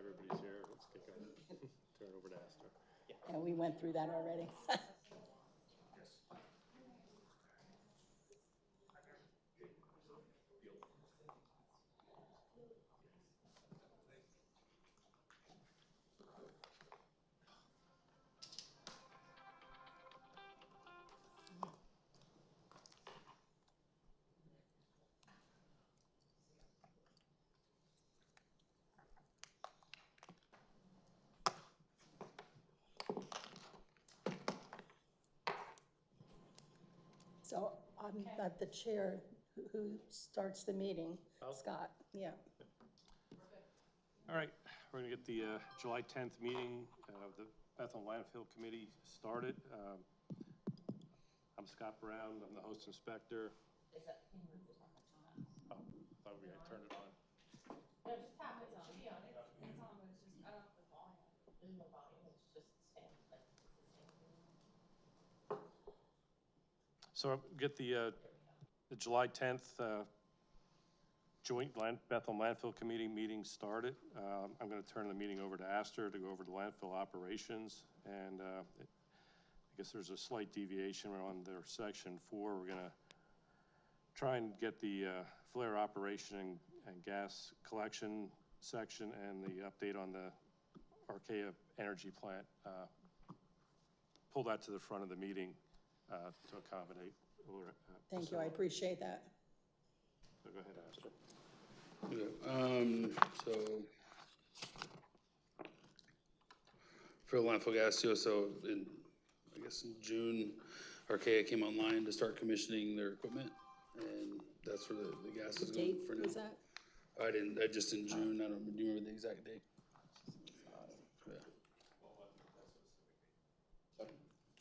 everybody's here, let's kick it, turn it over to Astor. And we went through that already. So I'm not the chair who starts the meeting. Scott, yeah. All right, we're gonna get the July 10th meeting of the Bethel Landfill Committee started. I'm Scott Brown, I'm the host inspector. Is that in room? Oh, thought we had turned it on. No, just tap it, it should be on it. It's on, but it's just, I don't know if the volume. There's no volume, it's just stand, like, it's the same. So get the July 10th joint Bethel Landfill Committee meeting started. I'm going to turn the meeting over to Astor to go over the landfill operations. And I guess there's a slight deviation on their section 4. We're going to try and get the flare operation and gas collection section and the update on the Archaea energy plant. Pull that to the front of the meeting to accommodate. Thank you, I appreciate that. So go ahead, Astor. Yeah, so for the landfill gas too, so I guess in June, Archaea came online to start commissioning their equipment, and that's where the gas is going for now. Was that? I just in June, I don't, do you remember the exact date? Yeah.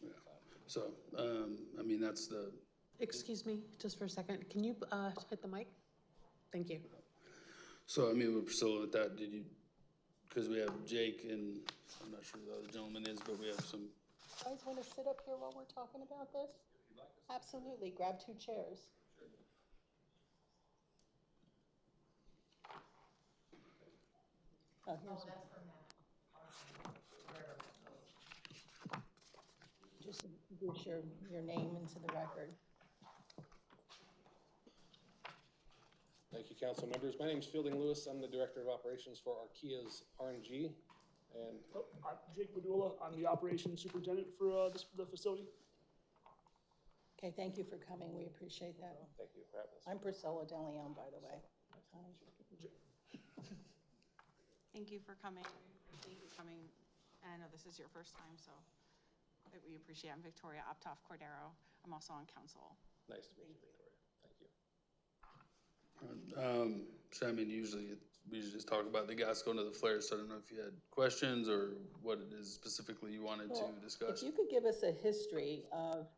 Yeah. So, I mean, that's the. Excuse me, just for a second. Can you hit the mic? Thank you. So, I mean, with Priscilla, with that, did you, because we have Jake and I'm not sure who the other gentleman is, but we have some. You guys want to sit up here while we're talking about this? Absolutely, grab 2 chairs. Oh, here's That's for Matt. just introduce your name into the record. Thank you, council members. My name is Fielding Lewis. I'm the Director of Operations for Archaea's RNG. And I'm Jake Padula. I'm the operations superintendent for the facility. Okay, thank you for coming. We appreciate that. thank you for having us. I'm Priscilla DeLeon, by the way. Thank you for coming. Thank you for coming. I know this is your first time, so we appreciate it. I'm Victoria Optoff Cordero. I'm also on council. Nice to meet you, Victoria. Thank you. So I mean, usually we just talk about the gas going to the flares. So I don't know if you had questions or what it is specifically you wanted to discuss. If you could give us a history of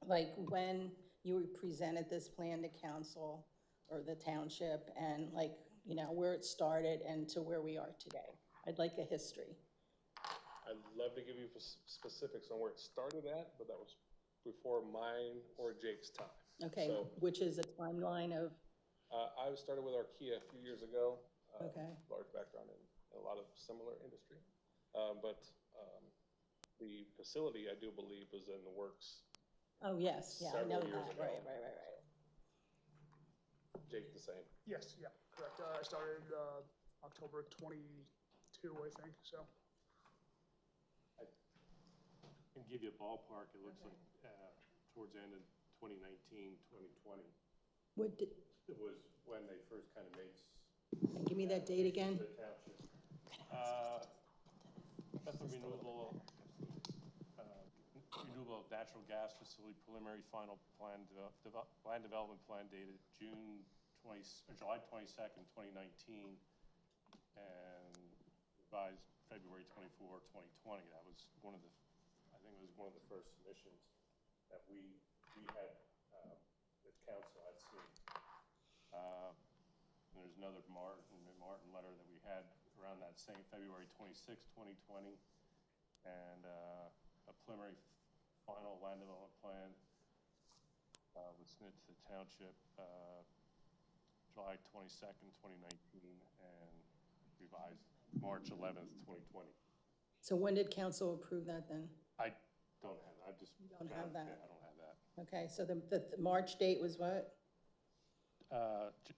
like when you presented this plan to council or the township and like, you know, where it started and to where we are today. I'd like a history. I'd love to give you specifics on where it started at, but that was before mine or Jake's time. Okay, So, which is a timeline of? I started with Archaea a few years ago. Okay. Large background in a lot of similar industry. But the facility, I do believe, was in the works. Oh, yes, yeah, I know that, Several years ago. Right. Jake, the same. Yes, yeah, correct. I started October 22, I think, so. I can give you a ballpark. It looks like towards the end of 2019, 2020. What did? It was when they first kind of made. Give me that date again. The township. Bethel renewable of natural gas facility preliminary final plan land development plan dated July 22nd, 2019, and revised February 24, 2020. That was one of the, I think it was one of the first submissions that we had with council had seen. And there's another Martin letter that we had around that same February 26, 2020, and a preliminary final land development plan was submitted to the township July 22nd, 2019, and revised March 11th, 2020. So when did council approve that then? I don't have, I just. don't have that. Yeah, I don't have that. Okay, so the March date was what?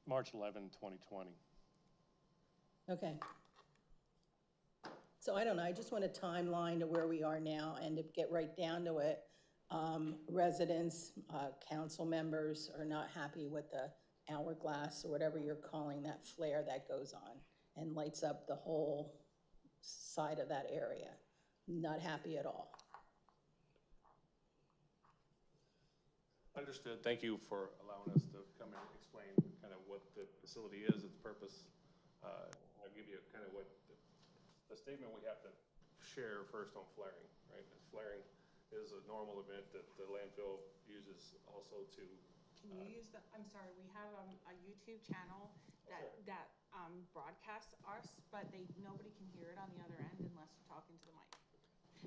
March 11, 2020. Okay. So I don't know, I just want a timeline to where we are now and to get right down to it. Residents, council members are not happy with the hourglass or whatever you're calling that flare that goes on and lights up the whole side of that area. Not happy at all. Understood. Thank you for allowing us to come and explain kind of what the facility is, its purpose. I'll give you kind of what the statement we have to share first on flaring, right? Flaring is a normal event that the landfill uses also to. Can you use the, I'm sorry, we have a YouTube channel that broadcasts us, but nobody can hear it on the other end unless you're talking to the mic.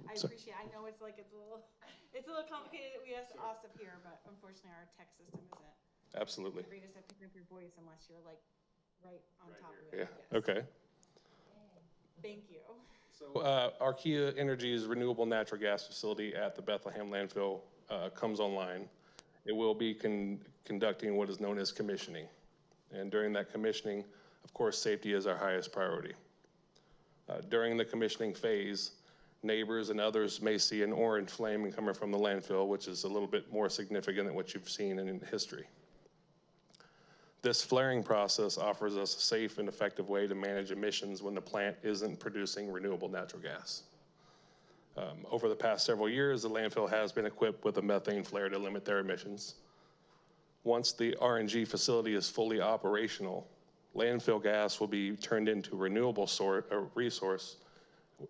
I appreciate, I know it's like, it's a little complicated that we have to us up here, but unfortunately our tech system isn't. Absolutely. The greatest at picking up your voice unless you're like right on top of Yeah, it. Yes. okay. Thank you. So Archaea Energy's renewable natural gas facility at the Bethlehem landfill comes online. It will be conducting what is known as commissioning. And during that commissioning, of course, safety is our highest priority. During the commissioning phase, neighbors and others may see an orange flame coming from the landfill, which is a little bit more significant than what you've seen in history. This flaring process offers us a safe and effective way to manage emissions when the plant isn't producing renewable natural gas. Over the past several years, the landfill has been equipped with a methane flare to limit their emissions. Once the RNG facility is fully operational, landfill gas will be turned into renewable resource,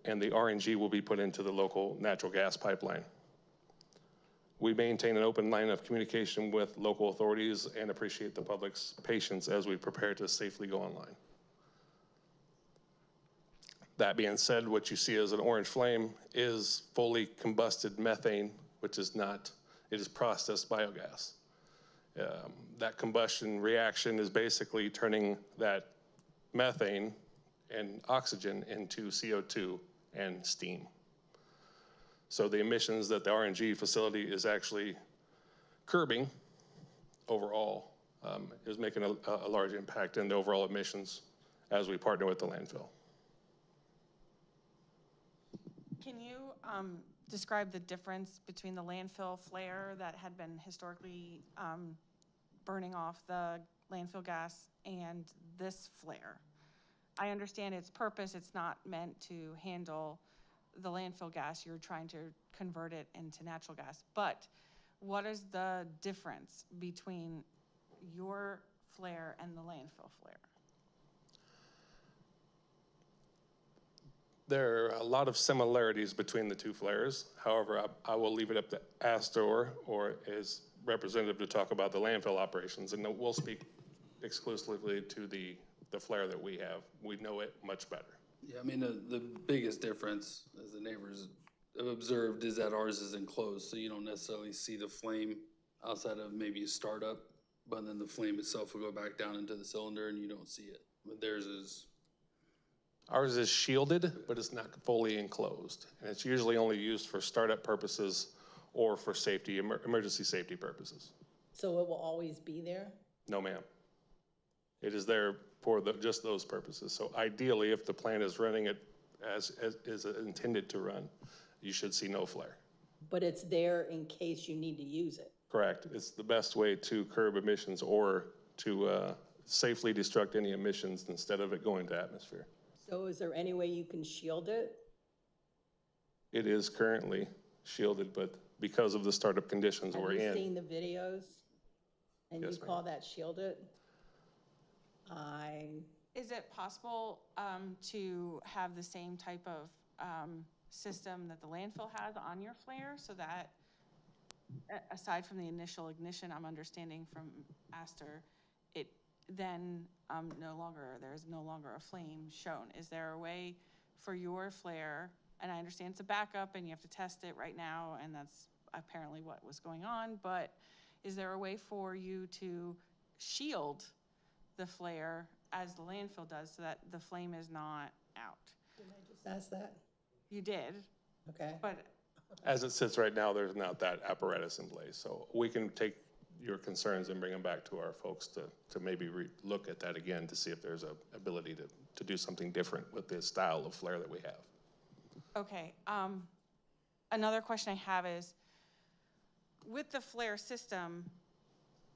and the RNG will be put into the local natural gas pipeline. We maintain an open line of communication with local authorities and appreciate the public's patience as we prepare to safely go online. That being said, what you see as an orange flame is fully combusted methane, which is not, it is processed biogas. That combustion reaction is basically turning that methane and oxygen into CO2 and steam. So the emissions that the RNG facility is actually curbing overall is making a large impact in the overall emissions as we partner with the landfill. Can you describe the difference between the landfill flare that had been historically burning off the landfill gas and this flare? I understand its purpose, it's not meant to handle the landfill gas, you're trying to convert it into natural gas. But what is the difference between your flare and the landfill flare? There are a lot of similarities between the two flares. However, I will leave it up to Astor or his representative to talk about the landfill operations, and we'll speak exclusively to the flare that we have. We know it much better. Yeah, I mean, the biggest difference, as the neighbors have observed, is that ours is enclosed, so you don't necessarily see the flame outside of maybe a startup, but then the flame itself will go back down into the cylinder and you don't see it. But theirs is. Ours is shielded, but it's not fully enclosed. And it's usually only used for startup purposes or for safety, emergency safety purposes. So it will always be there? No, ma'am. It is there for just those purposes. So ideally, if the plant is running it as is intended to run, you should see no flare. But it's there in case you need to use it? Correct. It's the best way to curb emissions or to safely destruct any emissions instead of it going to atmosphere. So is there any way you can shield it? It is currently shielded, but because of the startup conditions we're in. Have you seen the videos? And Yes, you call that shielded? Is it possible to have the same type of system that the landfill has on your flare so that aside from the initial ignition, I'm understanding from Astor, it then there's no longer a flame shown. Is there a way for your flare, and I understand it's a backup and you have to test it right now, and that's apparently what was going on, but is there a way for you to shield the flare as the landfill does so that the flame is not out? ask that? You did, Okay. but, As it sits right now, there's not that apparatus in place, so we can take your concerns and bring them back to our folks to maybe look at that again to see if there's a ability to do something different with the style of flare that we have. okay. Another question I have is, with the flare system,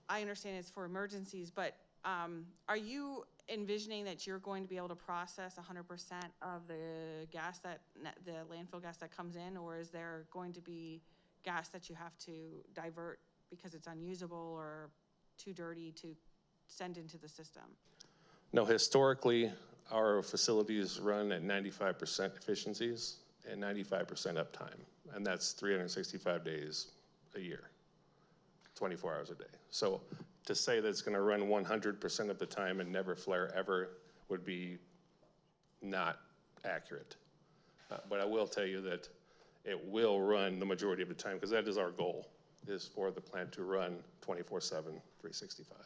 I understand it's for emergencies, but are you envisioning that you're going to be able to process 100% of the gas the landfill gas that comes in, or is there going to be gas that you have to divert because it's unusable or too dirty to send into the system? No, historically, our facilities run at 95% efficiencies and 95% uptime, and that's 365 days a year, 24 hours a day. So to say that it's gonna run 100% of the time and never flare ever would be not accurate. But I will tell you that it will run the majority of the time, because that is our goal, is for the plant to run 24/7, 365.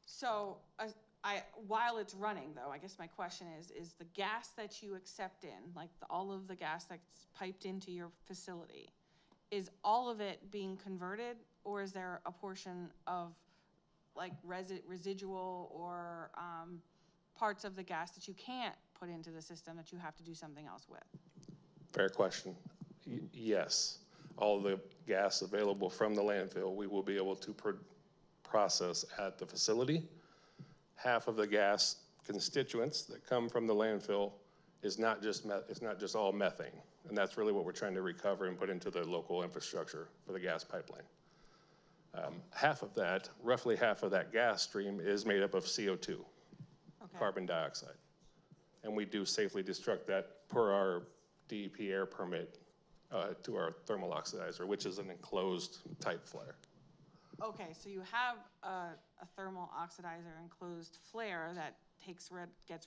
So, while it's running though, I guess my question is the gas that you accept in, like all of the gas that's piped into your facility, is all of it being converted, or is there a portion of like residual or parts of the gas that you can't put into the system that you have to do something else with? Fair question. Yes, all the gas available from the landfill, we will be able to process at the facility. Half of the gas constituents that come from the landfill is not just all methane, and that's really what we're trying to recover and put into the local infrastructure for the gas pipeline. Roughly half of that gas stream is made up of CO2, Okay. carbon dioxide. And we do safely destruct that per our DEP air permit to our thermal oxidizer, which is an enclosed type flare. Okay, so you have a thermal oxidizer enclosed flare that gets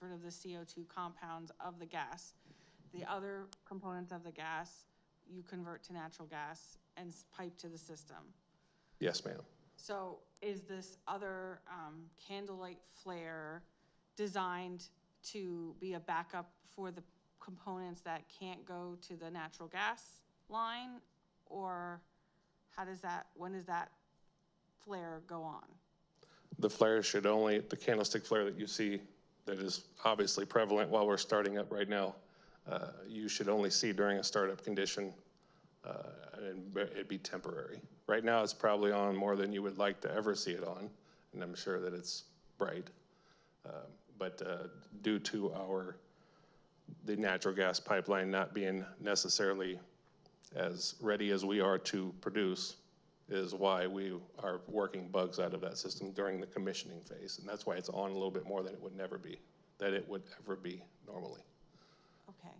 rid of the CO2 compounds of the gas. The other components of the gas, you convert to natural gas and pipe to the system. Yes, ma'am. So is this other candlelight flare designed to be a backup for the components that can't go to the natural gas line? Or when does that flare go on? The candlestick flare that you see that is obviously prevalent while we're starting up right now, you should only see during a startup condition, and it'd be temporary. Right now, it's probably on more than you would like to ever see it on, and I'm sure that it's bright. But due to the natural gas pipeline not being necessarily as ready as we are to produce, is why we are working bugs out of that system during the commissioning phase. And that's why it's on a little bit more than it would ever be normally. Okay.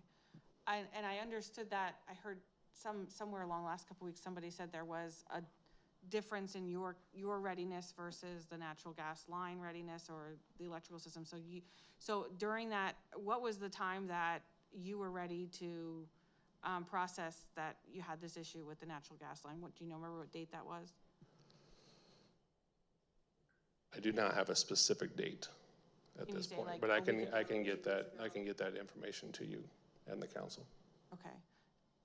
And I understood that. I heard somewhere along the last couple of weeks, somebody said there was a difference in your readiness versus the natural gas line readiness or the electrical system. So during that, what was the time that you were ready to process that you had this issue with the natural gas line? Do you remember what date that was? I do not have a specific date at this point, like but a I week can get that information to you and the council. Okay.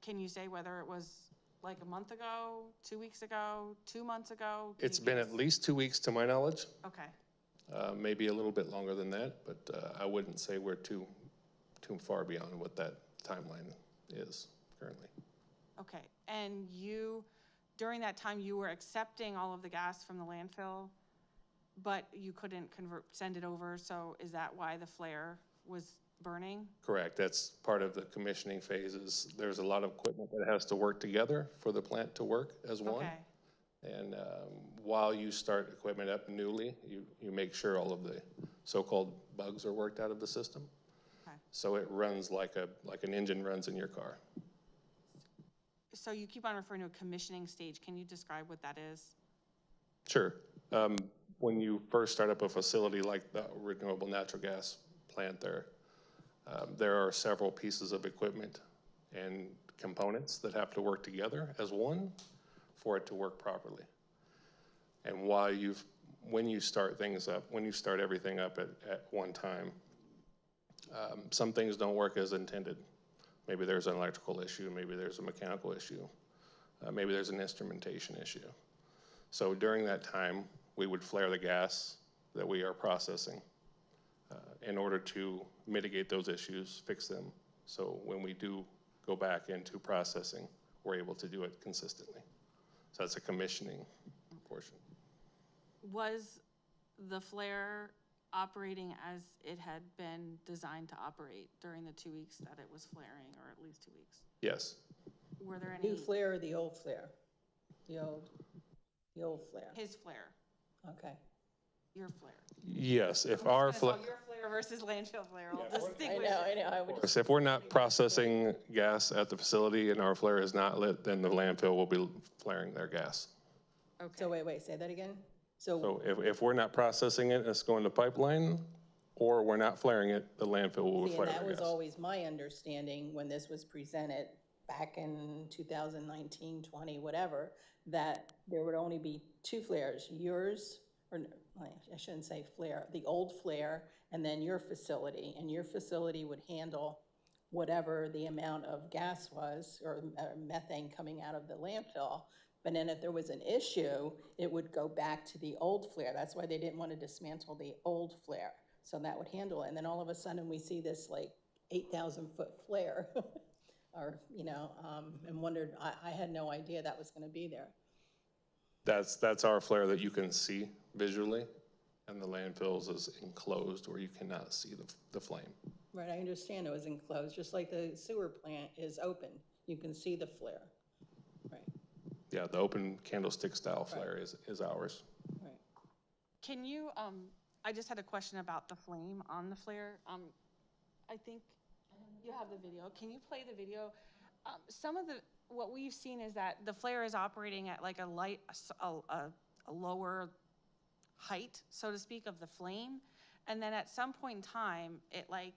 Can you say whether it was like a month ago, 2 weeks ago, 2 months ago? It's been at least 2 weeks to my knowledge. Okay. Maybe a little bit longer than that, but I wouldn't say we're too far beyond what that timeline is currently. Okay. And during that time, you were accepting all of the gas from the landfill, but you couldn't send it over. So is that why the flare was burning? Correct. That's part of the commissioning phases. There's a lot of equipment that has to work together for the plant to work as one. Okay. And while you start equipment up newly, you make sure all of the so-called bugs are worked out of the system. Okay. So it runs like an engine runs in your car. So you keep on referring to a commissioning stage. Can you describe what that is? Sure. When you first start up a facility like the renewable natural gas plant there are several pieces of equipment and components that have to work together as one for it to work properly. And when you start everything up at one time, Some things don't work as intended. Maybe there's an electrical issue, maybe there's a mechanical issue, maybe there's an instrumentation issue. So during that time, we would flare the gas that we are processing in order to mitigate those issues, fix them. So when we do go back into processing, we're able to do it consistently. So that's a commissioning portion. Was the flare operating as it had been designed to operate during the 2 weeks that it was flaring, or at least 2 weeks? Yes. Were there New any, flare or the old flare? The old flare, his flare, okay. your flare? Yes, if I'm our just gonna say your flare versus landfill flare, I'll distinguish. I know, I would just, if we're not processing gas at the facility and our flare is not lit, then the landfill will be flaring their gas. Okay, so wait, say that again? So if we're not processing it, it's going to pipeline, or we're not flaring it, the landfill will See, flare and that their was gas. always my understanding when this was presented back in 2019, 20, whatever, that there would only be two flares, yours, or I shouldn't say flare, the old flare, and then your facility, and your facility would handle whatever the amount of gas was, or methane coming out of the landfill. But then if there was an issue, it would go back to the old flare. That's why they didn't want to dismantle the old flare. So that would handle it. And then all of a sudden, we see this like 8,000-foot flare, or, and wondered, I had no idea that was going to be there. That's our flare that you can see visually, and the landfills is enclosed where you cannot see the flame. Right, I understand it was enclosed, just like the sewer plant is open. You can see the flare. Right, Yeah, the open candlestick style flare is ours. right. can you, I just had a question about the flame on the flare. I think you have the video. Can you play the video? Some of what we've seen is that the flare is operating at like a lower height, so to speak, of the flame. And then at some point in time, it like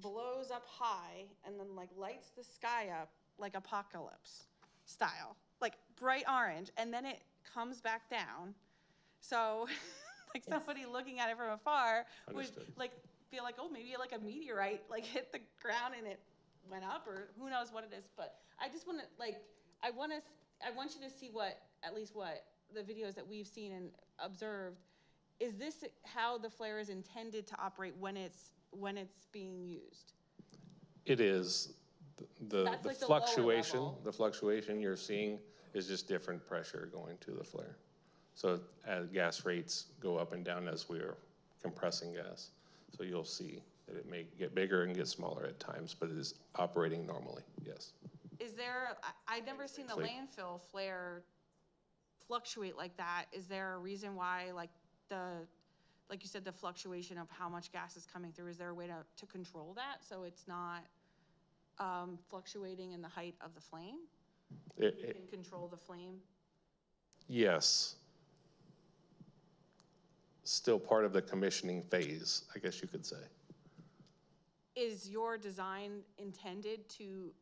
blows up high and then like lights the sky up like apocalypse style, like bright orange, and then it comes back down. So like somebody looking at it from afar Understood. would like feel like, oh, maybe like a meteorite like hit the ground and it went up, or who knows what it is. But I just want to I want you to see at least what the videos that we've seen and observed. Is this how the flare is intended to operate when it's being used? It is. The That's like the lower fluctuation, level. the fluctuation you're seeing is just different pressure going to the flare. So as gas rates go up and down as we're compressing gas, so you'll see that it may get bigger and get smaller at times, but it is operating normally, yes. Is there, I've never seen the landfill flare fluctuate like that. Is there a reason why, like you said, the fluctuation of how much gas is coming through, is there a way to control that so it's not fluctuating in the height of the flame? You can control the flame? Yes. Still part of the commissioning phase, I guess you could say. Is your design intended to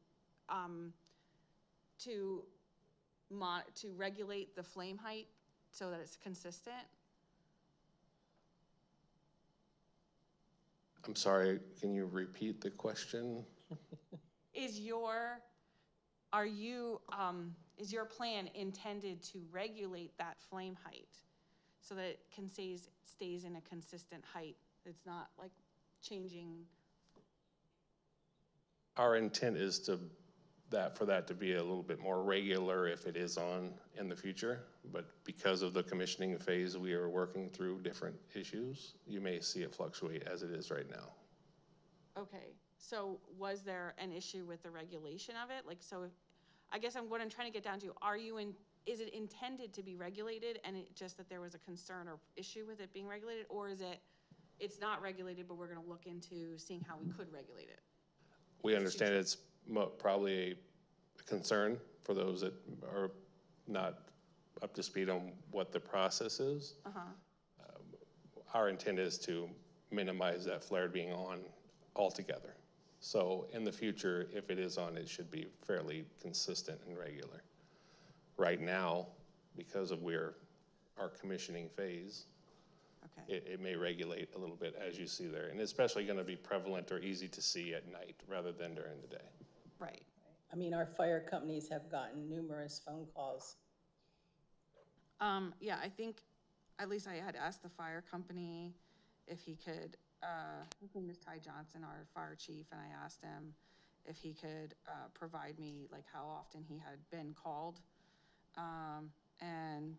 regulate the flame height so that it's consistent? I'm sorry, can you repeat the question? Is your plan intended to regulate that flame height so that it stays in a consistent height? It's not like changing. Our intent is for that to be a little bit more regular if it is on in the future, but because of the commissioning phase, we are working through different issues. You may see it fluctuate as it is right now. Okay, so was there an issue with the regulation of it? Like, so I guess what I'm trying to get down to, is it intended to be regulated and it just that there was a concern or issue with it being regulated, or is it's not regulated, but we're gonna look into seeing how we could regulate it? We understand it's probably a concern for those that are not up to speed on what the process is. Our intent is to minimize that flare being on altogether. So in the future, if it is on, it should be fairly consistent and regular. Right now, because of our commissioning phase, Okay. it may regulate a little bit as you see there. And especially gonna be prevalent or easy to see at night rather than during the day. Right. I mean, our fire companies have gotten numerous phone calls. Yeah, I think, at least I had asked the fire company if he could, his name is Ty Johnson, our fire chief, and I asked him if he could, provide me, like, how often he had been called. And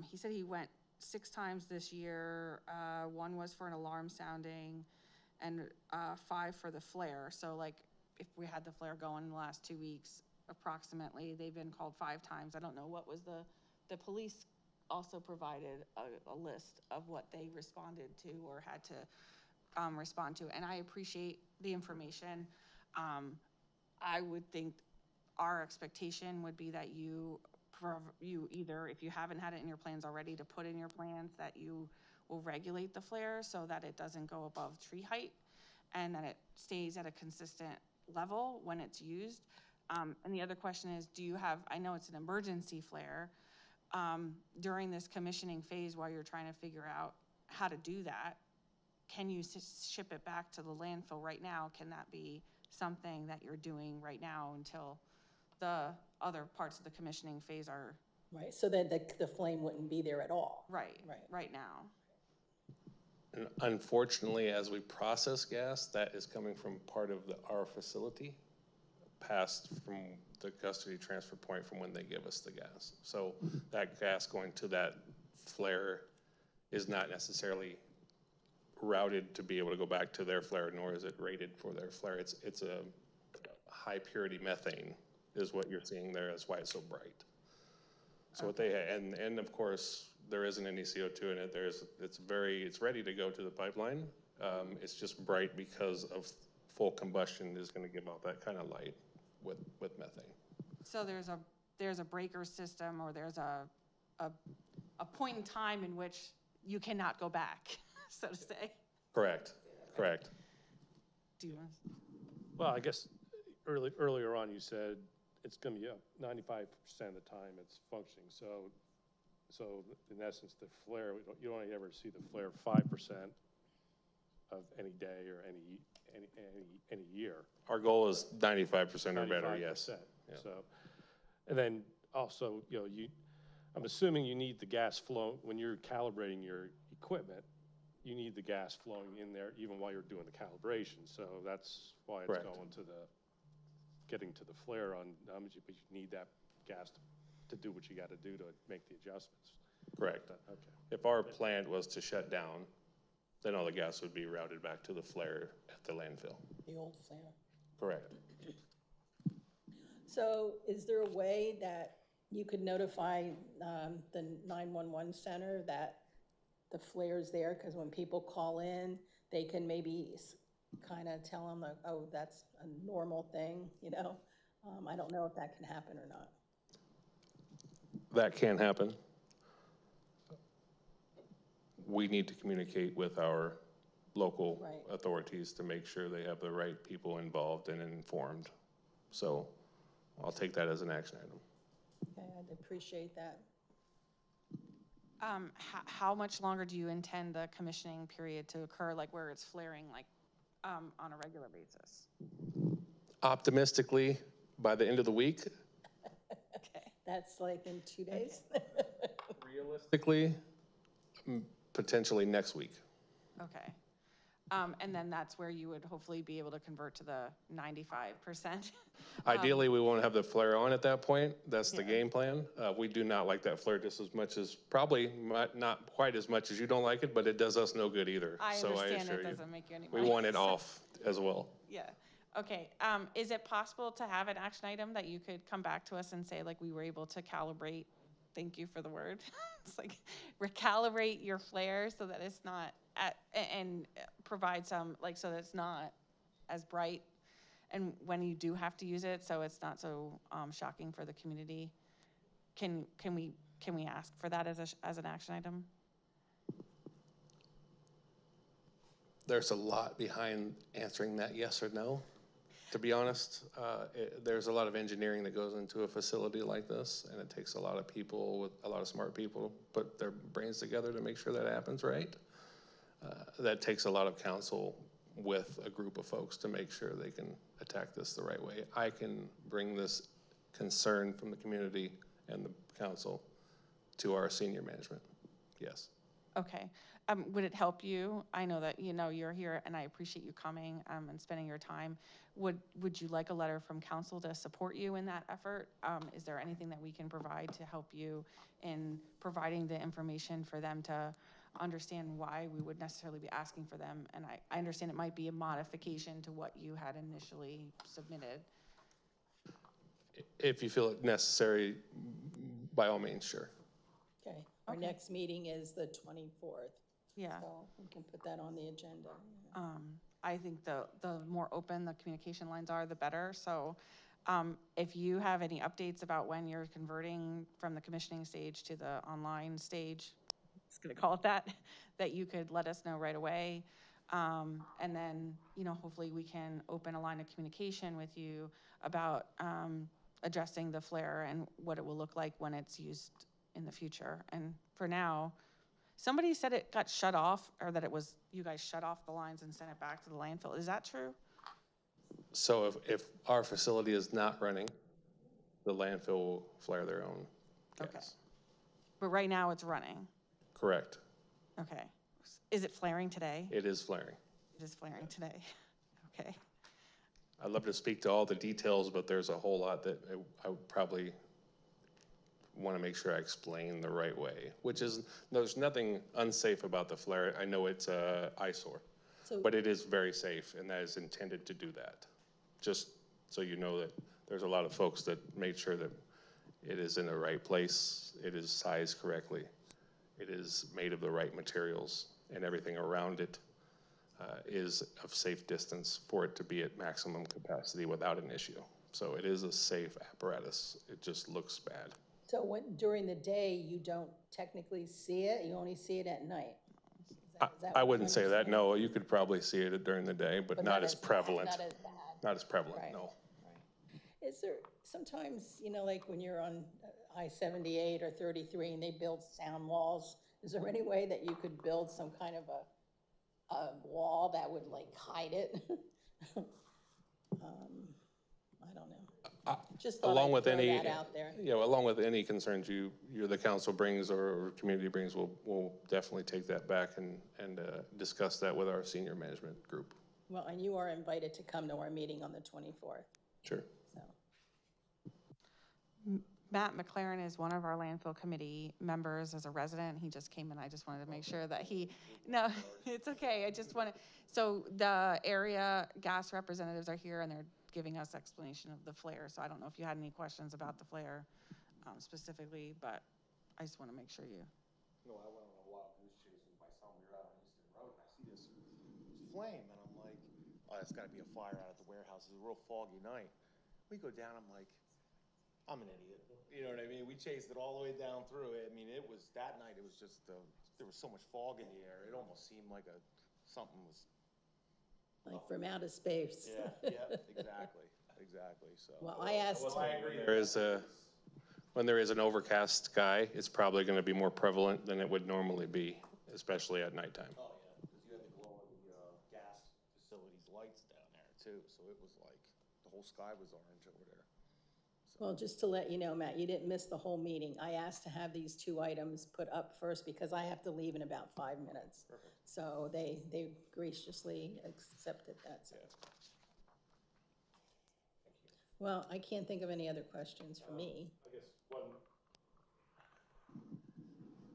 he said he went 6 times this year. One was for an alarm sounding and 5 for the flare. So like, if we had the flare going in the last 2 weeks, approximately, they've been called 5 times. I don't know, what was the police also provided a list of what they responded to or had to respond to. And I appreciate the information. I would think our expectation would be that you either, if you haven't had it in your plans already, to put in your plans that you will regulate the flare so that it doesn't go above tree height and that it stays at a consistent level when it's used. And the other question is, do you have, I know it's an emergency flare, during this commissioning phase while you're trying to figure out how to do that, can you ship it back to the landfill right now? Can that be something that you're doing right now until the other parts of the commissioning phase are Right, so then the flame wouldn't be there at all. right now? And unfortunately, as we process gas, that is coming from part of our facility, passed from the custody transfer point from when they give us the gas. So that gas going to that flare is not necessarily routed to be able to go back to their flare, nor is it rated for their flare. It's a high purity methane is what you're seeing there. That's why it's so bright. So what they, and of course, there isn't any CO2 in it. It's ready to go to the pipeline. It's just bright because of full combustion is gonna give out that kind of light with methane. So there's a breaker system, or there's a point in time in which you cannot go back, so to say. Correct. Do you want to? Well, I guess earlier on you said it's gonna be up 95% of the time it's functioning. So in essence, the flare, you only ever see the flare 5% of any day or any year. Our goal is 95% or better, yes. 95%. So, and then also, I'm assuming you need the gas flow, when you're calibrating your equipment, you need the gas flowing in there even while you're doing the calibration. So that's why it's Correct. going getting to the flare on, but you need that gas to do what you gotta do to make the adjustments. Correct. Okay. If our plant was to shut down, then all the gas would be routed back to the flare at the landfill. The old flare. Correct. So is there a way that you could notify the 911 center that the flare's there? Because when people call in, they can maybe kind of tell them, like, oh, that's a normal thing, I don't know if that can happen or not. That can happen. We need to communicate with our local Right. authorities to make sure they have the right people involved and informed. So I'll take that as an action item. Okay, I'd appreciate that. How much longer do you intend the commissioning period to occur, like where it's flaring, like on a regular basis? Optimistically, by the end of the week. Okay. That's like in 2 days? Realistically, potentially next week. Okay. And then that's where you would hopefully be able to convert to the 95%. Ideally, we won't have the flare on at that point. That's the game plan. We do not like that flare just as much as, probably not quite as much as you don't like it, but it does us no good either. I So understand assure it you, doesn't make you any money. we want it off as well. Yeah. Okay. Is it possible to have an action item that you could come back to us and say, like, we were able to calibrate? Thank you for the word. It's like recalibrate your flare so that it's not and provide some, like, so that it's not as bright, and when you do have to use it, so it's not so shocking for the community. Can we ask for that as an action item? There's a lot behind answering that yes or no. To be honest, there's a lot of engineering that goes into a facility like this, and it takes a lot of people with a lot of smart people to put their brains together to make sure that happens right. That takes a lot of counsel with a group of folks to make sure they can attack this the right way. I can bring this concern from the community and the council to our senior management, yes. Okay. Would it help you? I know that, you're here and I appreciate you coming, and spending your time. Would you like a letter from council to support you in that effort? Is there anything that we can provide to help you in providing the information for them to understand why we would necessarily be asking for them? And I understand it might be a modification to what you had initially submitted. If you feel it necessary, by all means, sure. Okay, our next meeting is the 24th. Yeah. So we can put that on the agenda. I think the more open the communication lines are, the better. So if you have any updates about when you're converting from the commissioning stage to the online stage, just gonna call it that you could let us know right away. And then, hopefully we can open a line of communication with you about addressing the flare and what it will look like when it's used in the future. And for now, somebody said it got shut off, or that you guys shut off the lines and sent it back to the landfill. Is that true? So if our facility is not running, the landfill will flare their own gas. Okay. But right now it's running. Correct. Okay. Is it flaring today? It is flaring. It is flaring today. Okay. I'd love to speak to all the details, but there's a whole lot that I would probably want to make sure I explain the right way, which is, there's nothing unsafe about the flare. I know it's a eyesore, but it is very safe, and that is intended to do that. Just so you know that there's a lot of folks that made sure that it is in the right place, it is sized correctly, it is made of the right materials, and everything around it is of safe distance for it to be at maximum capacity without an issue. So it is a safe apparatus. It just looks bad. So during the day, you don't technically see it, you only see it at night? Is that I what wouldn't say that, understanding? no. You could probably see it during the day, but not as prevalent. Not as bad. Not as prevalent, Right. no. Right. Is there, sometimes, like when you're on I-78 or 33 and they build sound walls, is there any way that you could build some kind of a wall that would like hide it? I don't know. Just thought Along I'd with throw any, that out there. along with any concerns the council brings or community brings, we'll definitely take that back and discuss that with our senior management group. Well, and you are invited to come to our meeting on the 24th, Sure. so. Matt McLaren is one of our landfill committee members as a resident. He just came in. I just wanted to make sure that no, it's okay. I just want to, so the area gas representatives are here and they're giving us explanation of the flare. So I don't know if you had any questions about the flare specifically, but I just want to make sure you. No, I went on a wild goose chase with my son. We were out on Easton Road and I see this flame and I'm like, oh, that's gotta be a fire out at the warehouse. It's a real foggy night. We go down, I'm like, I'm an idiot. You know what I mean? We chased it all the way down through it. I mean, that night, it was just, there was so much fog in the air. It almost seemed like something was. Like from outer space. Yeah, exactly, so. Well, I asked. Well, I agree. When there is an overcast sky, it's probably going to be more prevalent than it would normally be, especially at nighttime. Oh, yeah, because you had the glow of the gas facility's lights down there too, so it was like, the whole sky was orange over there. Well, just to let you know, Matt, you didn't miss the whole meeting. I asked to have these two items put up first because I have to leave in about 5 minutes. Perfect. So they graciously accepted that. So. Well, I can't think of any other questions for me. I guess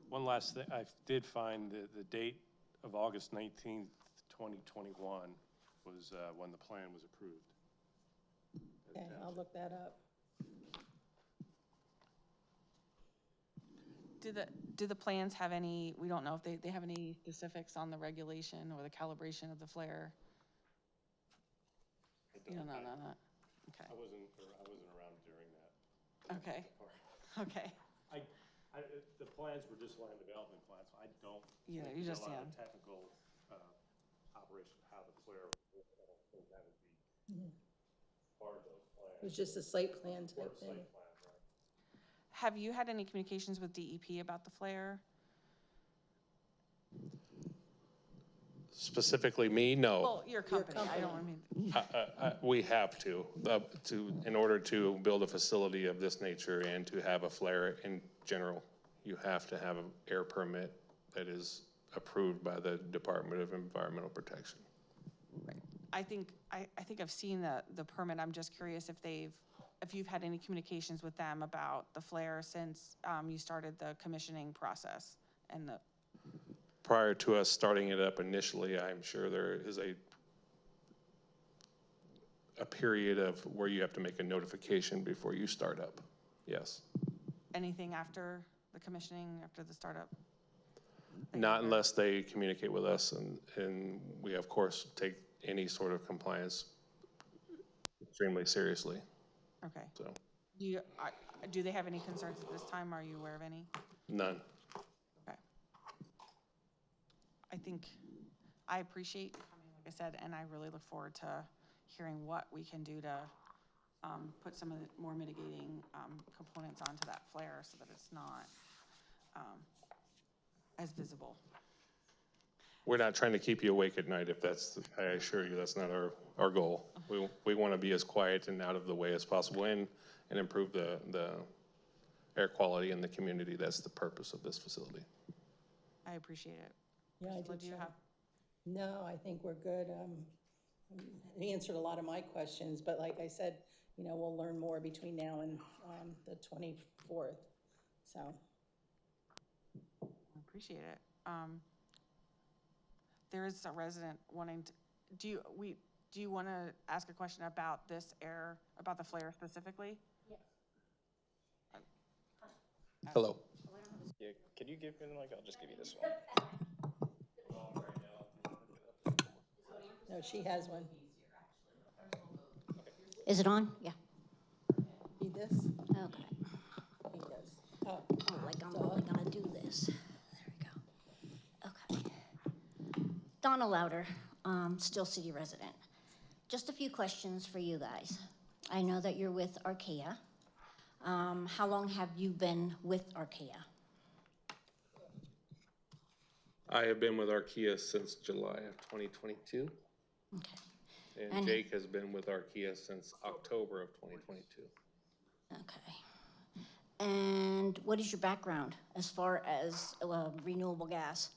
one last thing, I did find the date of August 19th, 2021 was when the plan was approved. Okay, I'll look that up. Do the plans have any, we don't know if they have any specifics on the regulation or the calibration of the flare? You don't know that? Okay. I wasn't around during that. Okay. Okay. The plans were just land development plans, so I don't. Yeah, think you there's just, a lot yeah. of technical operation, how the flare, that would be. It was just a site plan type thing. Have you had any communications with DEP about the flare? Specifically me, no. Well, your company, I don't, I mean, We have to, in order to build a facility of this nature and to have a flare in general, you have to have an air permit that is approved by the Department of Environmental Protection. I think I've seen the permit. I'm just curious if you've had any communications with them about the flare since you started the commissioning process and the. Prior to us starting it up initially, I'm sure there is a period of where you have to make a notification before you start up. Yes. Anything after the commissioning, after the startup? Not unless they communicate with us, and we of course take any sort of compliance extremely seriously. Okay. So. Do they have any concerns at this time? Are you aware of any? None. Okay. I appreciate you coming, like I said, and I really look forward to hearing what we can do to put some of the more mitigating components onto that flare so that it's not as visible. We're not trying to keep you awake at night, I assure you, that's not our goal. We want to be as quiet and out of the way as possible and improve the air quality in the community. That's the purpose of this facility. I appreciate it. Yeah, I Priscilla, do do you too. have? No, I think we're good. He answered a lot of my questions, but like I said, you know, we'll learn more between now and the 24th, so. I appreciate it. There is a resident wanting to, do you want to ask a question about about the flare specifically? Yes. Hello. Yeah, can you give me the mic? I'll just give you this one. No, she has one. Is it on? Yeah. Need this? Okay. He does. Oh, Oh, like I'm only gonna do this. There we go. Okay. Donna Louder, Still City resident. Just a few questions for you guys. I know that you're with Archaea. How long have you been with Archaea? I have been with Archaea since July of 2022. Okay. And Jake has been with Archaea since October of 2022. Okay. And what is your background as far as renewable gas?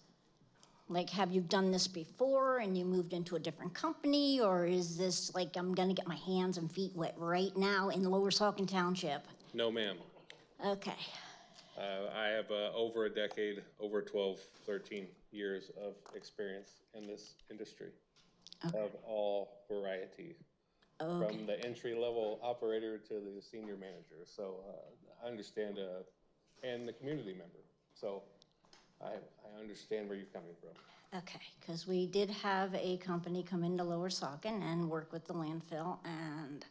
Like, have you done this before and you moved into a different company, or is this like I'm gonna get my hands and feet wet right now in Lower Saucon Township? No, ma'am. Okay. I have over a decade, over 12, 13 years of experience in this industry of all variety, from the entry-level operator to the senior manager. So I understand, and the community member. So I understand where you're coming from. Okay, because we did have a company come into Lower Saucon and work with the landfill, and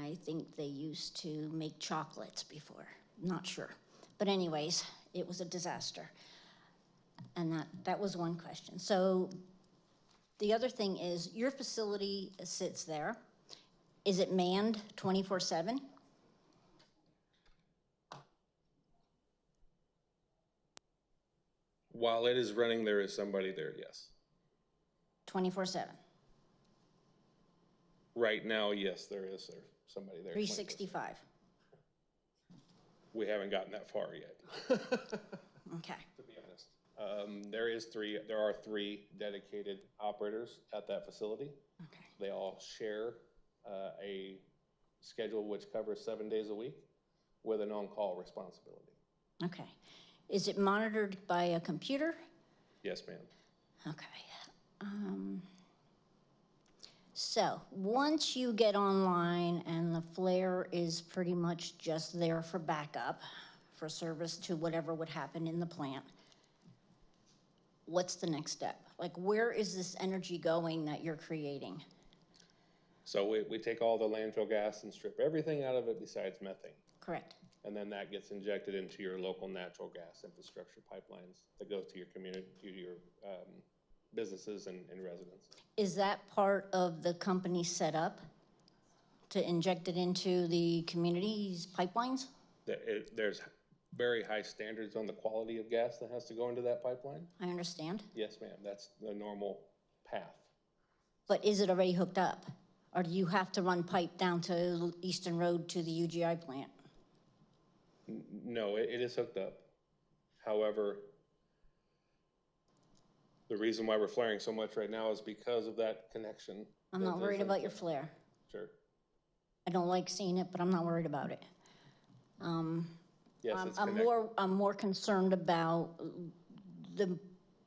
I think they used to make chocolates before, not sure. But anyways, it was a disaster. And that was one question. So the other thing is, your facility sits there. Is it manned 24/7? While it is running, there is somebody there, yes. 24/7? Right now, yes, there is somebody there. 365? We haven't gotten that far yet. Okay. To be honest. There are three dedicated operators at that facility. Okay. They all share a schedule which covers 7 days a week with an on-call responsibility. Okay. Is it monitored by a computer? Yes, ma'am. Okay. So once you get online and the flare is pretty much just there for backup, for service to whatever would happen in the plant, what's the next step? Like, where is this energy going that you're creating? So we take all the landfill gas and strip everything out of it besides methane. Correct. And then that gets injected into your local natural gas infrastructure pipelines that goes to your community, to your businesses and residents. Is that part of the company setup? to inject it into the community's pipelines? There's very high standards on the quality of gas that has to go into that pipeline. I understand. Yes, ma'am, that's the normal path. But is it already hooked up? Or do you have to run pipe down to Eastern Road to the UGI plant? No, it is hooked up. However, the reason why we're flaring so much right now is because of that connection. I'm not worried about your flare. Sure. I don't like seeing it, but I'm not worried about it. Yes, it's I'm connected. more concerned about the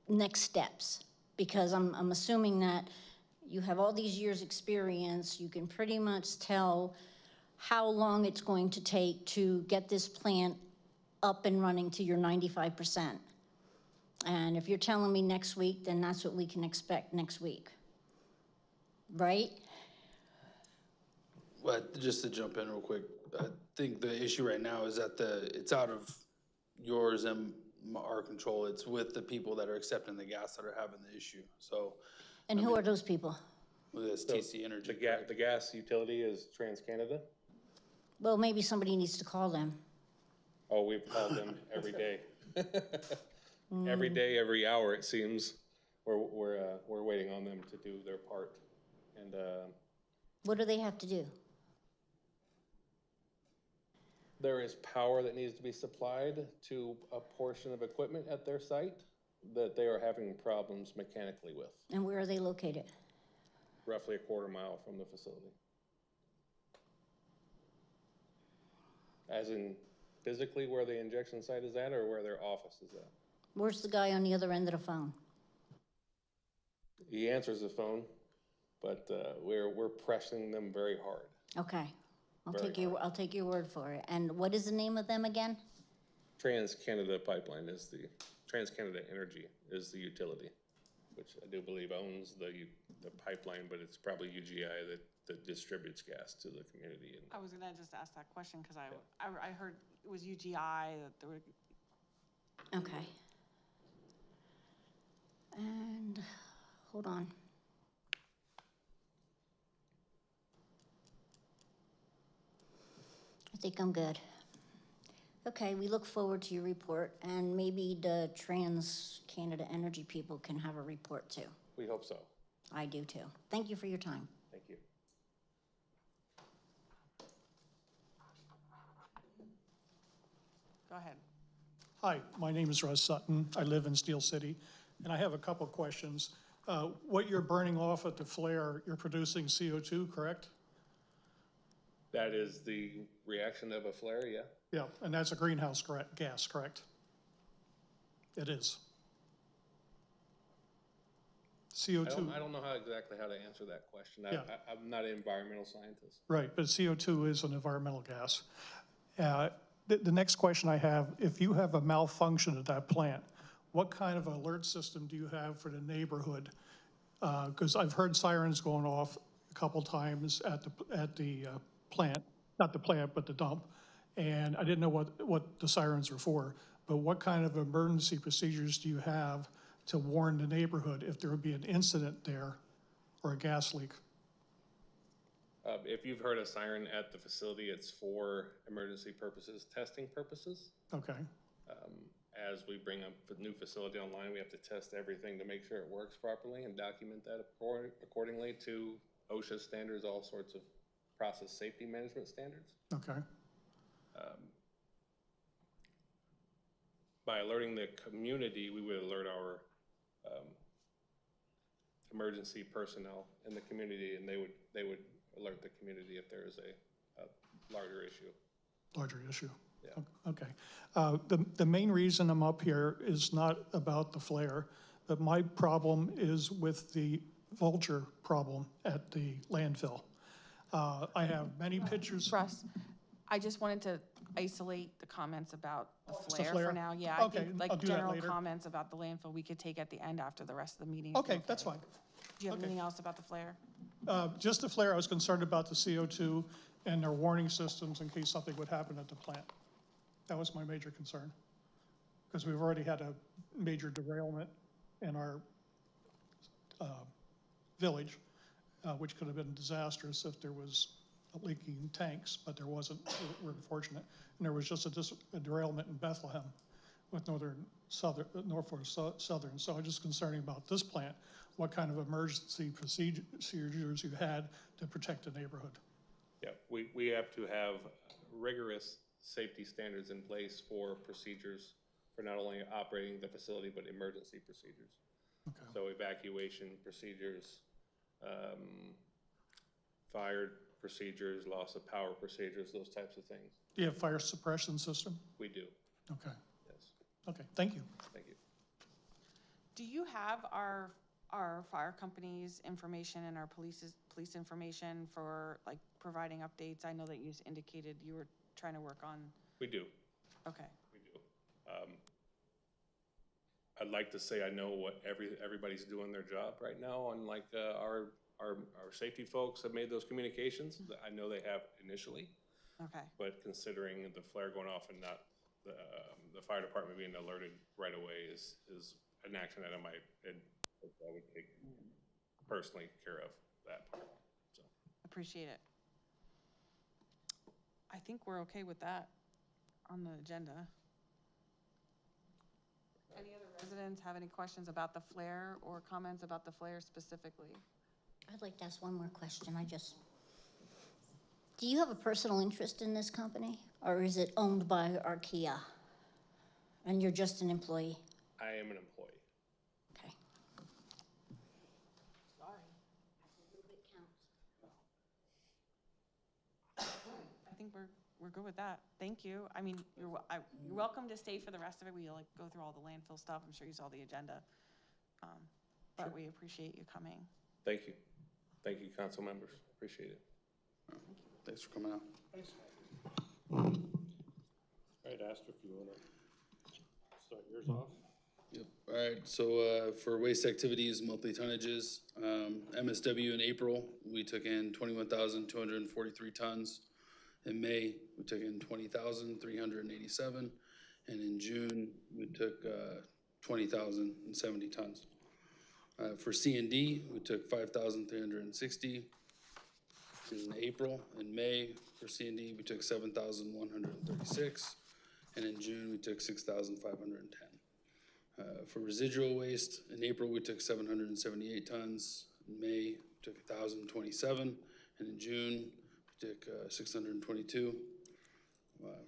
next steps, because I'm assuming that you have all these years' experience, you can pretty much tell how long it's going to take to get this plant up and running to your 95%. And if you're telling me next week, then that's what we can expect next week, right? But just to jump in real quick, I think the issue right now is that it's out of yours and our control. It's with the people that are accepting the gas that are having the issue. So. And who are those people? Well, it's TC Energy. The gas utility is TransCanada. Well, maybe somebody needs to call them. Oh, we've called them every day. Every day, every hour, it seems. We're waiting on them to do their part. And What do they have to do? there is power that needs to be supplied to a portion of equipment at their site that they are having problems mechanically with, And where are they located? roughly a quarter mile from the facility. As in physically where the injection site is at, or where their office is at? Where's the guy on the other end of the phone? He answers the phone, but we're pressing them very hard. Okay, I'll Very I'll take your word for it. And what is the name of them again? TransCanada Pipeline is TransCanada Energy is the utility, which I do believe owns the pipeline, but it's probably UGI that distributes gas to the community. And I was gonna just ask that question, because I heard it was UGI that there were. Okay. And, hold on. I think I'm good. Okay, we look forward to your report, and maybe the TransCanada Energy people can have a report too. we hope so. I do too. Thank you for your time. Thank you. Go ahead. Hi, my name is Russ Sutton. I live in Steel City, and I have a couple questions. What you're burning off at the flare, you're producing CO2, correct? That is the reaction of a flare, yeah. Yeah, and that's a greenhouse gas, correct? It is. CO2. I don't know exactly how to answer that question. Yeah. I'm not an environmental scientist. Right, but CO2 is an environmental gas. The next question I have, if you have a malfunction at that plant, what kind of alert system do you have for the neighborhood? Because I've heard sirens going off a couple times at the plant, not the plant, but the dump, and I didn't know what the sirens are for. But what kind of emergency procedures do you have to warn the neighborhood if there would be an incident there or a gas leak? If you've heard a siren at the facility, it's for emergency purposes, testing purposes. Okay, As we bring up a new facility online, we have to test everything to make sure it works properly and document that accordingly to OSHA standards, all sorts of process safety management standards. okay, By alerting the community, we would alert our emergency personnel in the community, and they would alert the community if there is a larger issue. larger issue. Yeah. Okay. The main reason I'm up here is not about the flare, but my problem is with the vulture problem at the landfill. I have many pictures. Russ, I just wanted to isolate the comments about the flare flare? for now. Yeah, I Okay, think I'll like do that general later. comments about the landfill, we could take at the end after the rest of the meeting. Okay, that's fine. Do you have okay. anything else about the flare? Just the flare, I was concerned about the CO2 and their warning systems in case something would happen at the plant. That was my major concern. Because we've already had a major derailment in our village, which could have been disastrous if there was leaking tanks, but there wasn't, we're fortunate. And there was just a derailment in Bethlehem with Norfolk Southern. So I'm just concerning about this plant, what kind of emergency procedures you had to protect the neighborhood. Yeah, we have to have rigorous safety standards in place for procedures for not only operating the facility, but emergency procedures. Okay. So evacuation procedures, fire procedures, loss of power procedures, those types of things. Do you have fire suppression system? We do, Okay. yes. Okay, thank you. Thank you. Do you have our fire company's information and our police information for like providing updates? I know that you indicated you were trying to work on. We do. Okay. We do. I'd like to say I know what everybody's doing their job right now, and like our safety folks have made those communications. I know they have initially. Okay. But considering the flare going off and not the fire department being alerted right away is an action item I would take personally care of that part. So Appreciate it. I think we're okay with that on the agenda. Any other residents have any questions about the flare or comments about the flare specifically? I'd like to ask one more question. Do you have a personal interest in this company, or is it owned by Archaea? And you're just an employee? I am an employee. Okay. Sorry. I think we're good with that. Thank you. I mean, you're welcome to stay for the rest of it. We like go through all the landfill stuff. I'm sure you saw the agenda. But Sure. we appreciate you coming. Thank you. Thank you, council members. Appreciate it. Thanks for coming out. Thanks. All right, Astor, if you want to start yours off. Yep. All right, so for waste activities, monthly tonnages, MSW in April, we took in 21,243 tons. In May, we took in 20,387. And in June, we took 20,070 tons. For C&D, we took 5,360. In April and May, for C&D, we took 7,136. And in June, we took 6,510. For residual waste, in April, we took 778 tons. In May, we took 1,027. And in June, we took 622.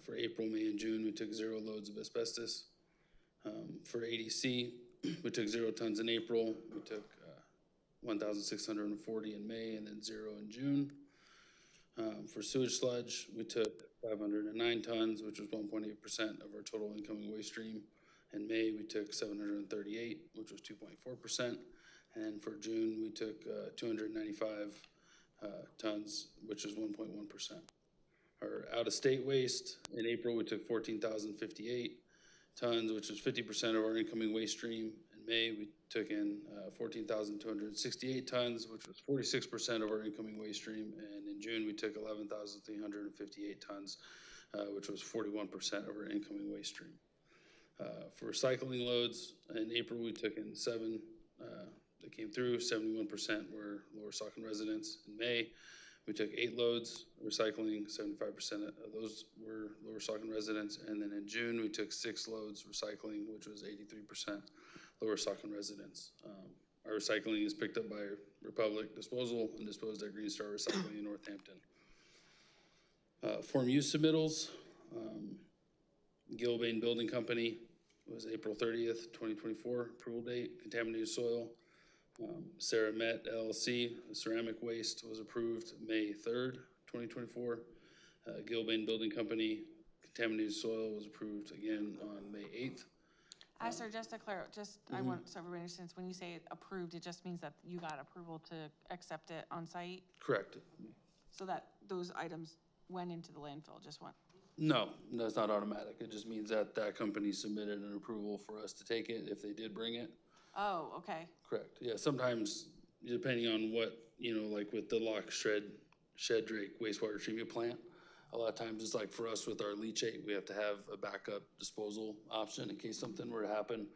For April, May, and June, we took 0 loads of asbestos. For ADC, we took 0 tons in April. We took 1,640 in May, and then 0 in June. For sewage sludge, we took 509 tons, which was 1.8% of our total incoming waste stream. In May, we took 738, which was 2.4%. And for June, we took 295 tons, which is 1.1%. Our out-of-state waste, in April, we took 14,058 tons, which is 50% of our incoming waste stream. In May, we took in 14,268 tons, which was 46% of our incoming waste stream. And in June, we took 11,358 tons, which was 41% of our incoming waste stream. For recycling loads, in April, we took in 7 that came through. 71% were Lower Saucon residents. In May, we took 8 loads recycling. 75% of those were Lower Saucon residents. And then in June, we took 6 loads recycling, which was 83% Lower Saucon residents. Our recycling is picked up by Republic Disposal and disposed at Green Star Recycling in Northampton. Form use submittals, Gilbane Building Company was April 30th, 2024, approval date. Contaminated soil, Sarah Met LLC, ceramic waste was approved May 3rd, 2024. Gilbane Building Company, contaminated soil was approved again on May 8th. Sir, just to clarify, I want so everybody understands, when you say approved, it just means that you got approval to accept it on site? Correct. So that those items went into the landfill, just one? No, that's not automatic. It just means that that company submitted an approval for us to take it if they did bring it. Oh, okay. Correct. Yeah, sometimes depending on what, like with the Lock Shed Drake wastewater treatment plant, a lot of times it's like for us with our leachate, we have to have a backup disposal option in case something were to happen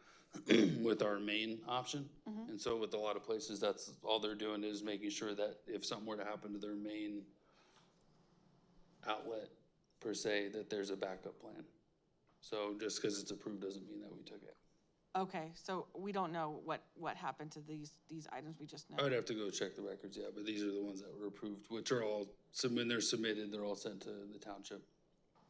with our main option. Mm-hmm. And so with a lot of places, that's all they're doing is making sure that if something were to happen to their main outlet per se, that there's a backup plan. So just because it's approved doesn't mean that we took it. Okay, so we don't know what happened to these items, we just know. I would have to go check the records, yeah, but these are the ones that were approved, which are all, so when they're submitted, they're all sent to the township.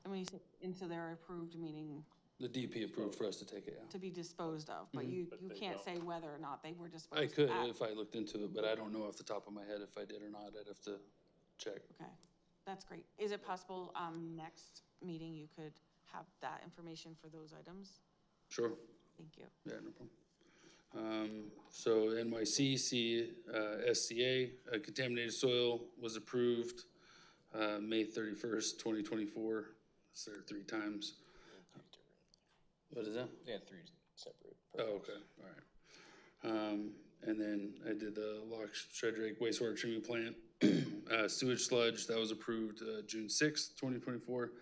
And when you say, and so they're approved, meaning The DP approved for us to take it, yeah. to be disposed of, but you can't say whether or not they were disposed I of. could if I looked into it, but I don't know off the top of my head if I did or not. I'd have to check. Okay, that's great. Is it possible, next meeting you could have that information for those items? Sure. Thank you. Yeah, no problem. So NYC, SCA, contaminated soil was approved, May 31st, 2024. It's there 3 times. What is that? Yeah, 3 separate. Oh, okay, all right. And then I did the Lock Shred Drake wastewater treatment plant, sewage sludge, that was approved, June 6th, 2024.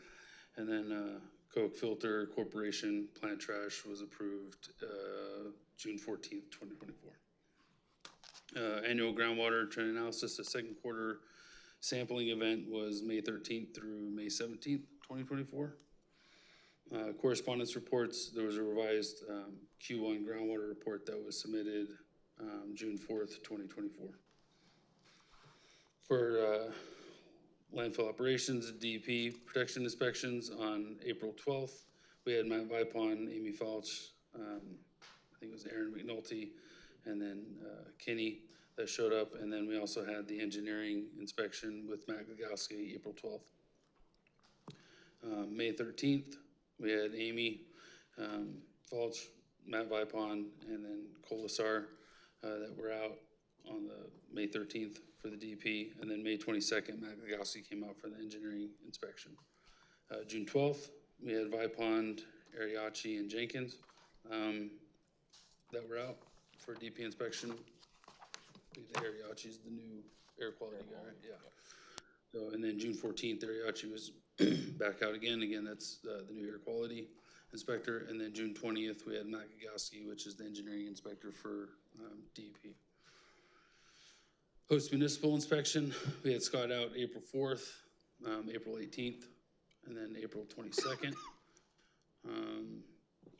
And then, Coke Filter Corporation plant trash was approved, June 14th, 2024. Annual groundwater trend analysis, the second quarter sampling event was May 13th through May 17th, 2024. Correspondence reports, there was a revised Q1 groundwater report that was submitted June 4th, 2024. For landfill operations, DEP protection inspections on April 12th. We had Matt Vipon, Amy Falch, I think it was Aaron McNulty, and then Kenny that showed up. And then we also had the engineering inspection with Matt Gagowski, April 12th. May 13th, we had Amy Falch, Matt Vipon, and then Colasar that were out on the May 13th for the DP, and then May 22nd, Matt Gagowski came out for the engineering inspection. June 12th, we had Vipond, Ariachi, and Jenkins that were out for DP inspection. I think Ariachi's the new air quality guy, right? Yeah. So, and then June 14th, Ariachi was back out again. Again, that's the new air quality inspector. And then June 20th, we had Matt Gagowski, which is the engineering inspector for DEP. Post municipal inspection, we had Scott out April 4th, April 18th, and then April 22nd,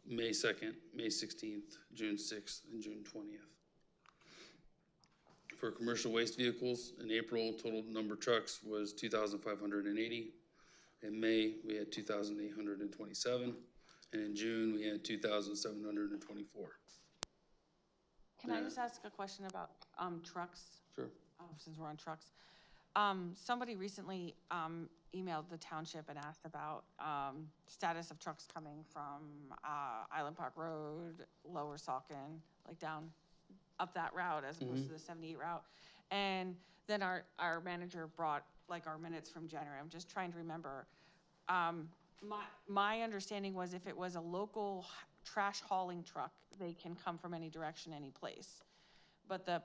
May 2nd, May 16th, June 6th, and June 20th. For commercial waste vehicles, in April, total number of trucks was 2,580. In May, we had 2,827. And in June, we had 2,724. Can I just ask a question about trucks? Sure. Since we're on trucks. Somebody recently emailed the township and asked about status of trucks coming from Island Park Road, Lower Saucon, like down up that route as opposed to the 78 route. And then our manager brought like our minutes from January. I'm just trying to remember. My understanding was if it was a local trash hauling truck, they can come from any direction, any place. But the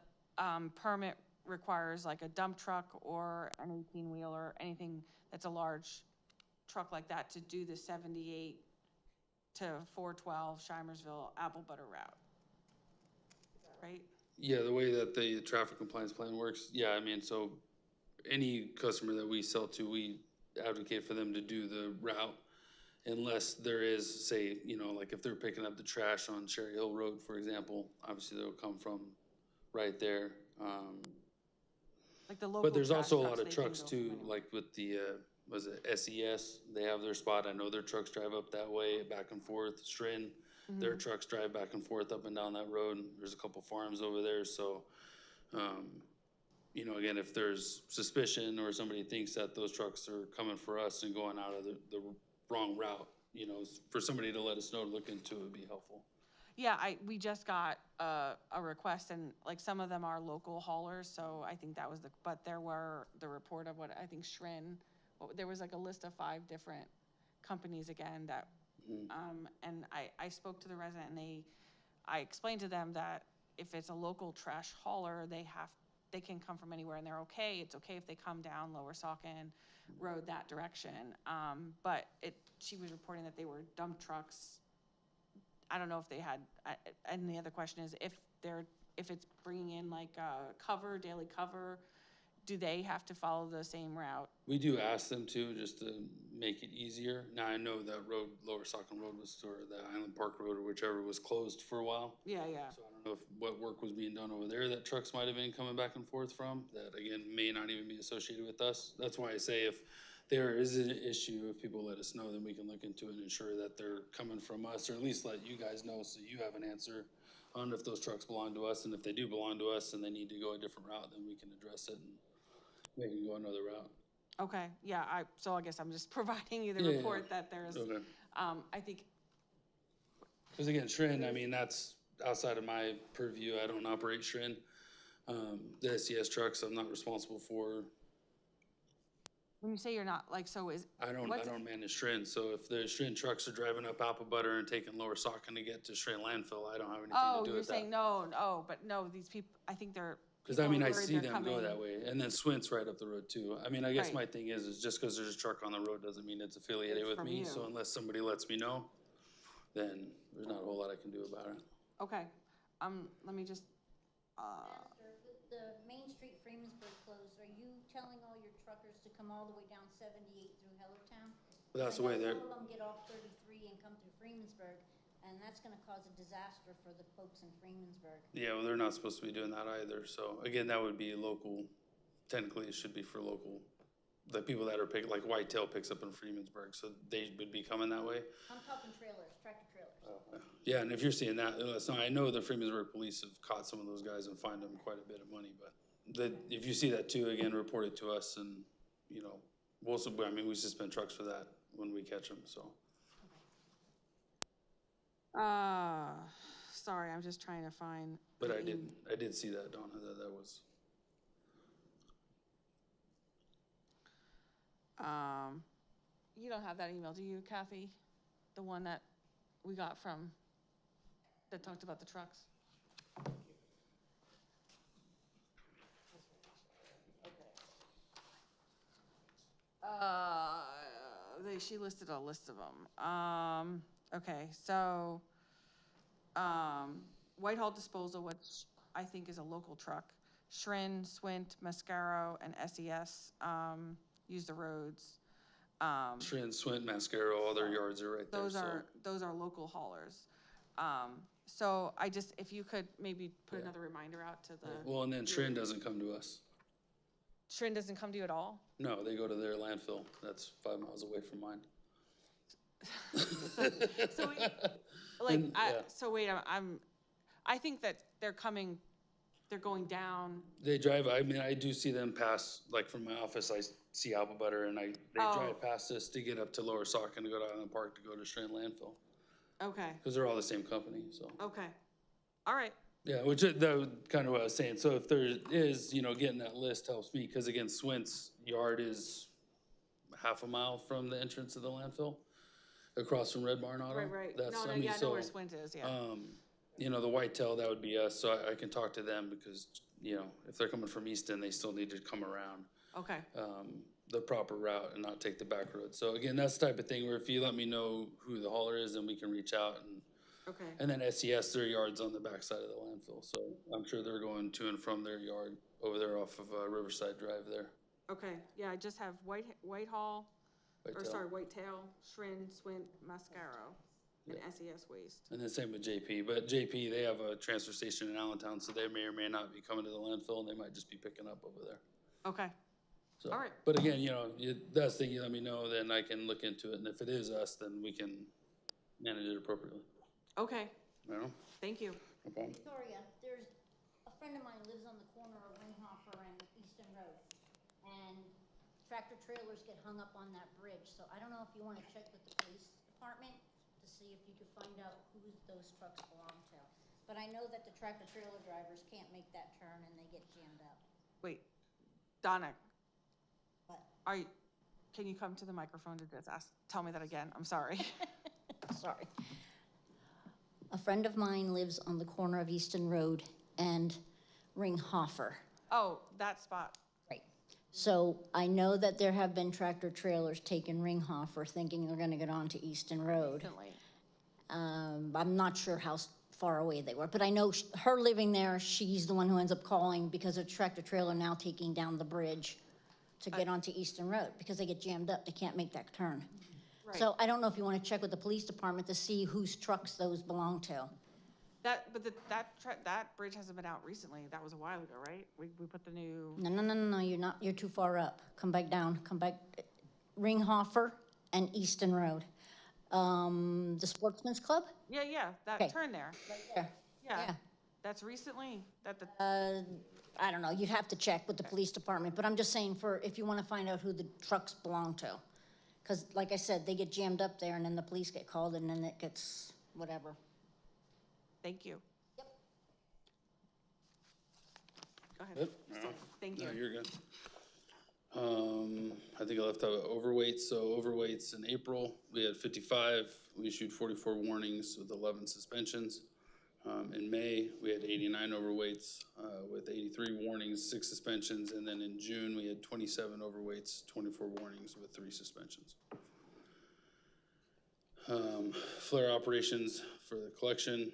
permit requires like a dump truck or an 18-wheeler, anything that's a large truck like that to do the 78 to 412 Shimersville Apple Butter route. Right? Yeah, the way that the traffic compliance plan works, yeah, I mean, so any customer that we sell to, we advocate for them to do the route unless there is, say, you know, like if they're picking up the trash on Cherry Hill Road, for example, obviously they'll come from right there. Like the local but there's trash also a lot of they can trucks go too, from anywhere. like with the, was it SES? They have their spot. I know their trucks drive up that way, back and forth. Strin, their trucks drive back and forth up and down that road. There's a couple farms over there, so, you know, again, if there's suspicion or somebody thinks that those trucks are coming for us and going out of the wrong route, you know, for somebody to let us know to look into it would be helpful. Yeah, we just got a request, and like some of them are local haulers, so I think that was but there were the report of what I think Shrin, there was like a list of 5 different companies again that, and I spoke to the resident and I explained to them that if it's a local trash hauler, they can come from anywhere and they're okay. It's okay if they come down Lower Saucon Road that direction. But she was reporting that they were dump trucks. I don't know if they had, and the other question is if it's bringing in like daily cover, do they have to follow the same route? We do ask them to, just to make it easier. Now, I know that road, Lower Saucon Road was, or the Island Park Road or whichever was closed for a while. Yeah. So I don't know if what work was being done over there that trucks might have been coming back and forth from, that again, may not even be associated with us. That's why I say if there is an issue, if people let us know, then we can look into it and ensure that they're coming from us, or at least let you guys know so you have an answer on if those trucks belong to us. And if they do belong to us and they need to go a different route, then we can address it and we can go another route. Okay, yeah, so I guess I'm just providing you the Yeah, report that there's, Okay. I think, Because again, Shrin, I mean, that's outside of my purview. I don't operate Shrin. The SES trucks, I'm not responsible for. when you say you're not, like, so is, I don't manage Shrin. So if the Shrin trucks are driving up Apple Butter and taking Lower Saucon to get to Shrin landfill, I don't have anything oh, to do you're with that. saying, no, but no, these people, I think they're. Because I people mean, are I worried see they're them go coming- that way, and then Swint's right up the road too. I mean, I guess Right. my thing is just because there's a truck on the road doesn't mean it's affiliated It's with from me. you. So unless somebody lets me know, then there's not a whole lot I can do about it. Okay, let me just, Master, with the Main Street Freemansburg closed, are you telling all your truckers to come all the way down 78 through Hellertown? But that's the way they're. Some of them get off 33 and come through Freemansburg, and that's gonna cause a disaster for the folks in Freemansburg. Yeah, well, they're not supposed to be doing that either. So again, that would be local. Technically, it should be for local. The people that are like Whitetail picks up in Freemansburg, so they would be coming that way. I'm talking trailers, tractor trailers. Yeah, and if you're seeing that, so I know the Freemansburg police have caught some of those guys and fined them quite a bit of money. But if you see that too, again, report it to us, and you know, we suspend trucks for that when we catch them. So. sorry, I'm just trying to find. But I did see that, Donna, that was. You don't have that email, do you, Kathy? The one that we got from, that talked about the trucks? She listed a list of them. Okay, so, Whitehall Disposal, which I think is a local truck. Shrin, Swint, Mascaro, and SES, use the roads. Shrin, Swint, Mascaro, all their yards are right there. Those are local haulers. So I just, if you could maybe put another reminder out to the. Well, and then Shrin doesn't come to us. Shrin doesn't come to you at all? No, they go to their landfill. That's 5 miles away from mine. So, wait, I think that they're going down. They drive, I mean, I do see them pass, like from my office, I see Apple Butter and they drive past us to get up to Lower Saucon to go to Island Park to go to Shrin landfill. Okay. Because they're all the same company, so. Okay. All right. Yeah, which that was kind of what I was saying. So if there is, getting that list helps me, because again, Swint's yard is half a mile from the entrance of the landfill, across from Red Barn Auto. Right. That's, No, I mean, yeah, I know so, where Swint is, yeah. The Whitetail, that would be us, so I can talk to them because, if they're coming from Easton, they still need to come around Okay. the proper route and not take the back road. So again, that's the type of thing where if you let me know who the hauler is, then we can reach out Okay. and then SES, their yard's on the backside of the landfill, so I'm sure they're going to and from their yard over there off of Riverside Drive there. Okay, yeah, I just have Whitehall, Whitetail, Shrin, Swint, Mascaro, and SES Waste. And then same with JP, but JP, they have a transfer station in Allentown, so they may or may not be coming to the landfill, and they might just be picking up over there. Okay. So, all right. But again, that's the thing, you let me know, then I can look into it, and if it is us, then we can manage it appropriately. Okay. Thank you. No problem. Victoria, there's a friend of mine lives on the corner of Ringhoffer and Easton Road, and tractor trailers get hung up on that bridge, so I don't know if you want to check with the police department to see if you could find out who those trucks belong to. But I know that the tractor trailer drivers can't make that turn and they get jammed up. Wait, Donna. What? Can you come to the microphone to just tell me that again? I'm sorry. Sorry. A friend of mine lives on the corner of Easton Road and Ringhoffer. Oh, that spot. Right. So I know that there have been tractor trailers taking Ringhoffer thinking they're gonna get onto Easton Road. Recently. I'm not sure how far away they were. But I know her living there, she's the one who ends up calling because of tractor trailer now taking down the bridge to get onto Eastern Road, because they get jammed up, they can't make that turn. So I don't know if you want to check with the police department to see whose trucks those belong to. That bridge hasn't been out recently. That was a while ago, right? We put the new, No, you're not, you're too far up. Come back down, come back, Ringhofer and Easton Road. The Sportsman's Club? yeah, Okay. that turn there. There. Yeah, that's recently, I don't know, you'd have to check with the police department, but I'm just saying for, if you want to find out who the trucks belong to. Because like I said, they get jammed up there and then the police get called and then it gets whatever. thank you. Yep. Go ahead. Yep. Thank you. No, you're good. I think I left out overweights. So overweights in April, we had 55. We issued 44 warnings with 11 suspensions. In May, we had 89 overweights with 83 warnings, 6 suspensions. And then in June, we had 27 overweights, 24 warnings with 3 suspensions. Flare operations for the collection,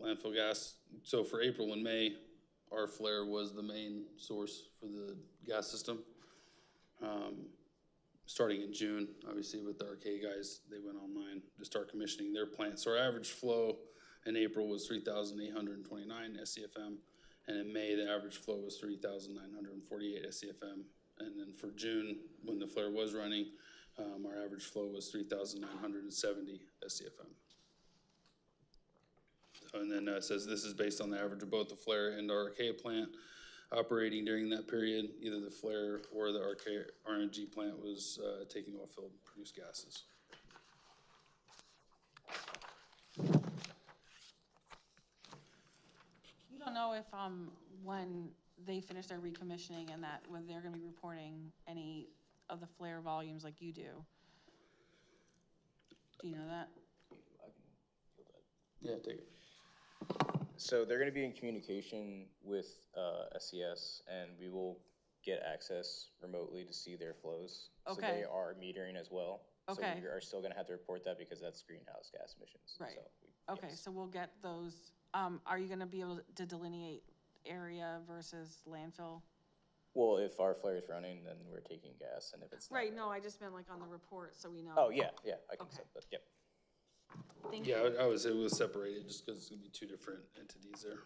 landfill gas. So for April and May, our flare was the main source for the gas system. Starting in June, obviously with the RK guys, they went online to start commissioning their plant. So our average flow in April was 3,829 SCFM, and in May, the average flow was 3,948 SCFM. And then for June, when the flare was running, our average flow was 3,970 SCFM. And then it says this is based on the average of both the flare and the RK plant operating during that period. Either the flare or the RK RNG plant was taking off-field produced gases. You don't know if, when they finish their recommissioning and that, whether they're gonna be reporting any of the flare volumes like you do? Do you know that? Yeah, take it. So they're gonna be in communication with SCS, and we will get access remotely to see their flows. So Okay. they are metering as well. Okay. So we are still gonna have to report that because that's greenhouse gas emissions. Right. So Okay, yes. so we'll get those, are you gonna be able to delineate area versus landfill? Well, if our flare is running, then we're taking gas, and if it's not. Right, no, I just meant like on the report, so we know. Oh, yeah, I can Okay. set that, yep. Thank Yeah, you. I would say it was separated just because it's gonna be 2 different entities there.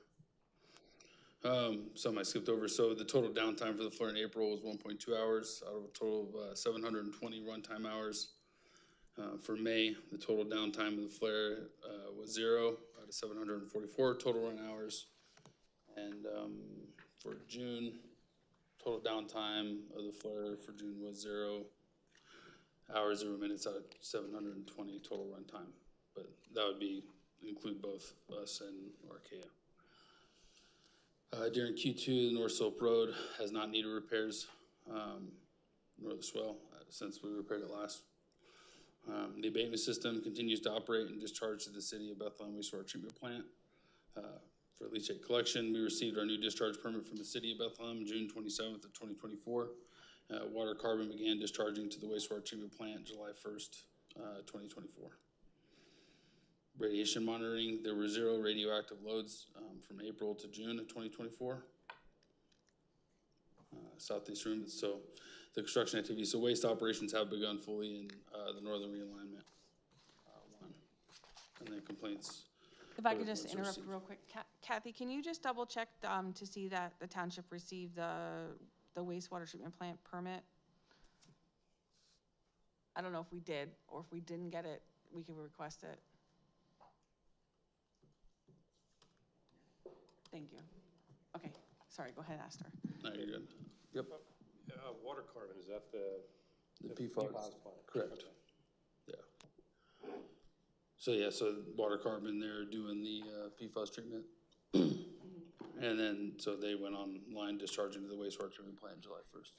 Some I skipped over. So the total downtime for the flare in April was 1.2 hours out of a total of 720 runtime hours. For May, the total downtime of the flare was 0 out of 744 total run hours. And for June, total downtime of the flare for June was 0 hours, 0 minutes out of 720 total runtime. But that would include both us and Archaea. During Q2, the North Slope Road has not needed repairs, nor the swell, since we repaired it last. The abatement system continues to operate and discharge to the City of Bethlehem wastewater treatment plant. For leachate collection, we received our new discharge permit from the City of Bethlehem June 27th of 2024. Water carbon began discharging to the wastewater treatment plant July 1st, 2024. Radiation monitoring, there were 0 radioactive loads from April to June of 2024. Southeast room, so the construction activity, so waste operations have begun fully in the northern realignment 1. And then complaints. If I could just was interrupt received. real quick. Kathy, can you just double check to see that the township received the wastewater treatment plant permit? I don't know if we did, or if we didn't get it, we can request it. Thank you. Okay, sorry, go ahead, Astor. No, you're good. Yep. Water carbon, is that the? The PFAS, plant? correct. Yeah. So yeah, so water carbon, they're doing the PFAS treatment. And then, so they went online discharging to the wastewater treatment plant July 1st.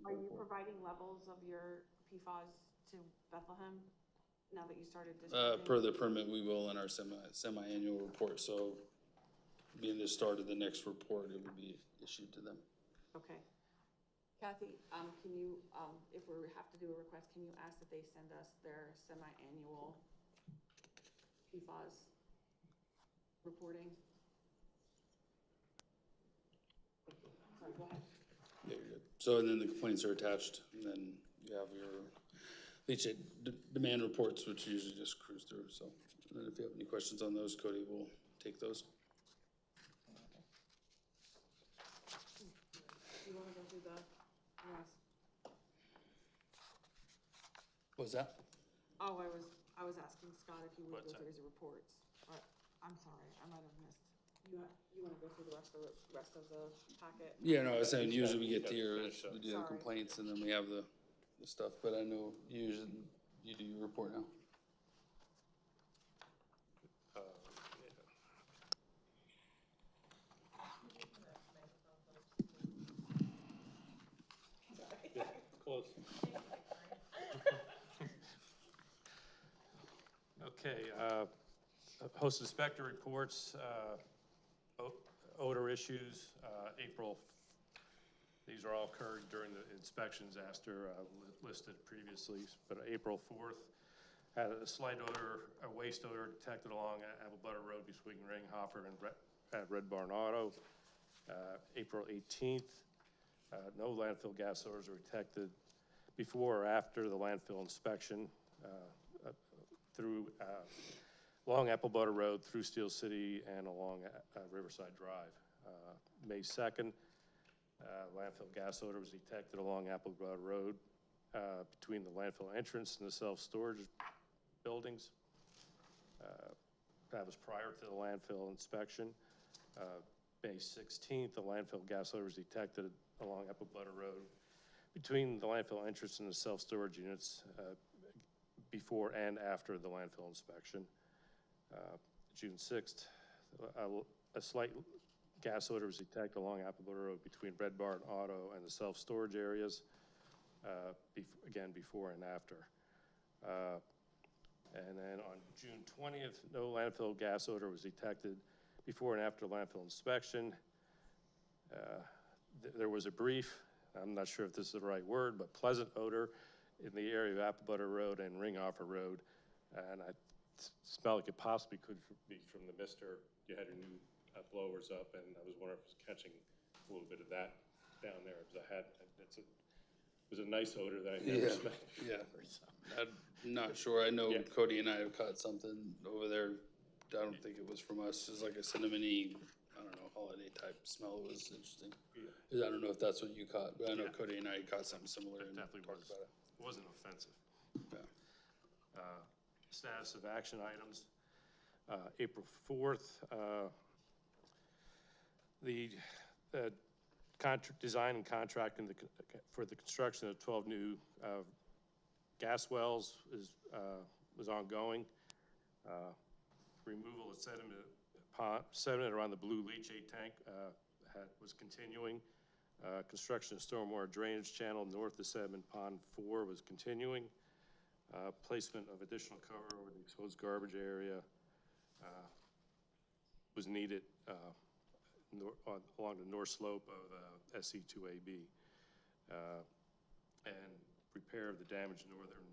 Are you providing levels of your PFAS to Bethlehem now that you started discharging? Per the permit, we will in our semi-annual report. So being the start of the next report, it would be issued to them. Okay. Kathy, can you, if we have to do a request, can you ask that they send us their semi-annual PFAS reporting. Sorry, go ahead. Yeah, you're good. So, and then the complaints are attached, and then you have your leachate demand reports, which you usually just cruise through, so. And then if you have any questions on those, Cody will take those. You wanna go through the rest? What's that? Oh, I was asking Scott if he would What's go through that? his reports. But I'm sorry, I might have missed. You wanna go through the rest of the packet? Yeah, no, I was saying usually we get to Gotta your, finish up. we do the Sorry. complaints and then we have the stuff, but I know usually you do your report now. Yeah. Yeah, close. Okay, host inspector reports, odor issues, these are all occurred during the inspections Astor listed previously, but April 4th, had a slight odor, a waste odor detected along Apple Butter Road between Ringhoffer and at Red Barn Auto. April 18th, no landfill gas odors were detected before or after the landfill inspection through along Apple Butter Road, through Steel City, and along Riverside Drive. May 2nd, landfill gas odor was detected along Apple Butter Road between the landfill entrance and the self-storage buildings. That was prior to the landfill inspection. May 16th, the landfill gas odor was detected along Apple Butter Road between the landfill entrance and the self-storage units before and after the landfill inspection. June 6th, a slight gas odor was detected along Apple Butter Road between Red Barn Auto and the self-storage areas, again, before and after. And then on June 20th, no landfill gas odor was detected before and after landfill inspection. There was a brief, I'm not sure if this is the right word, but pleasant odor in the area of Apple Butter Road and Ringhoffer Road. And I smelled like it possibly could be from the mister. You had your new blowers up, and I was wondering if it was catching a little bit of that down there. It was a nice odor that I never smelled. Yeah, I'm not sure. I know Cody and I have caught something over there. I don't think it was from us. Just like a cinnamony, I don't know, holiday type smell. It was interesting. Yeah. I don't know if that's what you caught, but I know Cody and I caught something similar and Definitely talked about it. Wasn't offensive. Yeah. Status of action items. April 4th, the design and contracting for the construction of 12 new gas wells was ongoing. Removal of sediment around the blue leachate tank was continuing. Construction of stormwater drainage channel north of Sediment Pond 4 was continuing. Placement of additional cover over the exposed garbage area was needed along the north slope of SE2AB. And repair of the damaged northern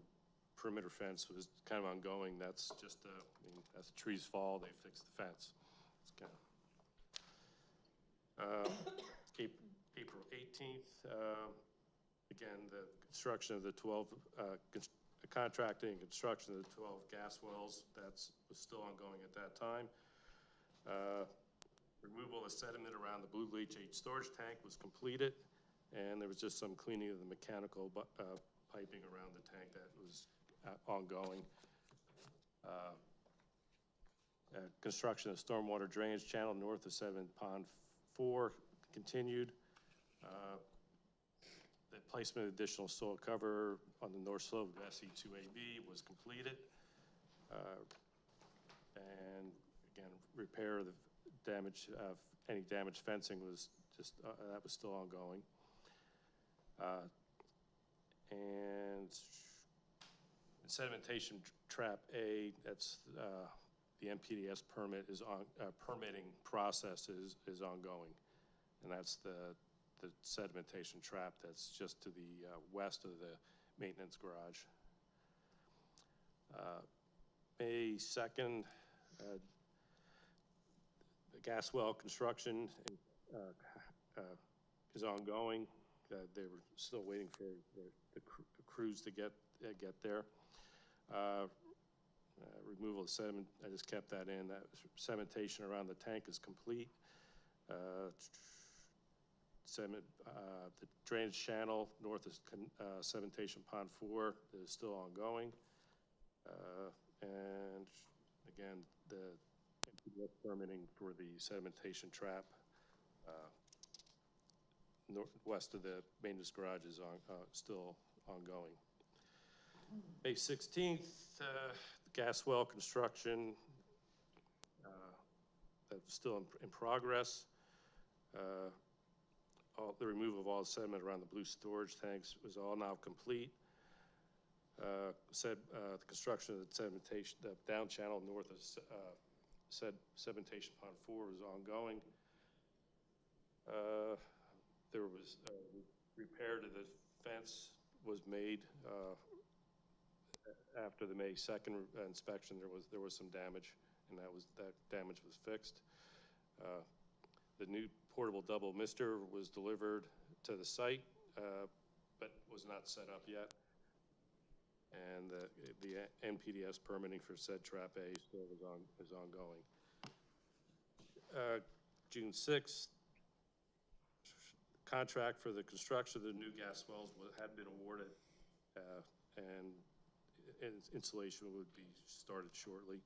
perimeter fence was kind of ongoing. That's just, as the trees fall, they fix the fence. It's kind of, April 18th, again, the construction of the 12, contracting and construction of the 12 gas wells, was still ongoing at that time. Removal of sediment around the blue leachate storage tank was completed, and there was just some cleaning of the mechanical piping around the tank that was ongoing. Construction of stormwater drainage channel north of Sediment Pond 4 continued. The placement of additional soil cover on the north slope of SE2AB was completed. And again, repair of the damage, any damaged fencing was just, that was still ongoing. And sedimentation trap A, that's the NPDS permit is on, permitting process is ongoing. And that's the sedimentation trap that's just to the west of the maintenance garage. May 2nd, The gas well construction uh, is ongoing. They were still waiting for the crews to get there. Removal of sediment, I just kept that in. That cementation around the tank is complete. The drainage channel north of cementation pond 4 is still ongoing. And again, the permitting for the sedimentation trap west of the maintenance garage is still ongoing. May 16th, gas well construction that's still in progress. The removal of all the sediment around the blue storage tanks was all now complete. The construction of the sedimentation, the down channel north of sedimentation pond 4 was ongoing. There was repair to the fence was made after the May 2nd inspection. There was some damage, and that damage was fixed. The new portable double mister was delivered to the site, but was not set up yet. And the NPDS permitting for said trap A still is ongoing. June 6th, contract for the construction of the new gas wells had been awarded, and installation would be started shortly.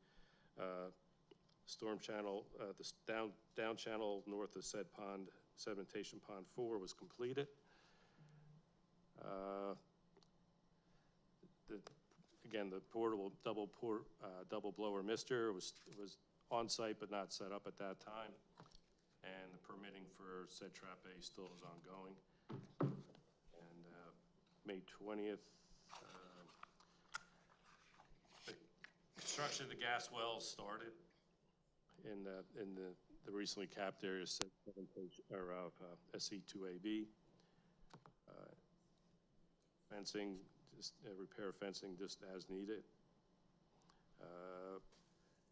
Storm channel, the down channel north of said pond, sedimentation pond 4 was completed. Again, the portable double blower mister was on site but not set up at that time, and the permitting for said trap A still is ongoing. And May 20th, the construction of the gas wells started in the recently capped area of SE2AB. Fencing, just repair fencing just as needed.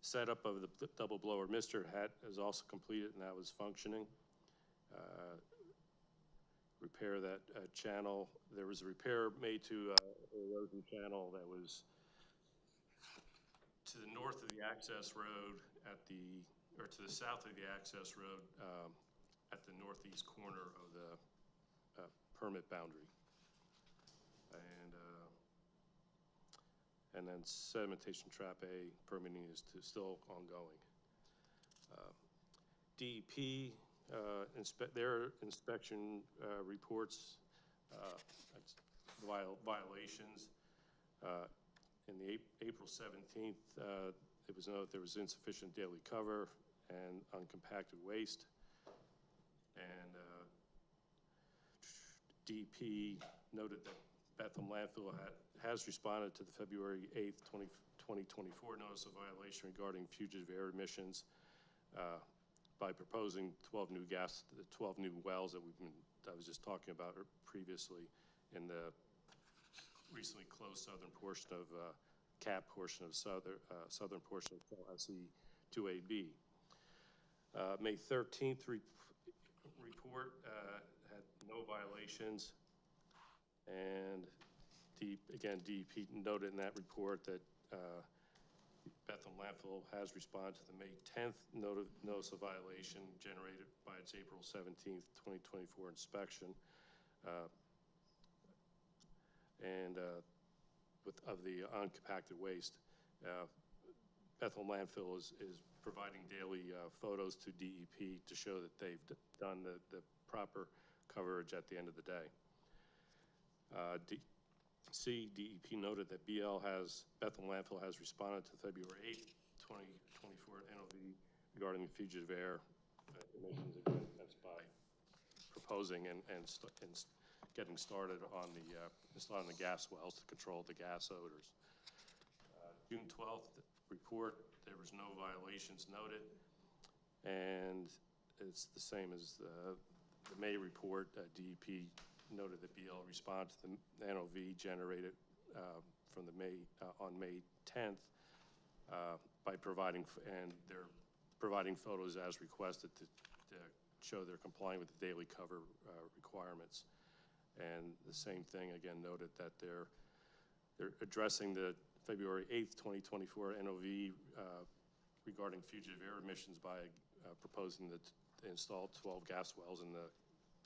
Setup of the double blower mister is also completed, and that was functioning. Repair that channel. There was a repair made to a erosion channel that was to the north of the access road or to the south of the access road at the northeast corner of the permit boundary. And then sedimentation trap A permitting is still ongoing. DEP, their inspection reports violations. In the April 17th, it was noted there was insufficient daily cover and uncompacted waste. And DEP noted that Bethlehem Landfill has responded to the February 8th, 2024 notice of violation regarding fugitive air emissions by proposing 12 new wells that I was just talking about previously in the recently closed southern portion of cap portion of southern portion of SE2AB. May 13th report had no violations, and again, DEP noted in that report that Bethlehem Landfill has responded to the May 10th notice of violation generated by its April 17th, 2024 inspection. Of the uncompacted waste. Bethlehem Landfill is providing daily photos to DEP to show that they've done the proper coverage at the end of the day. DEP noted that Bethlehem Landfill has responded to February 8th, 2024 NOV regarding the fugitive air emissions. Again, that's by proposing and getting started on installing the gas wells to control the gas odors. June 12th report, there was no violations noted, and it's the same as the May report. DEP noted that BL responded to the NOV generated from on May 10th by providing, and their providing photos as requested to show they're complying with the daily cover requirements. And the same thing, again, noted that they're addressing the February 8th, 2024 NOV regarding fugitive air emissions by proposing to install 12 gas wells in the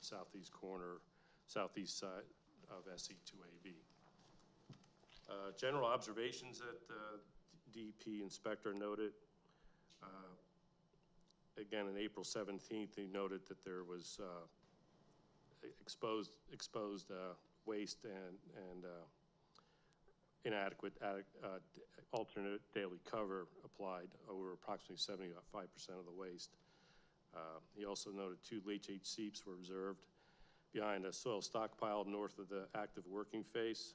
southeast side of SE2AB. General observations that the DEP inspector noted. Again, on April 17th, he noted that there was exposed waste and inadequate alternate daily cover applied over approximately 75% of the waste. He also noted 2 leachate seeps were observed behind a soil stockpile north of the active working face.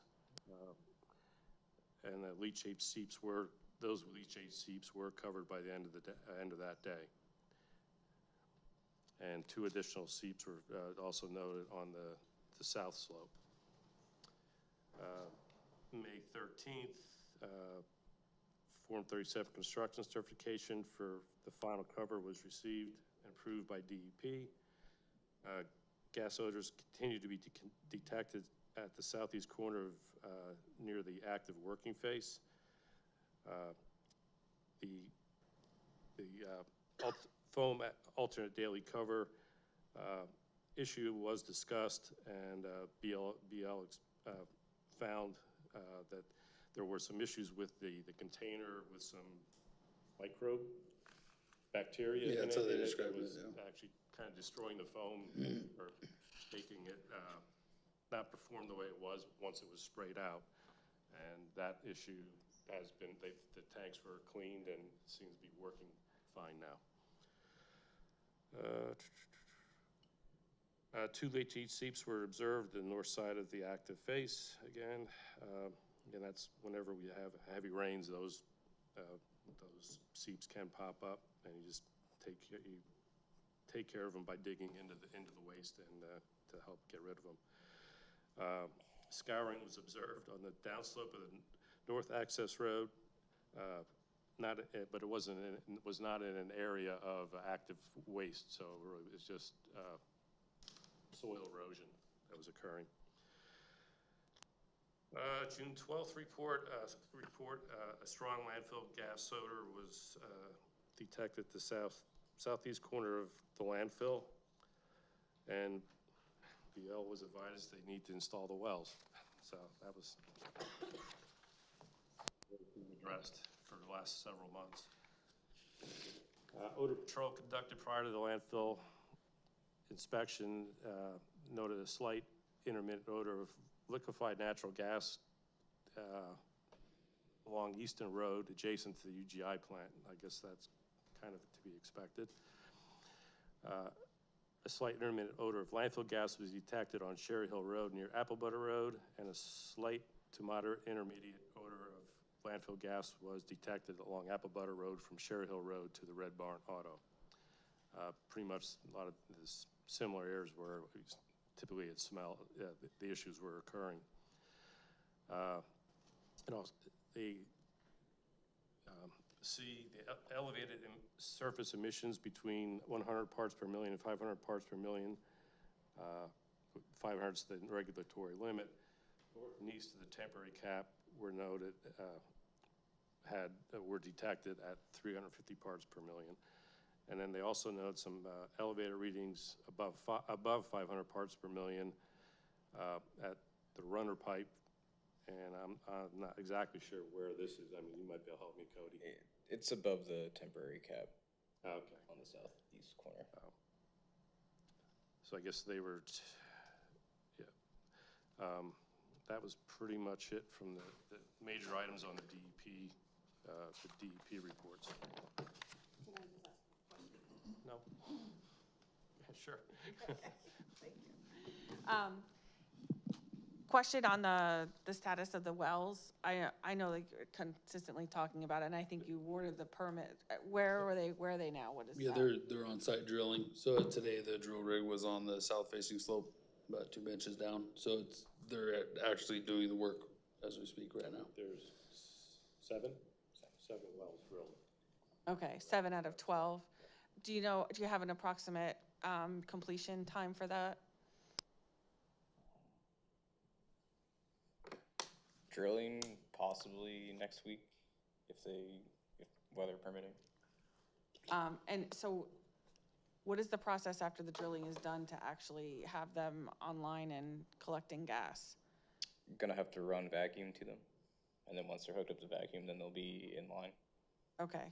And the leachate seeps those leachate seeps were covered by the end of that day. And 2 additional seeps were also noted on the south slope. May 13th, Form 37 construction certification for the final cover was received and approved by DEP. Gas odors continue to be detected at the southeast corner of near the active working face. The foam alternate daily cover issue was discussed, and BL found that there were some issues with the container with some microbe bacteria. Yeah, that's how they describe it. Was actually kind of destroying the foam or making it not perform the way it was once it was sprayed out. And that issue has been, the tanks were cleaned and seems to be working fine now. 2 leachate seeps were observed in the north side of the active face. Again, and that's whenever we have heavy rains, those seeps can pop up, and you just take care of them by digging into the waste and to help get rid of them. Scouring was observed on the downslope of the north access road, but it was not in an area of active waste, so it's just soil erosion that was occurring. June 12th report, a strong landfill gas odor was detected at the southeast corner of the landfill, and BL was advised they need to install the wells. So that was addressed for the last several months. Odor patrol conducted prior to the landfill inspection noted a slight intermittent odor of liquefied natural gas along Easton Road adjacent to the UGI plant. I guess that's kind of to be expected. A slight intermittent odor of landfill gas was detected on Sherry Hill Road near Apple Butter Road, and a slight to moderate intermediate odor of landfill gas was detected along Apple Butter Road from Sherry Hill Road to the Red Barn Auto. Pretty much a lot of this similar areas where typically it smelled, the issues were occurring. And also the elevated surface emissions between 100 parts per million and 500 parts per million. 500 is the regulatory limit. North and east of the temporary cap were noted, were detected at 350 parts per million. And then they also note some elevator readings above 500 parts per million at the runner pipe. And I'm not exactly sure where this is. I mean, you might be able to help me, Cody. It's above the temporary cap. Okay. On the southeast corner. So I guess they were, that was pretty much it from the major items on the DEP reports. Can I just ask a question? No? Yeah, sure. Thank you. Question on the status of the wells. I know like you're consistently talking about it, and I think you awarded the permit. Where are they now? What is that? They're on site drilling. So today the drill rig was on the south facing slope, about 2 benches down. So they're actually doing the work as we speak right now. There's seven wells drilled. Okay, 7 out of 12. Do you have an approximate completion time for that? Drilling possibly next week, if weather permitting. And so what is the process after the drilling is done to actually have them online and collecting gas? Gonna have to run vacuum to them. And then once they're hooked up to vacuum, then they'll be in line. Okay.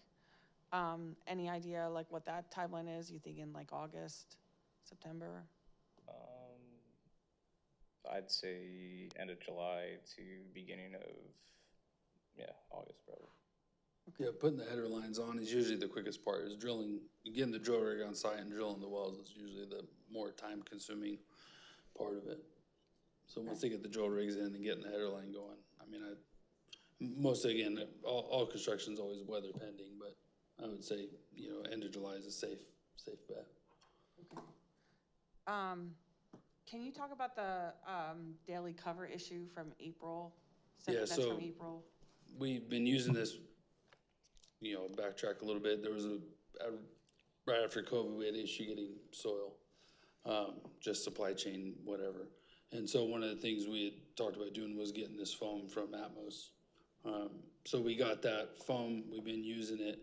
Any idea like what that timeline is? You think in like August, September? I'd say end of July to beginning of, August probably. Yeah, putting the header lines on is usually the quickest part, is drilling, getting the drill rig on site and drilling the wells is usually the more time-consuming part of it. So once they get the drill rigs in and getting the header line going, I mean, most, again, all construction's always weather pending, but I would say, end of July is a safe bet. Okay. Can you talk about the daily cover issue from April? Yeah, That's so from April. we've been using this, backtrack a little bit. There was right after COVID, we had an issue getting soil, just supply chain, whatever. And so one of the things we had talked about doing was getting this foam from Atmos. So we got that foam, we've been using it,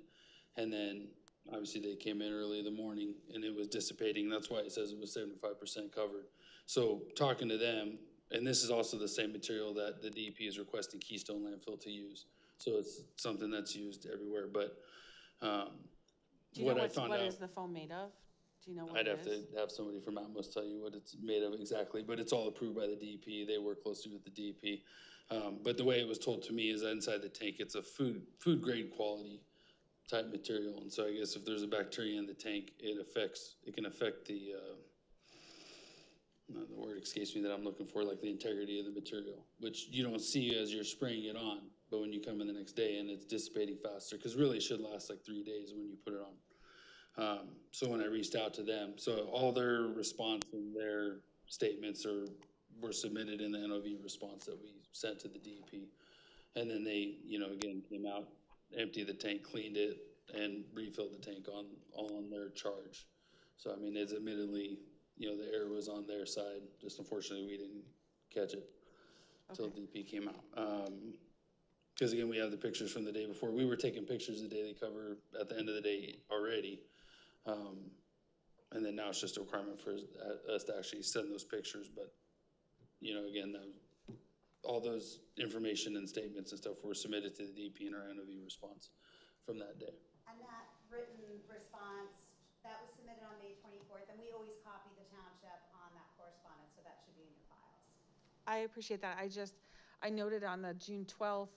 and then obviously they came in early in the morning and it was dissipating. That's why it says it was 75% covered. So talking to them, and this is also the same material that the DEP is requesting Keystone Landfill to use. So it's something that's used everywhere, but Do you know what I found what out. is the foam made of? Do you know what I'd it have is? to have somebody from Atmos tell you what it's made of exactly, but it's all approved by the DEP. They work closely with the DEP. But the way it was told to me is that inside the tank, it's a food grade quality type material. And so I guess if there's a bacteria in the tank, it can affect the word escapes me that I'm looking for, like the integrity of the material, which you don't see as you're spraying it on, but when you come in the next day and it's dissipating faster, because really it should last like 3 days when you put it on. So when I reached out to them, so all their response and their statements were submitted in the NOV response that we sent to the DEP. And then they, again, came out, emptied the tank, cleaned it, and refilled the tank all on their charge. So, I mean, it's admittedly, the error was on their side, just unfortunately we didn't catch it until DEP came out. Because again, we have the pictures from the day before. We were taking pictures of the daily cover at the end of the day already. And then now it's just a requirement for us to actually send those pictures. But, again, all those information and statements and stuff were submitted to the DEP in our NOV response from that day. And that written response, that was submitted on May 24th, and we always copy the township on that correspondence, so that should be in your files. I appreciate that. I noted on the June 12th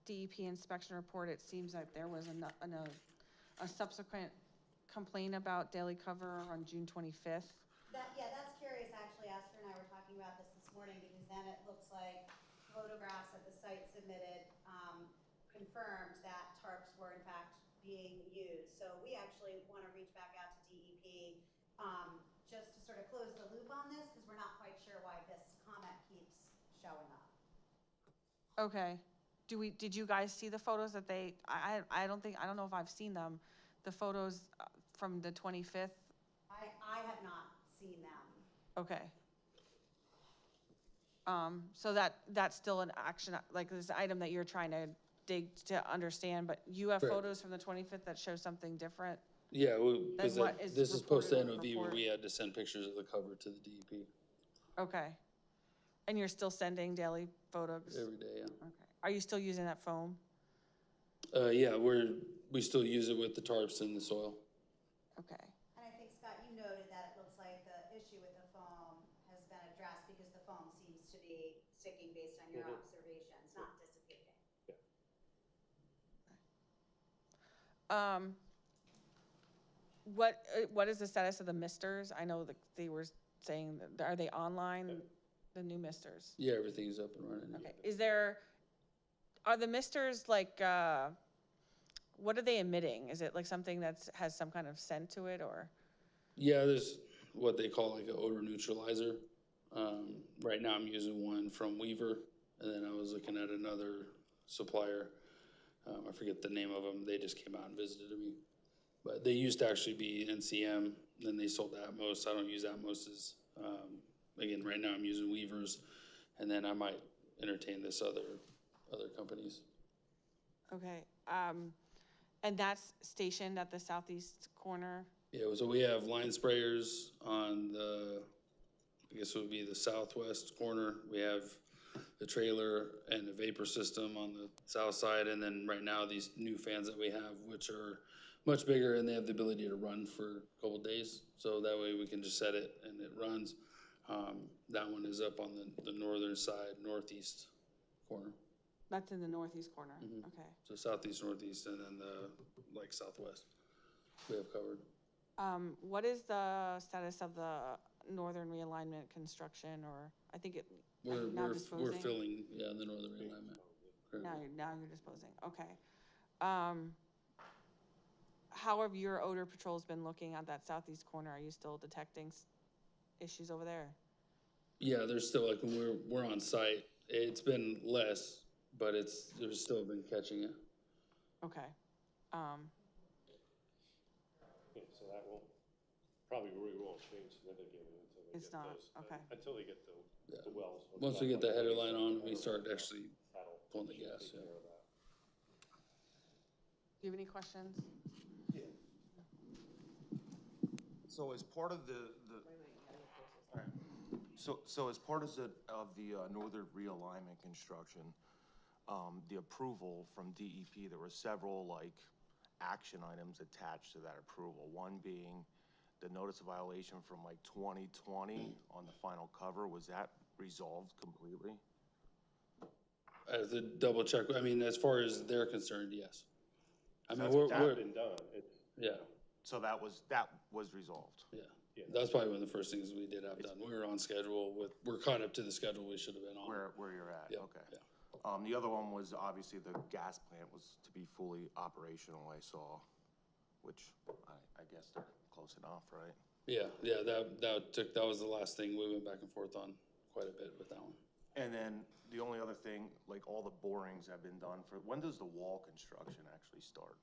DEP inspection report, it seems like there was a subsequent complaint about daily cover on June 25th. That's curious, actually. Astor and I were talking about this morning, because then it looks like photographs at the site submitted confirmed that tarps were in fact being used. So we actually want to reach back out to DEP just to sort of close the loop on this, because we're not quite sure why this comment keeps showing up. Okay. Did you guys see the photos that I don't know if I've seen them, the photos from the 25th? I have not seen them. Okay. So that's still an action, like this item that you're trying to dig to understand, but you have Correct. photos from the 25th that show something different? Yeah, because what is this is post reported NOV where report? we had to send pictures of the cover to the DEP Okay. And you're still sending daily photos? every day, yeah. Okay. Are you still using that foam? Yeah, we still use it with the tarps and the soil. Okay. And I think, Scott, you noted that it looks like the issue with the foam has been addressed because the foam seems to be sticking based on your observations, not dissipating. What is the status of the misters? I know that they were saying, that are they online, the new misters? Yeah, everything's up and running. Okay. Are the misters like, what are they emitting? Is it like something that has some kind of scent to it, or? Yeah, there's what they call like an odor neutralizer. Right now I'm using one from Weaver, and then I was looking at another supplier I forget the name of them. They just came out and visited me. But they used to actually be NCM, then they sold to Atmos. I don't use Atmos's. Again, right now I'm using Weaver's, and then I might entertain this other companies. Okay, and that's stationed at the southeast corner? Yeah, so we have line sprayers on I guess it would be the southwest corner. We have the trailer and the vapor system on the south side, and then right now these new fans that we have, which are much bigger, and they have the ability to run for a couple days. So that way we can just set it and it runs. That one is up on the northern side, northeast corner. That's in the northeast corner, okay. So southeast, northeast, and then the southwest we have covered. What is the status of the northern realignment construction, or I think it, now We're disposing? filling, the northern realignment. Now you're disposing, okay. How have your odor patrols been looking at that southeast corner? Are you still detecting issues over there? Yeah, there's still, like, when we're on site, it's been less, but there's still been catching it. Okay. Yeah, so that will, probably we won't change mitigating until they It's get not, those. okay. Until they get the wells. Once we get the header line on, we start actually pulling the gas, Take care of that. Do you have any questions? Yeah. So as part of So as part of the northern realignment construction, the approval from DEP, there were several action items attached to that approval. One being the notice of violation from 2020 on the final cover. Was that resolved completely? I have to double check. I mean, as far as they're concerned, yes. I mean, That's been done. Yeah. So that was resolved. Yeah. That's probably one of the first things we did have done. We were on schedule we're caught up to the schedule we should have been on. Where you're at, Yeah, okay. yeah. The other one was obviously the gas plant was to be fully operational, I saw, which I guess they're close enough, right? Yeah, that was the last thing we went back and forth on quite a bit with that one. And then the only other thing, all the borings have been done when does the wall construction actually start?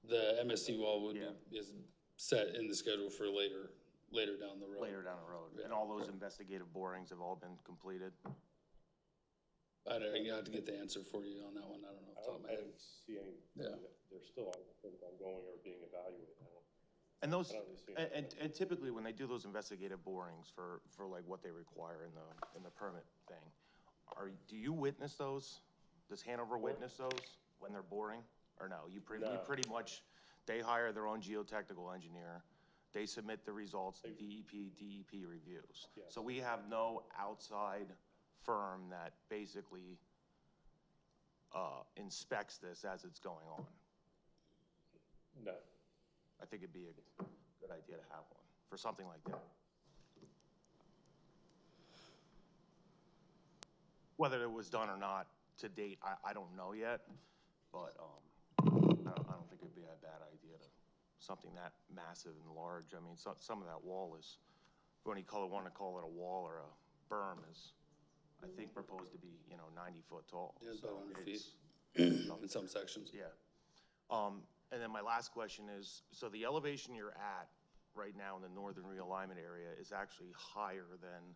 The MSC wall is set in the schedule for later down the road. Later down the road. Yeah. And all those investigative borings have all been completed? I have to get the answer for you on that one. I don't know off the top of my I head. didn't see any, Yeah. they're still, I think, ongoing or being evaluated. And those, I don't really see anything. and typically when they do those investigative borings for what they require in the permit thing, do you witness those? Does Hanover witness those when they're boring? Or no, you pretty much, they hire their own geotechnical engineer, they submit the results, DEP reviews. Yes. So we have no outside firm that basically inspects this as it's going on. No. I think it'd be a good idea to have one for something like that. Whether it was done or not to date, I don't know yet, but I don't think it'd be a bad idea to something that massive and large. I mean, some of that wall is, when you want to call it a wall or a berm, is I think proposed to be 90 foot tall. Yeah, it's about 100 feet in some sections. Yeah. And then my last question is, so the elevation you're at right now in the northern realignment area is actually higher than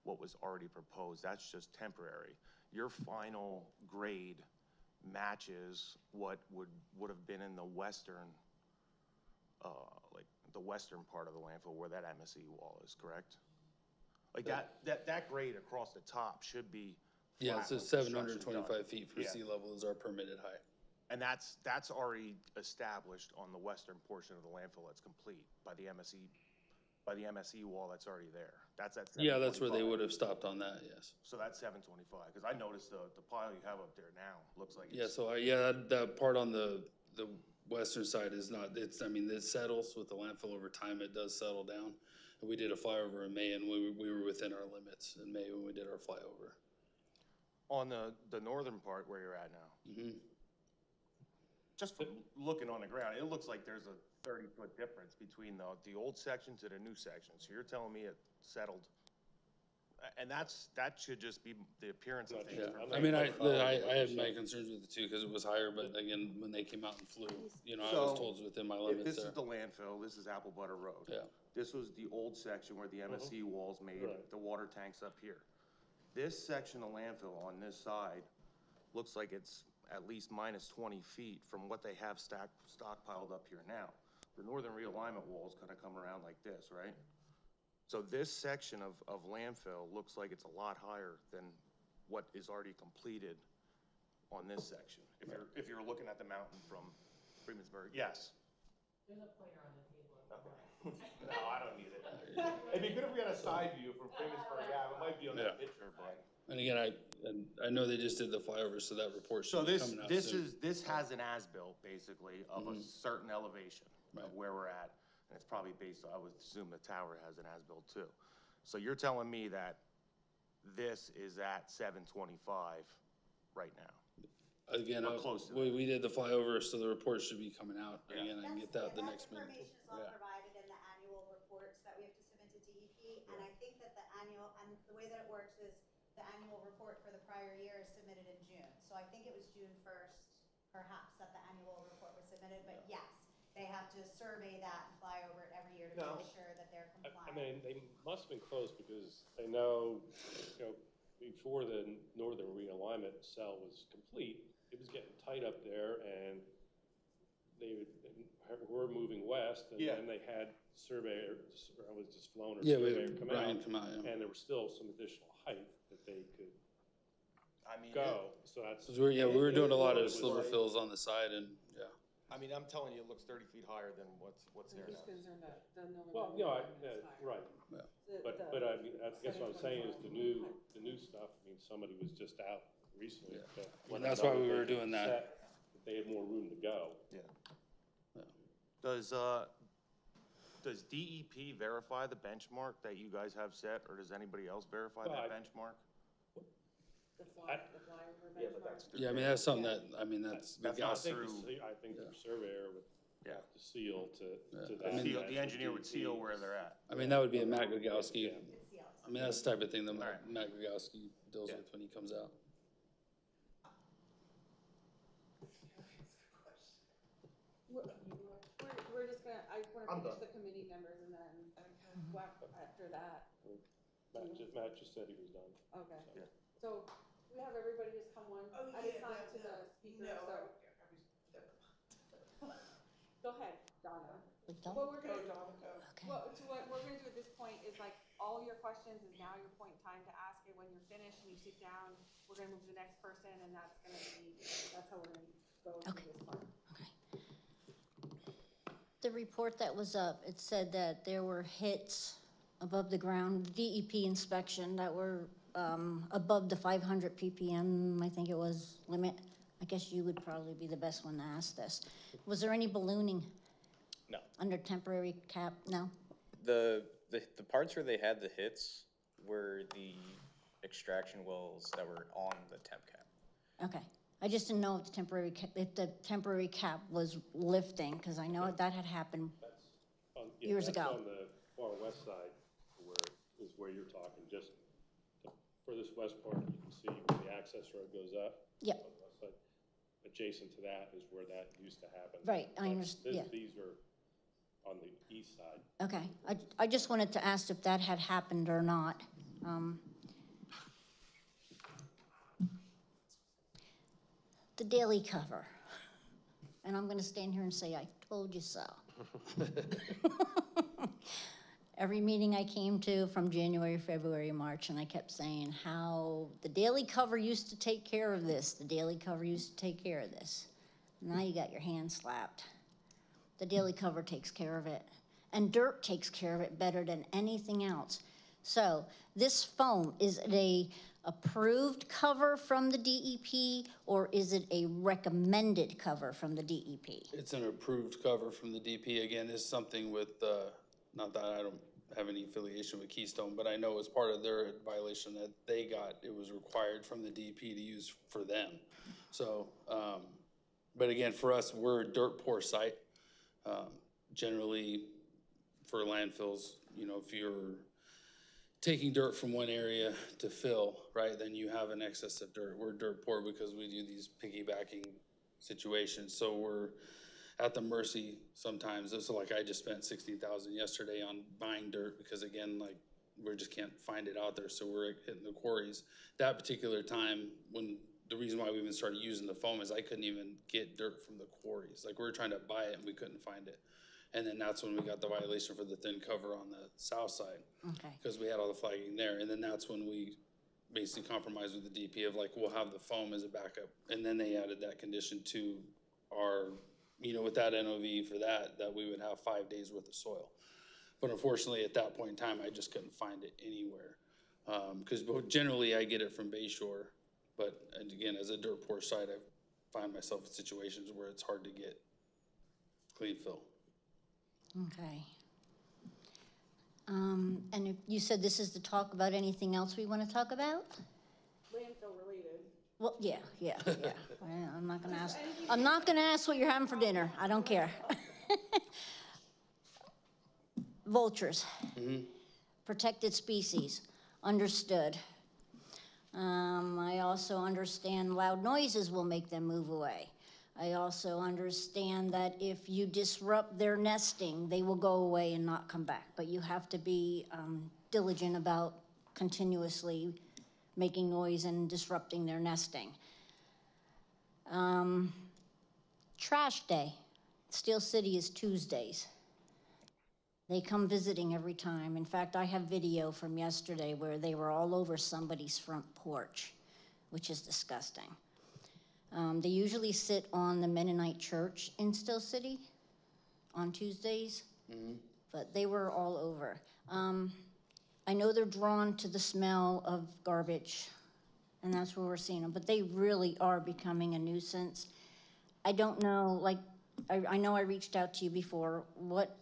what was already proposed. That's just temporary. Your final grade matches what would have been in the western, the western part of the landfill where that MSE wall is, correct? That grade across the top should be flat. Yeah, so with construction 725 done. feet from Yeah. sea level is our permitted height. And that's already established on the western portion of the landfill that's complete by the MSE wall that's already there. That's at 725. Yeah, that's where they would have stopped on that, yes. So that's 725, because I noticed the pile you have up there now looks like it's. Yeah, so that part on the western side is not, I mean, it settles with the landfill over time, it does settle down. And we did a flyover in May and we were within our limits in May when we did our flyover. On the northern part where you're at now. Mm-hmm. Just from looking on the ground, it looks like there's a 30-foot difference between the old section to the new section. So you're telling me it settled And that should just be the appearance of things. Yeah, from I mean, I Facebook. had my concerns with it too, because it was higher, but again, when they came out and flew, you know, I was So, told it's within my If limits this there. is the landfill, this is Apple Butter Road. Yeah. This was the old section where the MSC walls made Right. the water tanks up here. This section of landfill on this side looks like it's at least minus 20 feet from what they have stockpiled up here now. The northern realignment walls kind of come around like this, right? So this section of landfill looks like it's a lot higher than what is already completed on this section. If you're looking at the mountain from Freemansburg, yes. There's a pointer on the table. Okay. No, I don't need it. It'd be good if we had a side view from Freemansburg, yeah, it might be on that picture, but. And again, I know they just did the flyover, so that report So should be coming out soon. this has an as-built, basically, of a certain elevation of where we're at. And it's probably based, I would assume the tower has an as-built too. So you're telling me that this is at 725 right now? Again, Or close to we did the flyover, so the report should be coming out. Again, I can get that the next That meeting. information is all provided in the annual reports that we have to submit to DEP, and I think that the annual, and the way that it works is the annual report for the prior year is submitted in June. So I think it was June 1st, perhaps, that the annual report was submitted, but yes, they have to survey that and fly over it every year to make sure that they're I compliant. mean, they must have been close because they know, before the northern realignment cell was complete, it was getting tight up there and they were moving west and then they had surveyors, I was just flown or Yeah, surveyor come out. Ryan come out, yeah. And there was still some additional height that they could I mean, go, so that's. 'Cause we were doing a lot of It was sliver like- fills on the side and, yeah. I mean, I'm telling you, it looks 30 feet higher than what's there now. concerned that the northern. Well, right, but I mean, I guess what I'm saying is the new stuff, I mean, somebody was just out recently. Yeah. to Well, let that's them why know we they were could doing that. set, They had more room to go. Yeah. Yeah. Does DEP verify the benchmark that you guys have set, or does anybody else verify Well, that benchmark? The flyover benchmark. Yeah, I mean, that's something that, I mean, that's, That's we not got, through- I think the surveyor would have to seal to Yeah. that. The That's engineer what would seal DEP where they're at. I mean, that would be a Matt Gagowski. It's sealed. I mean, that's the type of thing that Alright. Matt Gagowski deals Yeah. with when he comes out. We're just gonna, I I'm wanna finish done. the committee members and then, after that, Matt just said he was done. okay. Yeah. So, we have everybody just come one at a time to the speaker, so. Go ahead, Donna. What we're gonna, so what we're gonna do at this point is like, all your questions is now your point in time to ask it. When you're finished and you sit down, we're gonna move to the next person, and that's how we're gonna go through this part. The report that was up, it said that there were hits above the ground, DEP inspection, that were above the 500 ppm, I think it was, limit. I guess you would probably be the best one to ask this. Was there any ballooning? No. Under temporary cap? No? The parts where they had the hits were the extraction wells that were on the temp cap. Okay. I just didn't know if the temporary cap was lifting, because I know that had happened. Years ago. That's on the far west side, where you're talking, just for this west part, you can see where the access road goes up. Yep. On the west side. Adjacent to that is where that used to happen. Right, I That's- understand, yeah. These are on the east side. Okay. I just wanted to ask if that had happened or not. The daily cover. And I'm going to stand here and say, I told you so. Every meeting I came to from January, February, March, and I kept saying how the daily cover used to take care of this. The daily cover used to take care of this. Now you got your hand slapped. The daily cover takes care of it. And dirt takes care of it better than anything else. So this foam, is it a approved cover from the DEP, or is it a recommended cover from the DEP? It's an approved cover from the DP. Again, it's something with, not that I don't have any affiliation with Keystone, but I know as part of their violation that they got, it was required from the DP to use for them. So, but again, for us, we're a dirt poor site. Generally, for landfills, you know, if you're taking dirt from one area to fill, right, then you have an excess of dirt. We're dirt poor because we do these piggybacking situations, so we're at the mercy sometimes. So like I just spent 60,000 yesterday on buying dirt because again, like we just can't find it out there, so we're hitting the quarries. That particular time, when the reason why we even started using the foam is I couldn't even get dirt from the quarries. Like we were trying to buy it and we couldn't find it. And then that's when we got the violation for the thin cover on the south side. Okay. Because we had all the flagging there. And then that's when we basically compromised with the DP of like, we'll have the foam as a backup. And then they added that condition to our, you know, with that NOV for that we would have 5 days worth of soil. But unfortunately, at that point in time, I just couldn't find it anywhere. Because generally I get it from Bayshore. But and again, as a dirt poor site, I find myself in situations where it's hard to get clean fill. Okay. And if you said this is to talk about anything else we want to talk about? Landfill related. Well, yeah. I'm not gonna ask what you're having for dinner. I don't care. Vultures. Protected species, understood. I also understand loud noises will make them move away. I also understand that if you disrupt their nesting, they will go away and not come back. But you have to be diligent about continuously making noise and disrupting their nesting. Trash day. Steel City is Tuesdays. They come visiting every time. In fact, I have video from yesterday where they were all over somebody's front porch, which is disgusting. They usually sit on the Mennonite church in Still City on Tuesdays, but they were all over. I know they're drawn to the smell of garbage, and that's where we're seeing them, but they really are becoming a nuisance. I don't know, like, I know I reached out to you before. What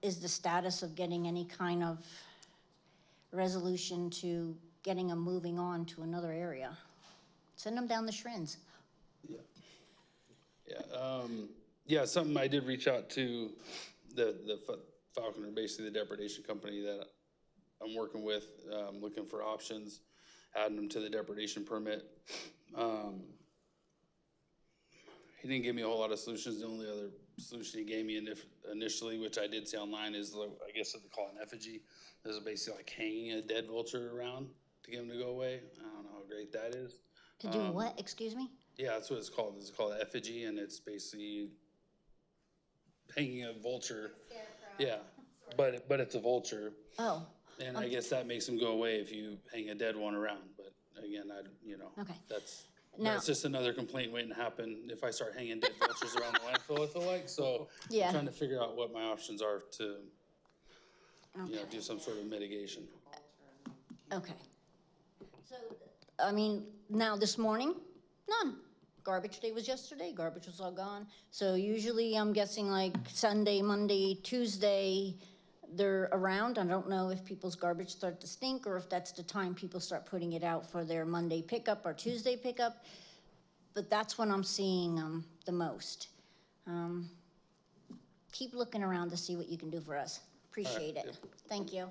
is the status of getting any kind of resolution to getting them moving on to another area? Send them down the Shrins. Yeah, something I did reach out to the Falcon, or basically the depredation company that I'm working with, looking for options, adding them to the depredation permit. He didn't give me a whole lot of solutions. The only other solution he gave me initially, which I did see online, is I guess what they call an effigy. This is basically like hanging a dead vulture around to get him to go away. I don't know how great that is. To do what, excuse me? Yeah, that's what it's called. It's called effigy, and it's basically hanging a vulture. Yeah, but it's a vulture. Oh. And I guess that makes them go away if you hang a dead one around. But again, Okay. That's just another complaint waiting to happen if I start hanging dead vultures around the landfill, I feel like. So Yeah. I'm trying to figure out what my options are to, do some sort of mitigation. Okay. So, I mean, now this morning, none. Garbage day was yesterday, garbage was all gone. So usually I'm guessing like Sunday, Monday, Tuesday, they're around. I don't know if people's garbage start to stink or if that's the time people start putting it out for their Monday pickup or Tuesday pickup. But that's when I'm seeing them the most. Keep looking around to see what you can do for us. Appreciate it. Yep. Thank you.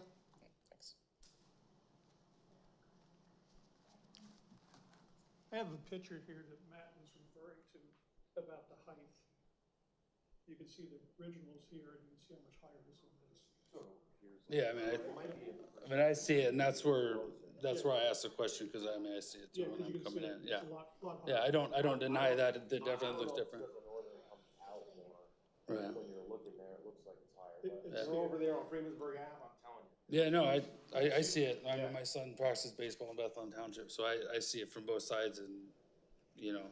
I have a picture here that Matt was referring to about the height. You can see the originals here, and you can see how much higher this one is. Yeah, I see it, and that's where I asked the question, because I see it too when I'm coming in. Yeah, yeah, I don't deny that. It definitely looks different. Right. When you're looking there, it looks like it's higher. But you're over there on Freemansburg Ave, I'm telling you. Yeah, no, I see it. I mean, my son practices baseball in Bethlehem Township, so I see it from both sides, and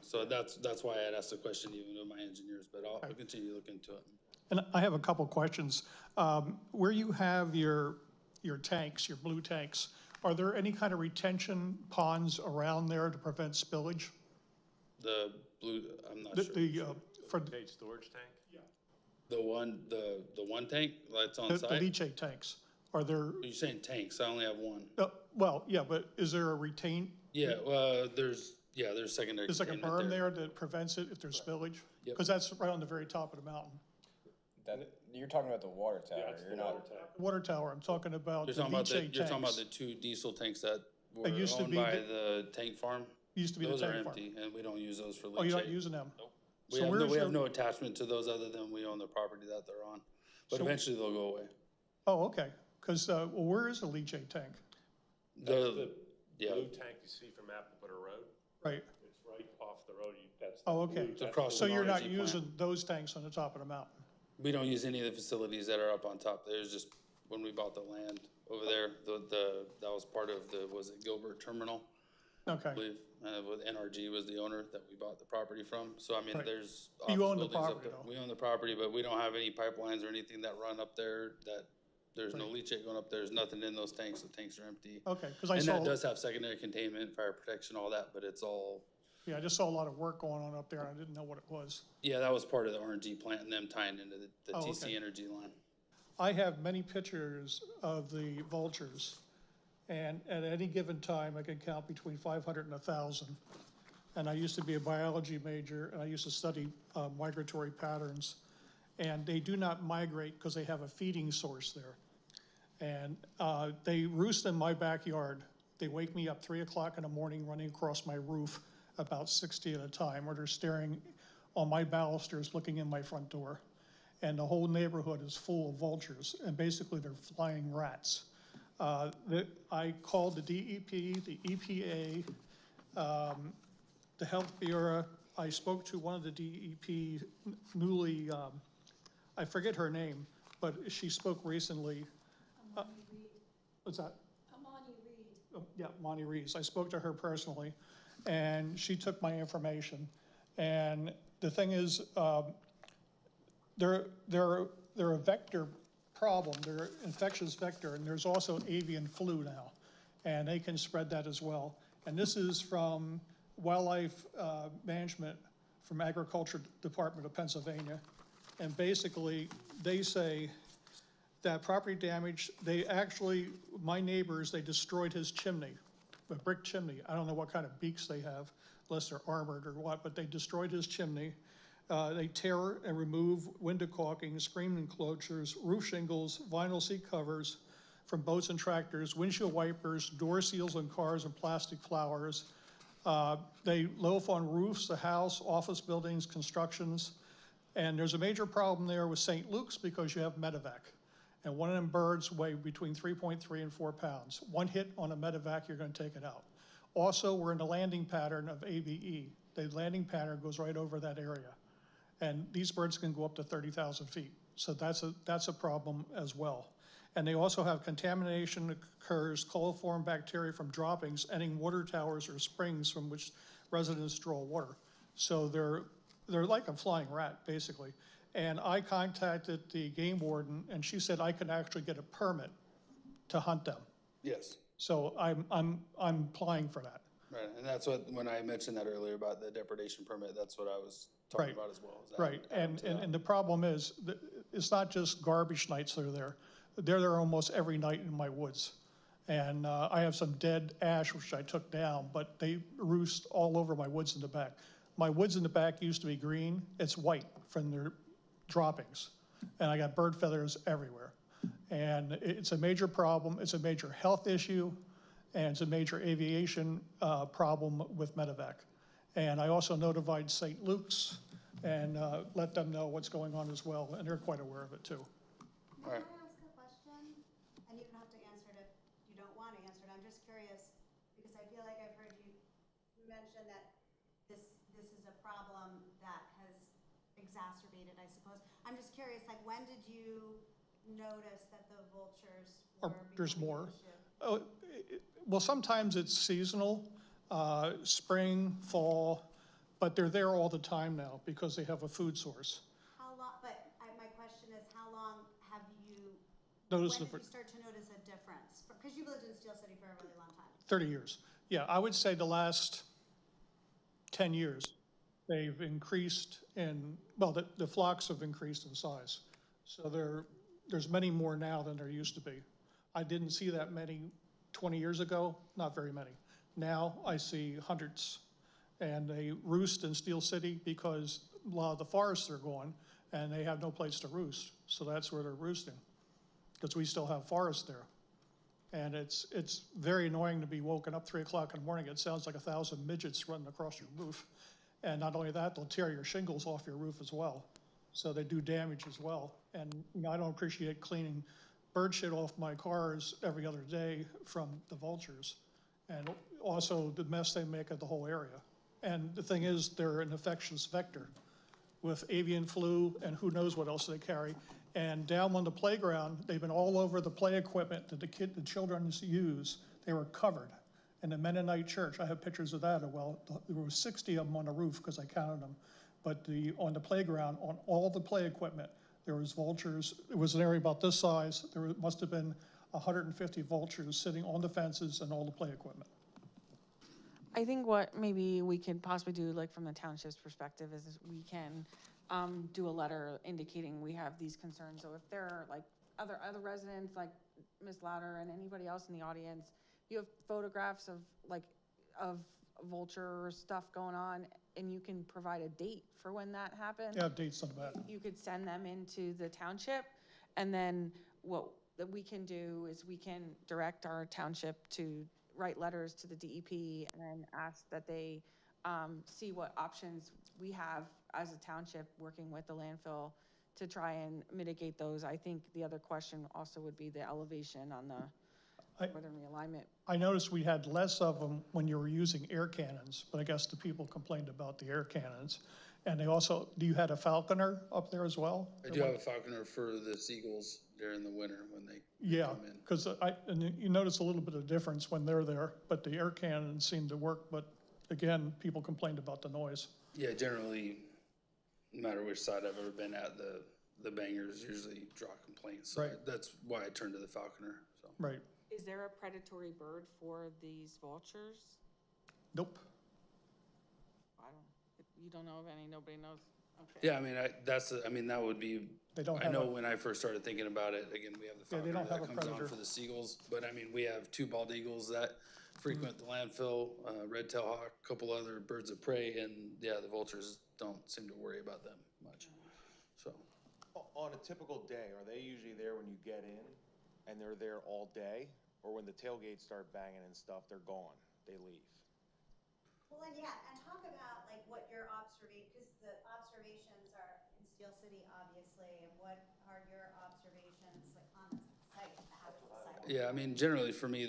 so that's why I had asked the question even to my engineers, but I'll continue to look into it. And I have a couple questions. Where you have your tanks, your blue tanks, are there any kind of retention ponds around there to prevent spillage? The blue, I'm not sure. For Storage tank? Yeah. The one tank that's on The site? leachate tanks, are there? You're saying tanks, I only have one. Well, yeah, but is there a Yeah, there's secondary. There's like a berm there that prevents it if there's spillage? Yep. Because that's right on the very top of the mountain. That, you're talking about the water tower, Yeah, it's you're the not. water tank. Water tower, I'm talking about You're the talking about the, leachate you're talking about tanks. the 2 diesel tanks that were used to owned be by the- the tank farm? Used to be the Those are tank farm. empty, and we don't use those for leachate. Oh, you're not using them? Nope. So We have no, where's we have your- no attachment to those other than we own the property that they're on. But So- eventually they'll go away. Oh, okay, because, well, where is the leachate tank? That's the yeah. blue tank you see from Apple Butter Road. Right, It's right off the road. That's the oh, okay. blue- that's across the So from you're not RNG plant. using those tanks on the top of the mountain? We don't use any of the facilities that are up on top. There's just, when we bought the land over there, that was part of the, was it Gilbert Terminal? I Okay, believe, with NRG was the owner that we bought the property from. So I mean, Right. there's You office own the buildings up property, there. though. We own the property, but we don't have any pipelines or anything that run up there, that, there's no leachate going up there. There's nothing in those tanks. The tanks are empty. okay, because I And saw, that does have secondary containment, fire protection, all that, but it's all, yeah, I just saw a lot of work going on up there, and I didn't know what it was. yeah, that was part of the RNG plant and them tying into the Oh, TC okay. Energy line. I have many pictures of the vultures, and at any given time, I can count between 500 and 1,000. And I used to be a biology major, and I used to study migratory patterns. And they do not migrate because they have a feeding source there. And they roost in my backyard. They wake me up 3 o'clock in the morning running across my roof, about 60 at a time, or they're staring on my balusters looking in my front door. And the whole neighborhood is full of vultures, and basically they're flying rats. I called the DEP, the EPA, the Health Bureau. I spoke to one of the DEP newly, I forget her name, but she spoke recently. What's that? Amani Reed. Yeah, Monty Rees. I spoke to her personally, and she took my information. And the thing is, they're a vector problem. They're an infectious vector, and there's also avian flu now, and they can spread that as well. And this is from Wildlife Management from Agriculture Department of Pennsylvania. And basically, they say that property damage, they actually, my neighbors, they destroyed his chimney, a brick chimney. I don't know what kind of beaks they have, unless they're armored or what, but they destroyed his chimney. They tear and remove window caulking, screen enclosures, roof shingles, vinyl seat covers from boats and tractors, windshield wipers, door seals on cars, and plastic flowers. They loaf on roofs, the house, office buildings, constructions. And there's a major problem there with St. Luke's because you have medevac. And one of them birds weigh between 3.3 and 4 pounds. One hit on a medevac, you're gonna take it out. Also, we're in the landing pattern of ABE. The landing pattern goes right over that area. And these birds can go up to 30,000 feet. So that's a problem as well. And they also have contamination occurs, coliform bacteria from droppings, entering water towers or springs from which residents draw water. So they're like a flying rat, basically. And I contacted the game warden, and she said I can actually get a permit to hunt them. Yes. So I'm applying for that. Right, and that's what, when I mentioned that earlier about the depredation permit, that's what I was talking Right. about as well. is Right, adding to that. and the problem is, that it's not just garbage nights that are there. They're there almost every night in my woods. And I have some dead ash, which I took down, but they roost all over my woods in the back. My woods in the back used to be green, it's white from their droppings. And I got bird feathers everywhere. And it's a major problem, it's a major health issue, and it's a major aviation problem with medevac. And I also notified St. Luke's and let them know what's going on as well, and they're quite aware of it too. All right. Can I ask a question? And you don't have to answer it if you don't want to answer it. I'm just curious, because I feel like I've heard you mention that this is a problem that has exacerbated, I suppose. I'm just curious, like, when did you notice that the vultures were There's becoming more. an issue? Oh, well, sometimes it's seasonal, spring, fall, but they're there all the time now because they have a food source. How long, but my question is, how long have you, Notice when the did you start to notice a difference? Because you've lived in Steel City for a really long time. 30 years. Yeah, I would say the last 10 years, they've increased in, well, the flocks have increased in size. So there's many more now than there used to be. I didn't see that many 20 years ago, not very many. Now I see hundreds. And they roost in Steel City because a lot of the forests are gone, and they have no place to roost, so that's where they're roosting, because we still have forest there. And it's very annoying to be woken up 3 o'clock in the morning. It sounds like 1,000 midgets running across your roof. And not only that, they'll tear your shingles off your roof as well. So they do damage as well. And you know, I don't appreciate cleaning bird shit off my cars every other day from the vultures. And also the mess they make of the whole area. And the thing is, they're an infectious vector with avian flu and who knows what else they carry. And down on the playground, they've been all over the play equipment that the children use. They were covered. And the Mennonite church, I have pictures of that. Well, there were 60 of them on the roof because I counted them. But on the playground, on all the play equipment, there was vultures. It was an area about this size. There must have been 150 vultures sitting on the fences and all the play equipment. I think what maybe we could possibly do, like from the township's perspective, is we can do a letter indicating we have these concerns. So if there are like other residents, like Ms. Louder and anybody else in the audience, you have photographs of vulture stuff going on, and you can provide a date for when that happened. Yeah, dates on the back. You could send them into the township, and then what that we can do is we can direct our township to write letters to the DEP and ask that they see what options we have as a township working with the landfill to try and mitigate those. I think the other question also would be the elevation on the northern realignment. I noticed we had less of them when you were using air cannons, but I guess the people complained about the air cannons. And they also, you had a falconer up there as well? I do have a falconer for the seagulls during the winter when they Yeah, come in. because and you notice a little bit of difference when they're there, but the air cannons seem to work. But again, people complained about the noise. Yeah, generally, no matter which side I've ever been at, the bangers usually draw complaints. So Right. that's why I turned to the falconer. So. Right. Is there a predatory bird for these vultures? Nope. You don't know of any, nobody knows? Okay. Yeah, I mean, that would be, They don't I have know a- when I first started thinking about it, again, we have the Yeah, they falconer don't have that a comes on predator. for the seagulls. But I mean, we have 2 bald eagles that frequent the landfill, red-tailed hawk, a couple other birds of prey, and yeah, the vultures don't seem to worry about them much, so. On a typical day, are they usually there when you get in and they're there all day? Or when the tailgates start banging and stuff, they're gone, they leave? Well, and yeah, and talk about like what your because the observations are in Steel City, obviously, and what are your observations like on the site, the actual site? Yeah, I mean, generally for me,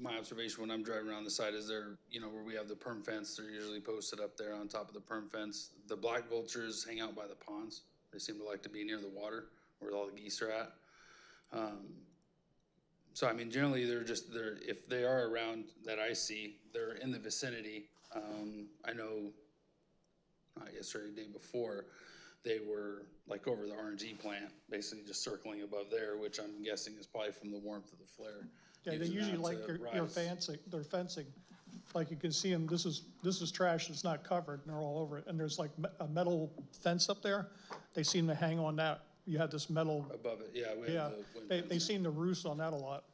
my observation when I'm driving around the site is there, where we have the perm fence, they're usually posted up there on top of the perm fence. The black vultures hang out by the ponds. They seem to like to be near the water where all the geese are at. So, I mean, generally if they are around that I see, they're in the vicinity. I know, not yesterday, the day before, they were like over the RNG plant, basically just circling above there, which I'm guessing is probably from the warmth of the flare. Yeah, they using usually that like to your rise. fencing, their fencing. Like you can see them, this is trash that's not covered, and they're all over it. And there's like a metal fence up there. They seem to hang on that. You have this metal, Above it, yeah. We yeah, have the wind they fence. seem to roost on that a lot.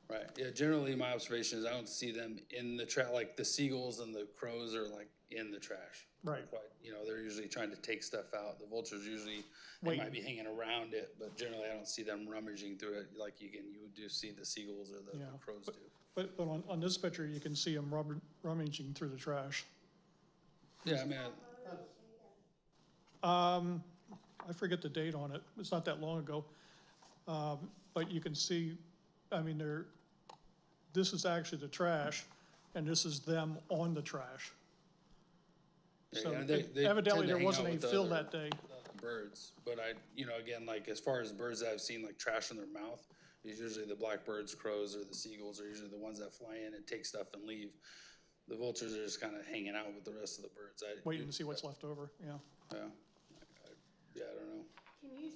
Right, yeah, generally my observation is I don't see them in the trash, like the seagulls and the crows are like in the trash. Right. But, they're usually trying to take stuff out. The vultures usually, they might be hanging around it, but generally I don't see them rummaging through it like you do see the seagulls or the crows do. But on this picture, you can see them rummaging through the trash. Yeah, I mean, I forget the date on it. It's not that long ago. But you can see, I mean, this is actually the trash, and this is them on the trash. So they evidently tend to there hang wasn't out any with fill other that day. birds, but again, like as far as birds that I've seen like trash in their mouth, it's usually the blackbirds, crows, or the seagulls are usually the ones that fly in and take stuff and leave. The vultures are just kind of hanging out with the rest of the birds. Waiting to see what's left over, yeah. Yeah, I don't know. Can you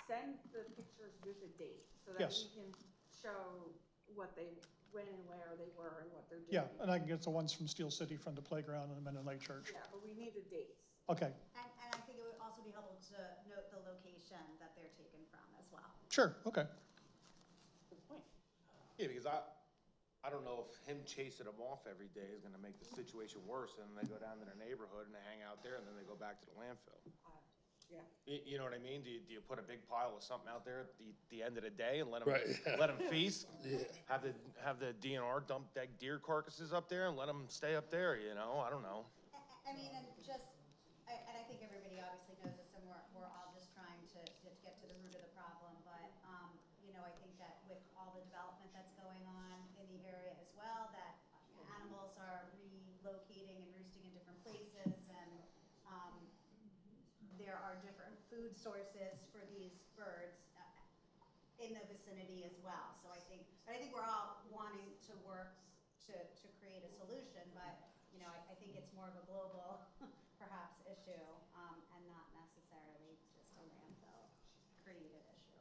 send the pictures with a date so that Yes. we can show when and where they were and what they're doing? Yeah, and I can get the ones from Steel City from the playground and the Mennonite Church. Yeah, but we need the dates. Okay, And I think it would also be helpful to note the location that they're taken from as well. sure, okay. Good point. Yeah, because I don't know if him chasing them off every day is gonna make the situation worse, and then they go down to their neighborhood and they hang out there, and then they go back to the landfill. You know what I mean? Do you put a big pile of something out there at the end of the day and let them, Right. let them feast? Have the DNR dump deer carcasses up there and let them stay up there, you know? I don't know. I mean, and I think everybody obviously knows this, and we're all just trying to get to the root of the problem, but, you know, I think that with all the development that's going on in the area as well, that animals are relocating and roosting in different places, and, there are different food sources for these birds in the vicinity as well. So I think we're all wanting to work to create a solution, but, you know, I think it's more of a global, perhaps, issue, and not necessarily just a landfill-created issue.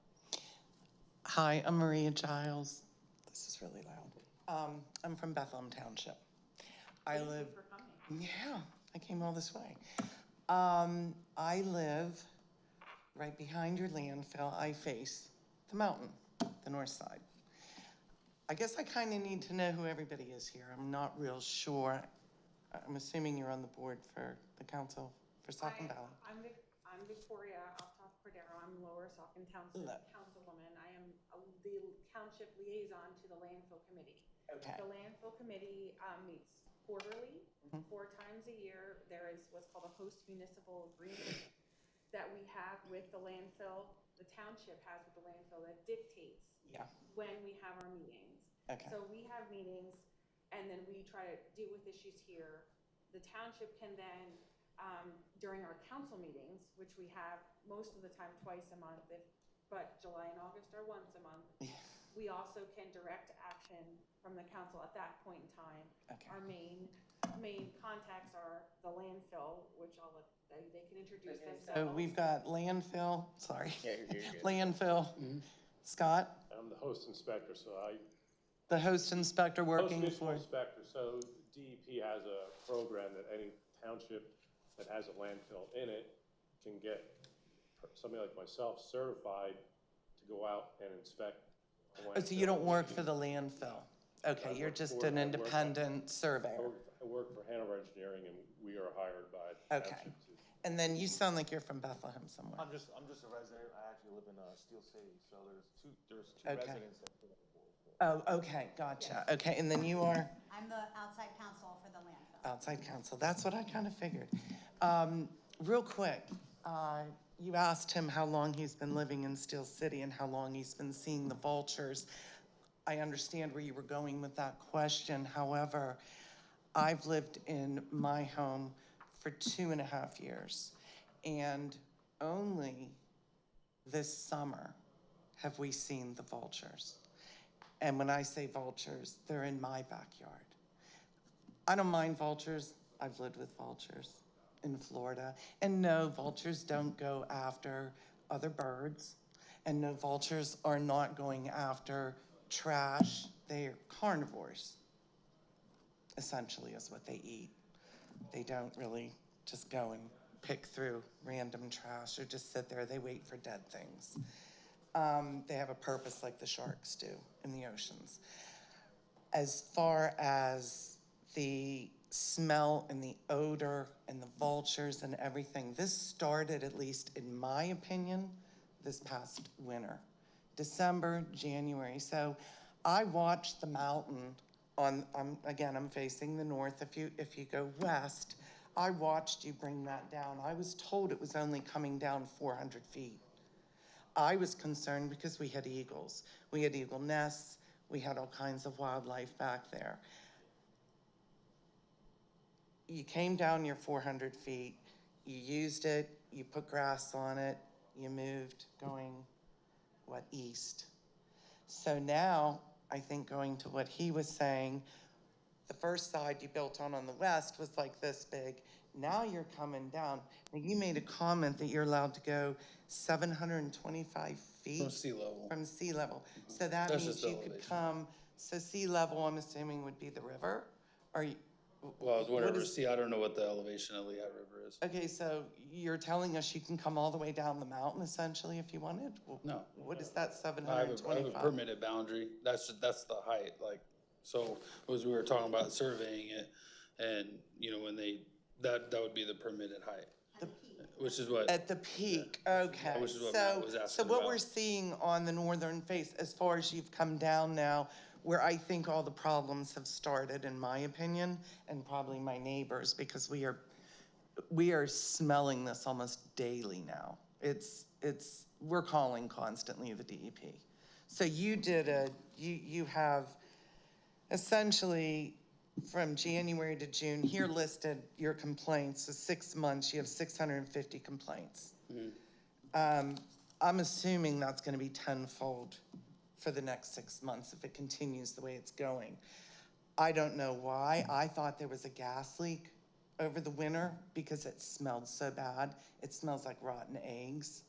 Hi, I'm Maria Giles. This is really loud. I'm from Bethlehem Township. Thank you for coming. Yeah, I came all this way. I live right behind your landfill. I face the mountain, the north side. I guess I kind of need to know who everybody is here. I'm not real sure. I'm assuming you're on the board for the council for Saucon Valley. I'm Victoria Cordero. I'm Lower Saucon Township Councilwoman. I am the township liaison to the landfill committee. Okay. The landfill committee meets quarterly, 4 times a year. There is what's called a host municipal agreement that we have with the landfill, the township has with the landfill, that dictates when we have our meetings. Okay. So we have meetings, and then we try to deal with issues here. The township can then, during our council meetings, which we have most of the time twice a month, but July and August are once a month, we also can direct action from the council at that point in time. Okay. Our main contacts are the landfill, which they can introduce themselves. So we've got landfill, sorry. Yeah, you're good. Landfill. Scott, I'm the host inspector, so the host inspector working for. Inspector, so DEP has a program that any township that has a landfill in it can get somebody like myself certified to go out and inspect the landfill. Oh, so you don't work for the landfill? Okay, you're just an independent surveyor. I work for Hanover Engineering, and we are hired by the Okay. township to. And then you sound like you're from Bethlehem somewhere. I'm just a resident. I actually live in Steel City, so there's two Okay. residents that put up the board. Oh, okay, gotcha. Okay, and then you are? I'm the outside counsel for the landfill. Outside counsel, that's what I kind of figured. Real quick, you asked him how long he's been living in Steel City and how long he's been seeing the vultures. I understand where you were going with that question. However, I've lived in my home for 2.5 years, and only this summer have we seen the vultures. And when I say vultures, they're in my backyard. I don't mind vultures. I've lived with vultures in Florida. And no, vultures don't go after other birds. And no, vultures are not going after trash. They're carnivores, essentially, is what they eat. They don't really just go and pick through random trash or just sit there. They wait for dead things. They have a purpose like the sharks do in the oceans. As far as the smell and the odor and the vultures and everything, this started, at least in my opinion, this past winter, December, January. So I watched the mountain again, I'm facing the north. If you go west, I watched you bring that down. I was told it was only coming down 400 feet. I was concerned because we had eagles. We had eagle nests. We had all kinds of wildlife back there. You came down your 400 feet, you used it, you put grass on it, you moved going, east. So now, I think going to what he was saying, the first side you built on the west was like this big. Now you're coming down. Now you made a comment that you're allowed to go 725 feet. From sea level. From sea level. So that That's means just you could elevation. come, so sea level, I'm assuming, would be the river? Or you, Well, whatever, is- see, I don't know what the elevation of Lehigh River is. Okay, so you're telling us you can come all the way down the mountain essentially if you wanted? No. What is that, I have 725? a permitted boundary, that's the height, like, so, as we were talking about surveying it, and, when that would be the permitted height. Which is what, At the peak, okay. Which is what Matt was So asking what about. we're seeing on the northern face, as far as you've come down now, where I think all the problems have started, in my opinion, and probably my neighbors, because we are smelling this almost daily now. We're calling constantly the DEP. So you have essentially from January to June, here listed your complaints, so 6 months, you have 650 complaints. I'm assuming that's gonna be tenfold for the next 6 months if it continues the way it's going. I don't know why. I thought there was a gas leak over the winter because it smelled so bad. It smells like rotten eggs.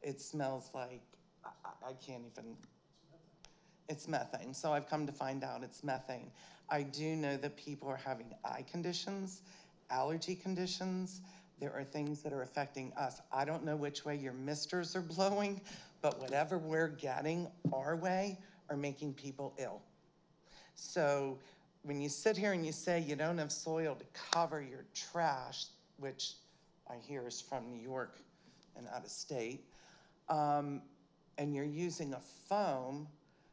It smells like, I can't even, it's methane. So I've come to find out it's methane. I do know that people are having eye conditions, allergy conditions. There are things that are affecting us. I don't know which way your misters are blowing, but whatever we're getting our way are making people ill. So when you sit here and you say you don't have soil to cover your trash, which I hear is from New York and out of state, and you're using a foam,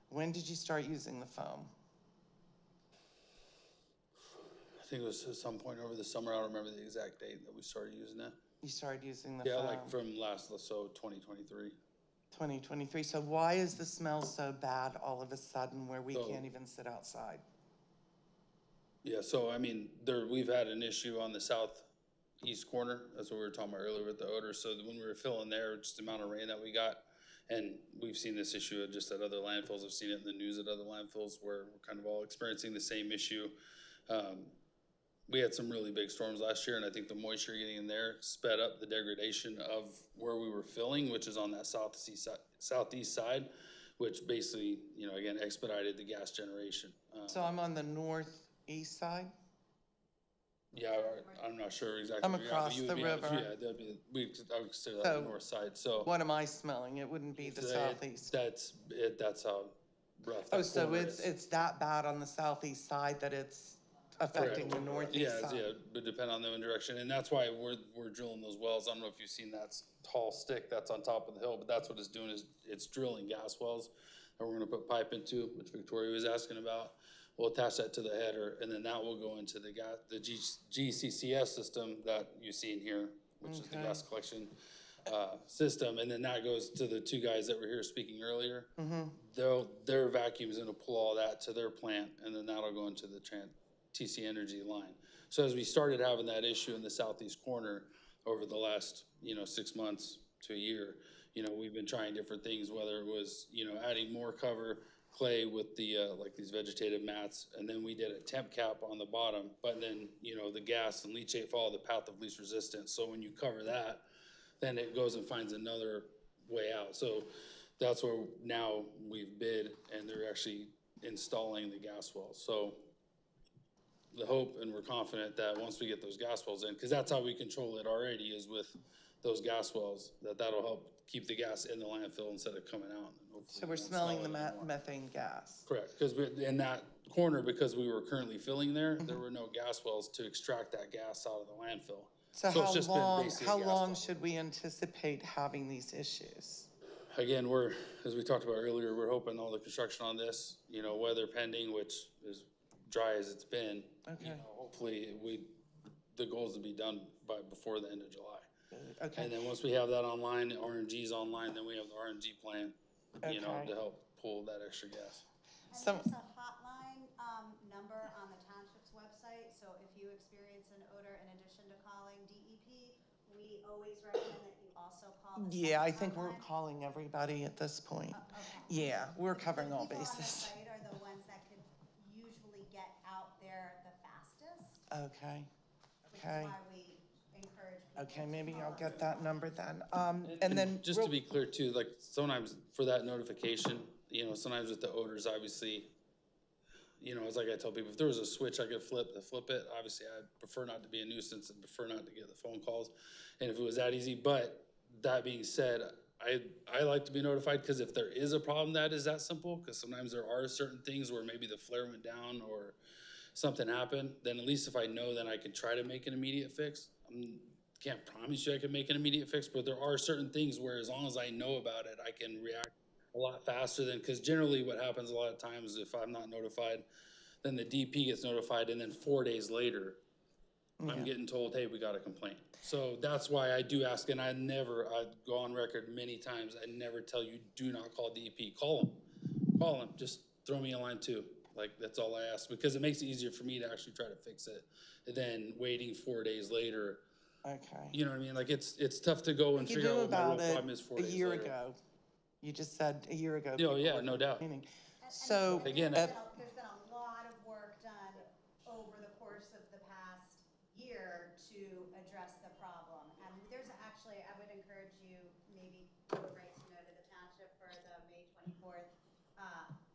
when did you start using the foam? I think it was at some point over the summer. I don't remember the exact date that we started using it. You started using the Yeah, foam? like from last, so 2023. 2023. So why is the smell so bad all of a sudden where we So- can't even sit outside? Yeah, so I mean, we've had an issue on the southeast corner. That's what we were talking about earlier with the odor. So when we were filling there, just the amount of rain that we got, and we've seen this issue just at other landfills. I've seen it in the news at other landfills where we're kind of all experiencing the same issue. We had some really big storms last year, and I think the moisture getting in there sped up the degradation of where we were filling, which is on that southeast side, which basically, you know, again, expedited the gas generation. So I'm on the northeast side? Yeah, I'm not sure exactly. I'm where you're at, but across you would the be river. Yeah, that'd be, I would consider that So the north side, so. what am I smelling? It wouldn't be the southeast. That's how rough Oh, that so corner it's is. that bad on the southeast side that it's affecting the northeast side? Yeah, but depend on the wind direction, and that's why we're drilling those wells. I don't know if you've seen that tall stick that's on top of the hill, but that's what it's doing, is it's drilling gas wells that we're gonna put pipe into, which Victoria was asking about. We'll attach that to the header, and then that will go into the GCCS system that you see in here, which is the gas collection system, and then that goes to the two guys that were here speaking earlier. Their vacuum's gonna pull all that to their plant, and then that'll go into the TC Energy line. So as we started having that issue in the southeast corner over the last, 6 months to a year, we've been trying different things, whether it was, adding more cover, clay with the, like these vegetative mats, and then we did a temp cap on the bottom, but then, the gas and leachate follow the path of least resistance. So when you cover that, then it goes and finds another way out. So that's where now we've bid, and they're actually installing the gas wells. So the hope, and we're confident that once we get those gas wells in, because that's how we control it already, is with those gas wells, that'll help keep the gas in the landfill instead of coming out. So we're smelling the methane gas? Correct, because in that corner, because we were currently filling there, there were no gas wells to extract that gas out of the landfill. So it's just been basically a how gas long well. should we anticipate having these issues? Again, as we talked about earlier, we're hoping all the construction on this, weather pending, which is dry as it's been. Okay. Hopefully the goal is to be done before the end of July. Okay. And then once we have that online, RNG's online, then we have the RNG plant, to help pull that extra gas. And there's a hotline number on the township's website, so if you experience an odor in addition to calling DEP, we always recommend that you also call the Yeah, I second think we're hotline. calling everybody at this point. Okay. Yeah, we're covering all The people bases. on the site are the ones that could usually get out there the fastest, Okay, which is okay. why we encourage people. Okay, to maybe I'll call get us. that number then. And then. Just to be clear too, like sometimes for that notification, sometimes with the odors, obviously, it's like I tell people, if there was a switch I could flip it. Obviously, I'd prefer not to be a nuisance and prefer not to get the phone calls. And if it was that easy, but that being said, I like to be notified, because if there is a problem that is that simple, because sometimes there are certain things where maybe the flare went down or something happened, then at least if I know, then I can try to make an immediate fix. can't promise you I can make an immediate fix, but there are certain things where as long as I know about it, I can react a lot faster than, because generally what happens a lot of times, if I'm not notified, then the DP gets notified, and then 4 days later, I'm getting told, hey, we got a complaint. So that's why I do ask, and I go on record many times, I never tell you, do not call DEP. Call them, just throw me a line too. Like, that's all I ask, because it makes it easier for me to actually try to fix it than waiting 4 days later. Okay. You know what I mean? Like, it's tough to go and You figure knew out what my real about it problem is 4 a days year later. ago. You just said a year ago. Oh, people yeah, were no doubt. complaining. So, Again, There's been a lot of work done over the course of the past year to address the problem. And there's actually, I would encourage you, maybe write a note to the township for the May 24th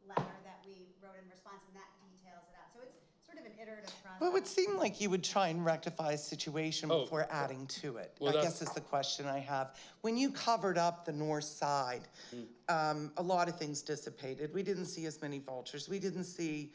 letter that we wrote in response, and that details it out. So it's sort of an iterative process. well, it would seem like you would try and rectify a situation before adding to it. Well, I guess is the question I have. When you covered up the north side, a lot of things dissipated. We didn't see as many vultures. We didn't see,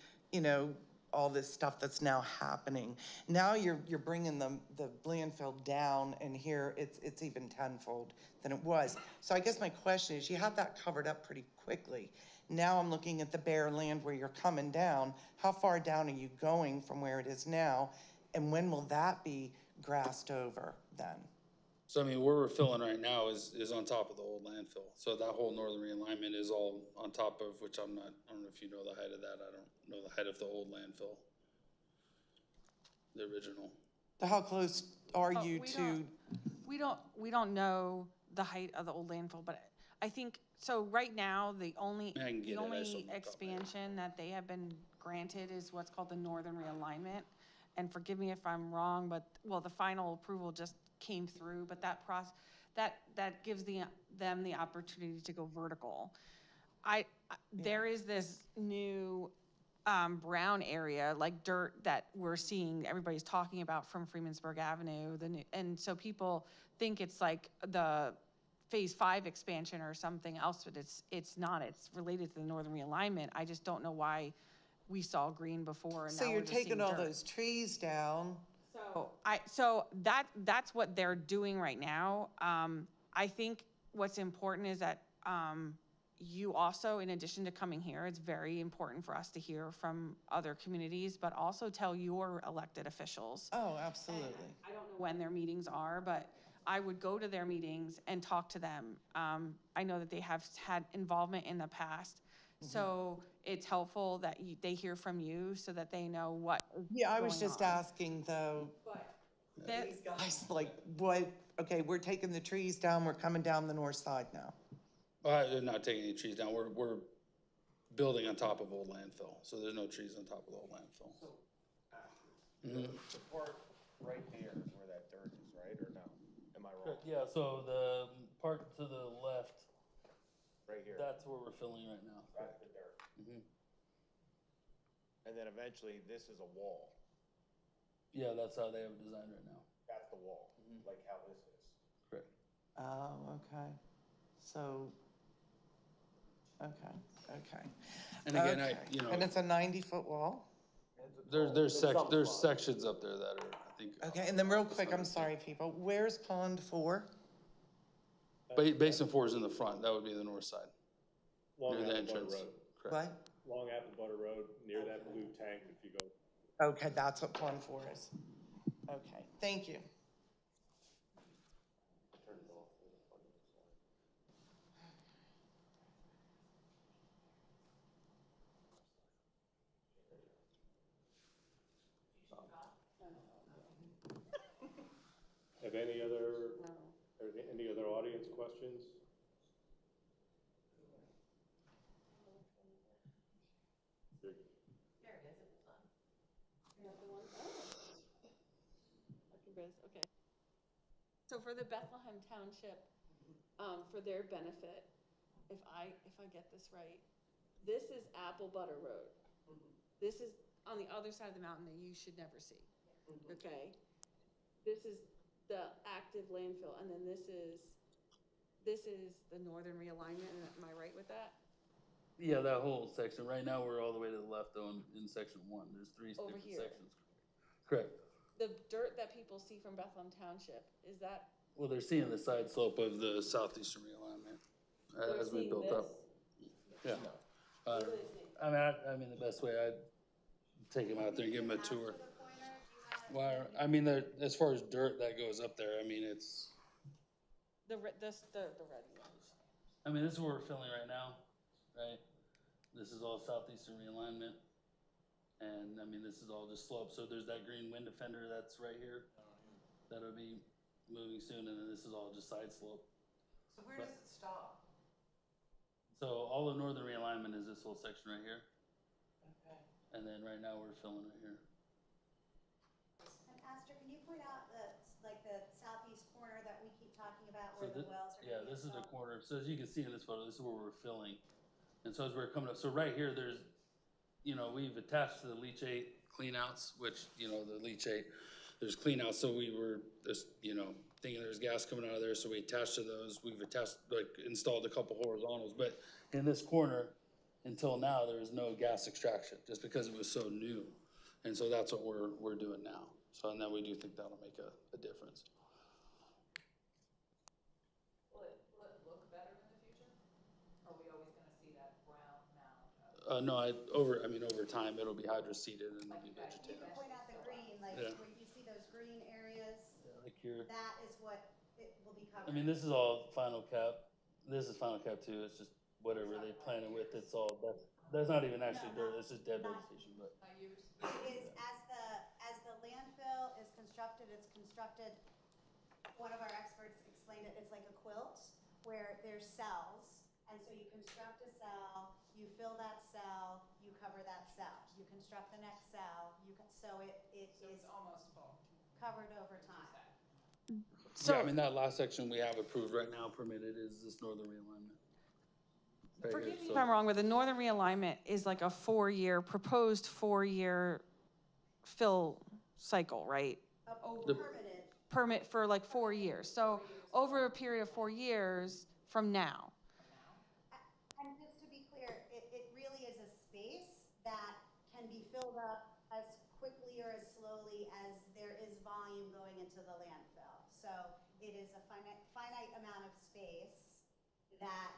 all this stuff that's now happening. Now you're bringing the landfill down, and here it's even tenfold than it was. So I guess my question is, you had that covered up pretty quickly. Now I'm looking at the bare land where you're coming down. How far down are you going from where it is now? And when will that be grassed over then? So I mean, where we're filling right now is on top of the old landfill. So that whole northern realignment is all on top of, which I don't know if you know the height of that. I don't know the height of the old landfill. The original. How close are you to? We don't know the height of the old landfill, but I think, so right now, the only expansion that they have been granted is what's called the northern realignment. And forgive me if I'm wrong, but, well, the final approval just came through, but that gives them the opportunity to go vertical. There is this new brown area, like dirt, that we're seeing, everybody's talking about from Freemansburg Avenue, and so people think it's like the Phase 5 expansion or something else, but it's not. It's related to the northern realignment. I just don't know why we saw green before and So now you're we're just seeing taking all dirt. those trees down. So that's what they're doing right now. I think what's important is that you also, in addition to coming here, it's very important for us to hear from other communities, but also tell your elected officials. Oh, absolutely. I don't know when their meetings are, but I would go to their meetings and talk to them. I know that they have had involvement in the past, so it's helpful that they hear from you so that they know what is Yeah, I was going just on. asking though, That- these guys, like, what, okay, we're taking the trees down, we're coming down the north side now. They're not taking any trees down. We're building on top of old landfill, so there's no trees on top of the old landfill. The part right there is where that dirt is, right, or no? Am I wrong? Yeah, so the part to the left, Right here, that's where we're filling right now. that's the dirt. And then eventually, this is a wall. Yeah, that's how they have it designed right now. That's the wall, like how this is. Correct. Oh, okay. So, okay. And again, Okay. And it's a 90-foot wall? there's sections up there that are, I think. Okay, and then real quick, I'm sorry, people, where's pond 4? Basin 4 is in the front. That would be the north side. Long Near the Apple Butter entrance. Road. Correct. What? Long Apple Butter Road, near that blue tank if you go. Okay, that's what pond 4 is. Okay, thank you. Have any other audience questions? Okay. So for the Bethlehem Township, for their benefit, if I get this right, this is Apple Butter Road. This is on the other side of the mountain that you should never see. Okay? This is the active landfill, and then this is the northern realignment. Am I right with that? Yeah, that whole section. Right now, we're all the way to the left though in section 1. There's 3 Over different here. sections. Correct. the dirt that people see from Bethlehem Township, is that? Well, they're seeing the side slope of the southeastern realignment as we built up. Yeah. I mean, the best way I'd take them out there and give them a tour. Well, I mean, as far as dirt that goes up there, I mean, it's, The red one. I mean, this is where we're filling right now, right? This is all southeastern realignment. And I mean, this is all just slope. So there's that green wind defender that's right here. That'll be moving soon. And then this is all just side slope. So where does it stop? So all of northern realignment is this whole section right here. Okay. And then right now we're filling right here. And Aster, can you point out the southeast corner that we keep talking about So where the wells are? yeah, this is the corner. So as you can see in this photo, this is where we're filling. And so as we're coming up, so right here, there's, you know, we've attached to the leachate cleanouts, which, you know, the leachate, there's cleanouts. So we were just, you know, thinking there's gas coming out of there. So we attached to those. We've attached, like, installed a couple horizontals. But in this corner, until now, there was no gas extraction just because it was so new. And so that's what we're doing now. So, and then we do think that'll make a difference. Will it look better in the future? Or are we always gonna see that brown mound? No, I mean, over time, it'll be hydroseeded and it'll be You vegetated. can point out the green, like Yeah. where you see those green areas, Yeah, like here. that is what it will be I covered. mean, this is all final cap. This is final cap too. It's just whatever they planted with. It's all, that's not even actually dirt. This is dead vegetation, but. It is, as the landfill is constructed, it's constructed, one of our experts explained it, it's like a quilt where there's cells. And so you construct a cell, you fill that cell, you cover that cell. You construct the next cell, so it is almost full. covered over time. Yeah, I mean, that last section we have approved right now, permitted, is this northern realignment. Right Forgive here, me so- if I'm wrong, but the northern realignment is like a proposed 4-year fill cycle, right? Permitted. Permit for like 4 years. So over a period of 4 years from now. And just to be clear, it really is a space that can be filled up as quickly or as slowly as there is volume going into the landfill. So it is a finite amount of space that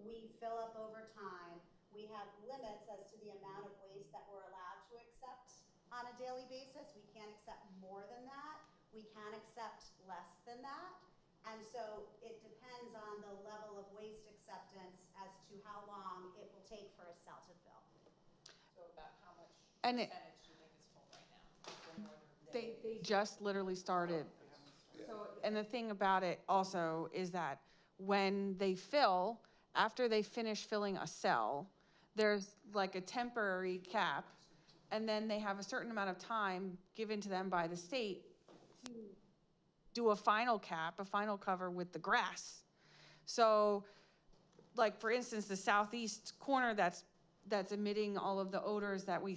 we fill up over time. We have limits as to the amount of waste that we're allowed to accept on a daily basis. We can't accept more than that. We can accept less than that. And so it depends on the level of waste acceptance as to how long it will take for a cell to fill. So about how much And percentage do you think is full right now? They just literally started. So, and the thing about it also is that when they fill, after they finish filling a cell, there's like a temporary cap, and then they have a certain amount of time given to them by the state to do a final cap, a final cover with the grass. So, like, for instance, the southeast corner that's emitting all of the odors that we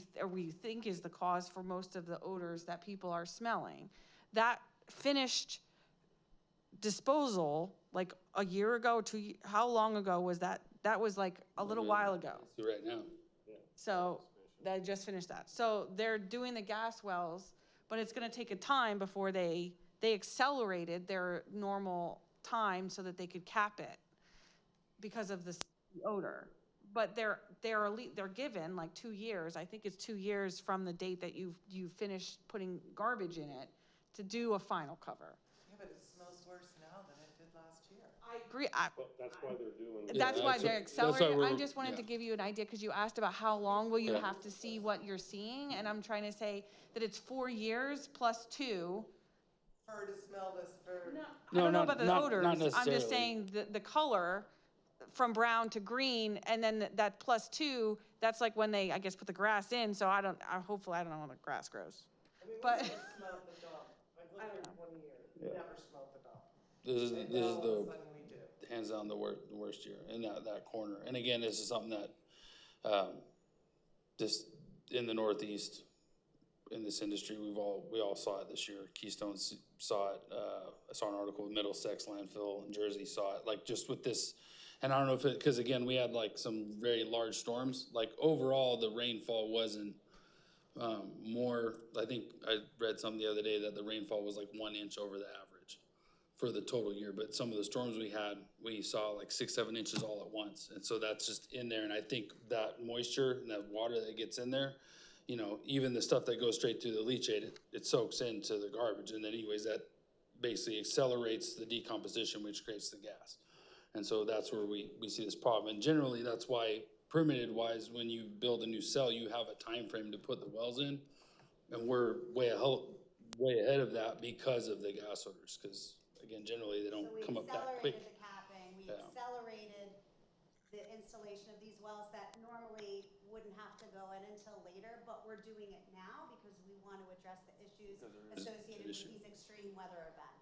think is the cause for most of the odors that people are smelling, that finished disposal like a year ago, how long ago was that? That was like a little while ago. Right now. So they just finished that. So they're doing the gas wells, but it's gonna take a time before they accelerated their normal time so that they could cap it because of this odor. But they're given like 2 years. I think it's 2 years from the date that you finish putting garbage in it to do a final cover. Yeah, but it smells worse now than it did last year. I agree. That's why they're doing. That's why they're accelerating. I just wanted yeah. to give you an idea, because you asked about how long will you have to see what you're seeing, and I'm trying to say that it's 4 years plus 2. For her to smell this for. I don't know about the not odors. I'm necessarily. just saying the color from brown to green, and then that plus 2, that's like when they, I guess, put the grass in, so hopefully I don't know when the grass grows. I mean, But- we never smelled the dump. I've lived here 20 years. We never smelled the dump. This is And now all of a the sudden we do. hands down the worst year in that corner. And again, this is something that just in the Northeast, in this industry, we all saw it this year. Keystone saw it. I saw an article with Middlesex landfill in Jersey saw it. Like just with this, and I don't know if because again we had like some very large storms. Like overall, the rainfall wasn't more, I think I read something the other day that the rainfall was like 1 inch over the average for the total year, but some of the storms we had, we saw like 6, 7 inches all at once. And so that's just in there, and I think that moisture and that water that gets in there, you know, even the stuff that goes straight through the leachate, it soaks into the garbage, and then anyways, that basically accelerates the decomposition, which creates the gas. And so that's where we see this problem, and generally, that's why permitted wise, when you build a new cell, you have a time frame to put the wells in, and we're way ahead of that because of the gas odors, because again, generally, they don't come up that quick. So we accelerated the capping, we Yeah. accelerated the installation of these wells that normally wouldn't have to go in until later, but we're doing it now because we want to address the issues associated with these extreme weather events.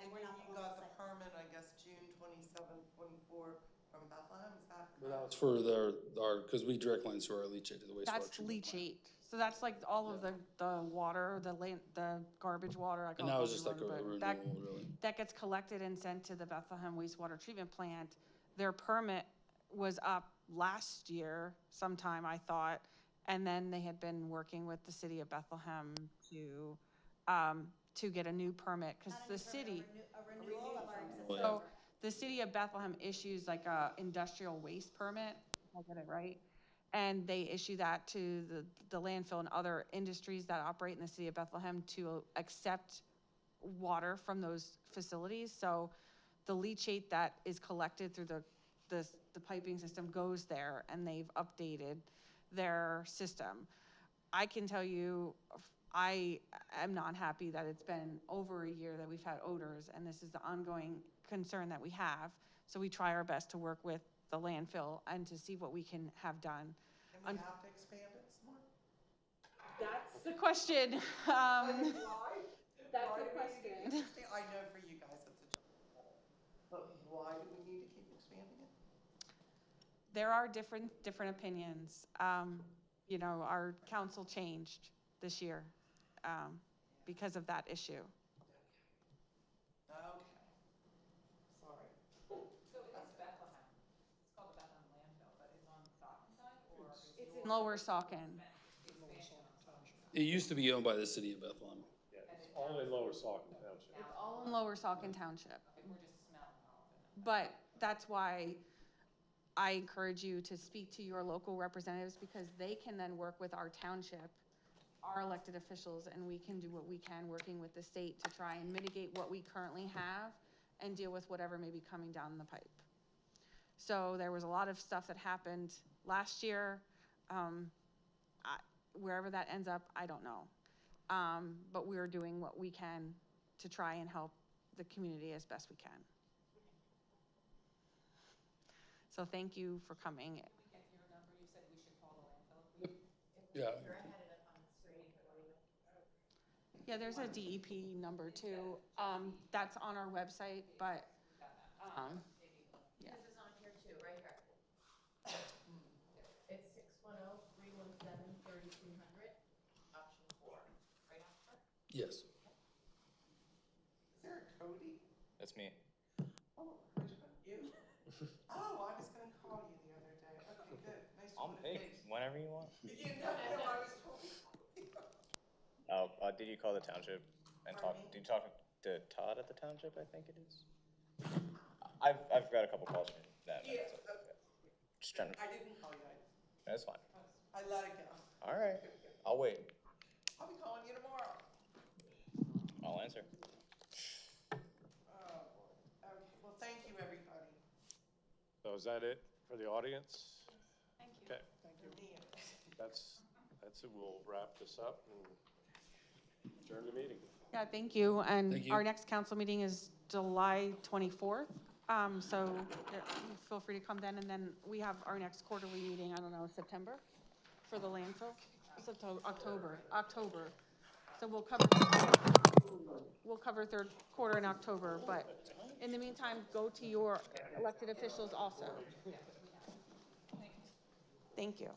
And we're not the You only got the site. permit, I guess, June 27, 24 from Bethlehem, is that But correct? that's for our, because we direct lines to our leachate, to the wastewater That's treatment plant. leachate. So that's like all of the water, the garbage water, I call And it that was garbage just like water, a but renewal, really. that gets collected and sent to the Bethlehem wastewater treatment plant. Their permit was up last year sometime, I thought, and then they had been working with the city of Bethlehem to get a new permit, because Not a the new permit, city. a renewal of our existing So permit. the city of Bethlehem issues like a industrial waste permit, I get it right? And they issue that to the landfill and other industries that operate in the city of Bethlehem to accept water from those facilities. So the leachate that is collected through the piping system goes there, and they've updated their system. I can tell you, I am not happy that it's been over a year that we've had odors, and this is the ongoing concern that we have. So we try our best to work with the landfill and to see what we can have done. And we have to expand it some more? That's the question. Why? That's Why a do we need to keep question. I know for you guys it's a job, but why do we need to keep expanding it? There are different opinions. You know, our council changed this year because of that issue. Okay. Sorry. So it is Bethlehem. It's called the Bethlehem landfill, but it's on the Saucon side, or is It's your in Lower Saucon. expansion on Saucon? It used to be owned by the city of Bethlehem. Yeah, it's all in Lower Saucon Township. It's all in Lower Saucon Township. Okay, we're just smelling all of it. But that's why I encourage you to speak to your local representatives, because they can then work with our township, our elected officials, and we can do what we can, working with the state to try and mitigate what we currently have and deal with whatever may be coming down the pipe. So there was a lot of stuff that happened last year. Wherever that ends up, I don't know. But we're doing what we can to try and help the community as best we can. So thank you for coming. Can we get your number? You said we should call the landfill. Yeah. Yeah, there's a DEP number too. That's on our website, but, yeah. This is on here too, right here. It's 610-317-3200, option 4, right, Oscar? Yes. Is there a Cody? That's me. Oh, you? Oh, I was gonna call you the other day. Okay, good. Nice to meet you. Whenever you want. You know, I was told. Oh, did you call the township and talk? Pardon me? Did you talk to Todd at the township? I think it is. I've got a couple calls from them. Yeah, Just trying to. I didn't call you. That's fine. I let it go. All right. I'll wait. I'll be calling you tomorrow. I'll answer. Oh, boy. Okay, well, thank you, everybody. So is that it for the audience? Thank you. Okay, For me, it is. that's it. We'll wrap this up and adjourn the meeting. Yeah, thank you. And Thank you. our next council meeting is July 24th. So feel free to come then. And then we have our next quarterly meeting, I don't know, September for the landfill? October. So we'll cover third quarter in October, but in the meantime, go to your elected officials also. Thank you.